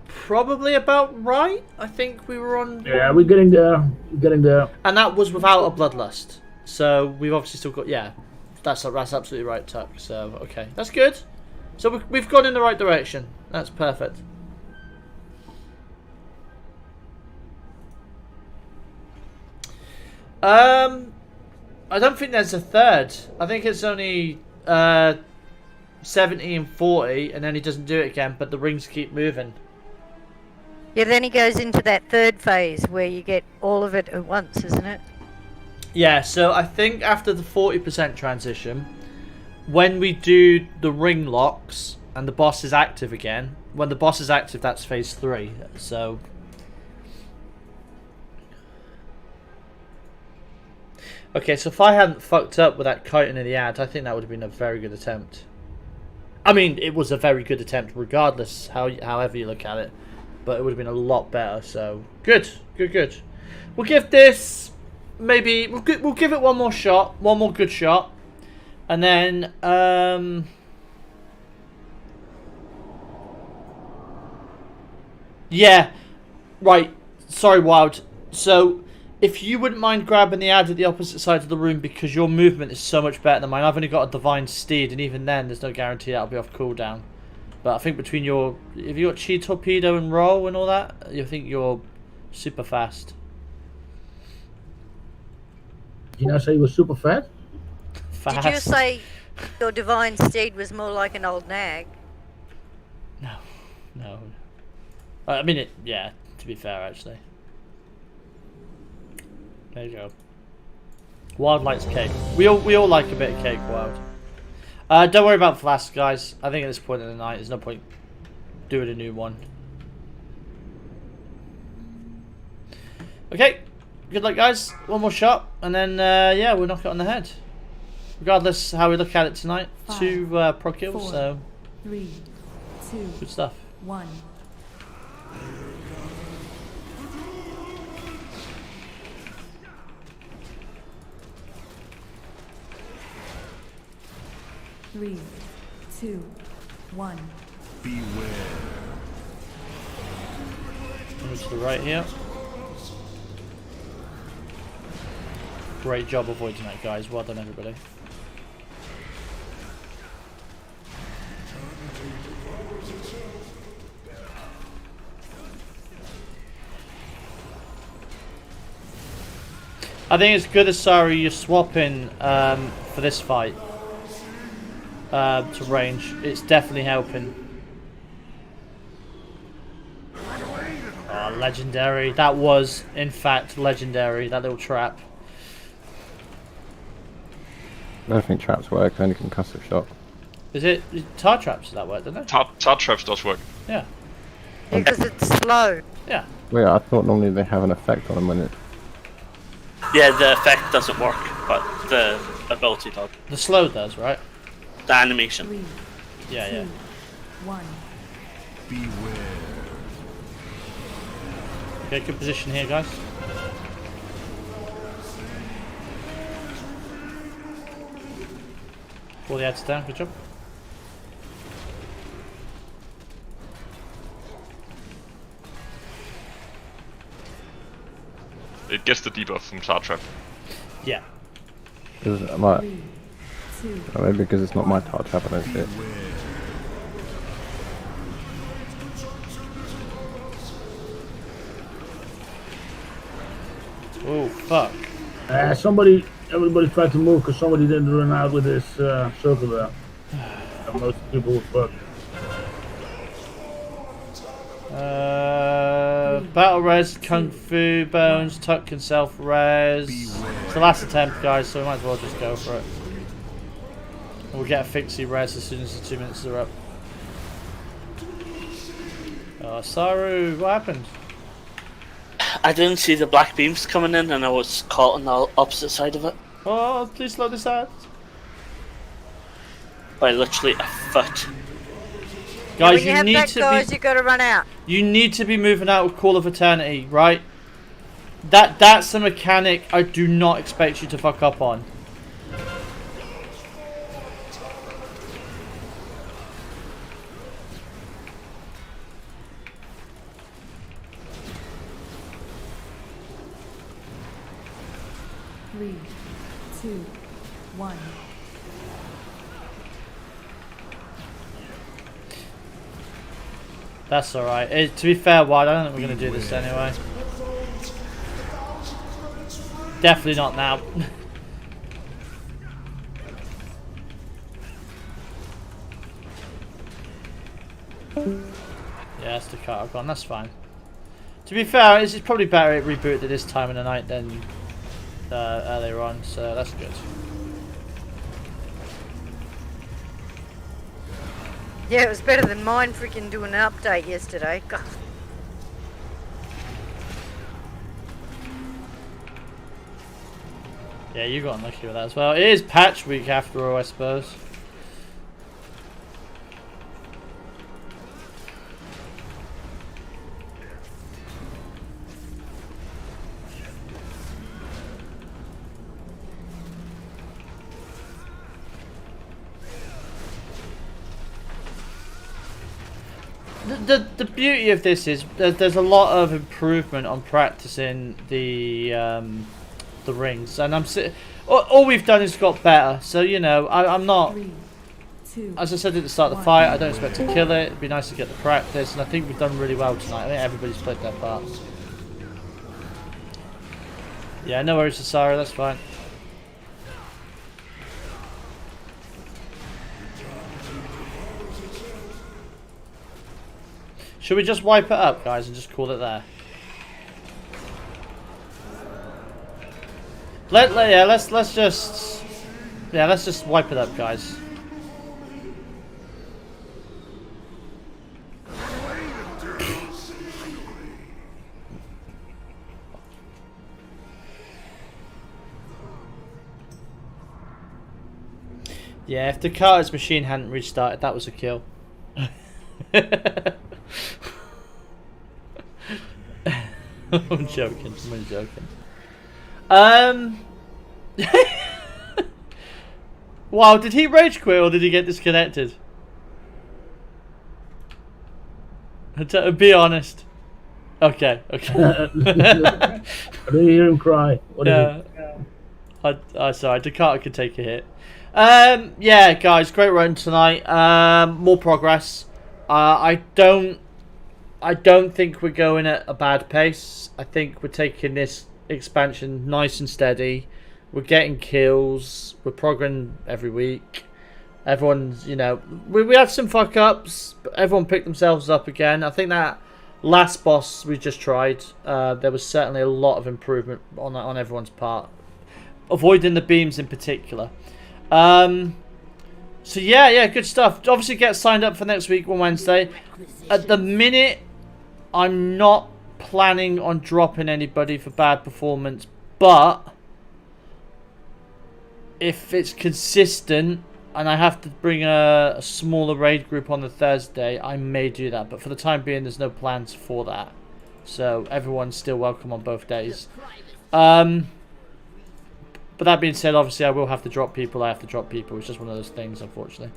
probably about right. I think we were on. Yeah, we're getting there. We're getting there. And that was without a bloodlust. So we've obviously still got. Yeah, that's absolutely right, Tuck. So okay, that's good. So we've gone in the right direction. That's perfect. I don't think there's a third. I think it's only 70 and 40, and then he doesn't do it again, but the rings keep moving. Yeah, then he goes into that third phase where you get all of it at once, isn't it? Yeah, so I think after the 40% transition, when we do the ring locks and the boss is active again, when the boss is active, that's phase 3. So okay, so if I hadn't fucked up with that chitin in the ad, I think that would have been a very good attempt. I mean, it was a very good attempt regardless, however you look at it. But it would have been a lot better, so... Good. We'll give this... Maybe... We'll give it one more shot. One more good shot. And then... Yeah. Right. Sorry, Wild. So... If you wouldn't mind grabbing the ad at the opposite side of the room, because your movement is so much better than mine. I've only got a Divine Steed, and even then, there's no guarantee that'll be off cooldown. But I think between your... If you got Chi Torpedo and Roll and all that, you think you're super fast. Did you not say you were super fat? Fast. Did you say your Divine Steed was more like an old nag? No. I mean, yeah, to be fair, actually. There you go. Wild likes cake. We all like a bit of cake, Wild. Don't worry about flasks, guys. I think at this point in the night, there's no point doing a new one. Okay. Good luck, guys. One more shot, and then, yeah, we'll knock it on the head. Regardless how we look at it tonight. 2 pro kills, 4, so... 3, 2, good stuff. 1. Three, 2, 1. Beware. Move to the right here. Great job avoiding that, guys. Well done, everybody. I think it's good, Asari, you're swapping for this fight. To range. It's definitely helping. Oh, legendary. That was, in fact, legendary. That little trap. I don't think traps work, only concussive shot. Is it tar traps that work, doesn't it? Tar traps does work. Yeah. Because it's slow. Yeah. Well, yeah, I thought normally they have an effect on them when it... Yeah, the effect doesn't work, but the ability does. The slow does, right? The animation. 3, Yeah, 2, yeah. 1. Beware. Okay, good position here, guys. Pull the ads down, good job. It gets the debuff from Tar Trap. Yeah. Because my... 3, 2, Oh, maybe because it's not my tar trap, I don't see it. Oh, fuck. Everybody tried to move because somebody didn't run out with this circle there. And most people were fucked. Battle res, Kung Fu Bones, Tuck can self res. It's the last attempt, guys, so we might as well just go for it. We'll get a fixie res as soon as the 2 minutes are up. Oh, Saru, what happened? I didn't see the black beams coming in, and I was caught on the opposite side of it. Oh, please slow this out. By literally a foot. Guys, when you have need that to guys, be. you gotta run out. You need to be moving out with Call of Eternity, right? That's a mechanic I do not expect you to fuck up on. Three, 2, 1. That's alright. To be fair, Wild, I don't think we're going to do this anyway. Definitely not now. Yeah, that's the cut I've gone. That's fine. To be fair, it's probably better it rebooted at this time of the night than earlier on, so that's good. Yeah, it was better than mine freaking doing an update yesterday. God. Yeah, you got unlucky with that as well. It is patch week after all, I suppose. The beauty of this is there's a lot of improvement on practicing the rings, and all we've done is got better. So you know, I'm not. 3, 2, As I said at the start of the fight, I don't expect to kill it. It'd be nice to get the practice, and I think we've done really well tonight. I think everybody's played their parts. Yeah, no worries, Sarah. That's fine. Should we just wipe it up, guys, and just call it there? Let's just wipe it up, guys. Yeah, if the Carter's machine hadn't restarted, that was a kill. I'm joking. I'm joking. Wow, did he rage quit or did he get disconnected? Be honest. Okay. I didn't hear him cry. What is it? Sorry, Dakota could take a hit. Yeah, guys, great run tonight. More progress. I don't think we're going at a bad pace. I think we're taking this expansion nice and steady. We're getting kills. We're progressing every week. Everyone's, you know, we had some fuck ups, but everyone picked themselves up again. I think that last boss we just tried, there was certainly a lot of improvement on everyone's part, avoiding the beams in particular. So yeah, good stuff. Obviously, get signed up for next week on Wednesday. At the minute, I'm not planning on dropping anybody for bad performance, but if it's consistent and I have to bring a smaller raid group on the Thursday, I may do that. But for the time being, there's no plans for that. So everyone's still welcome on both days. But that being said, obviously I will have to drop people. I have to drop people. It's just one of those things, unfortunately.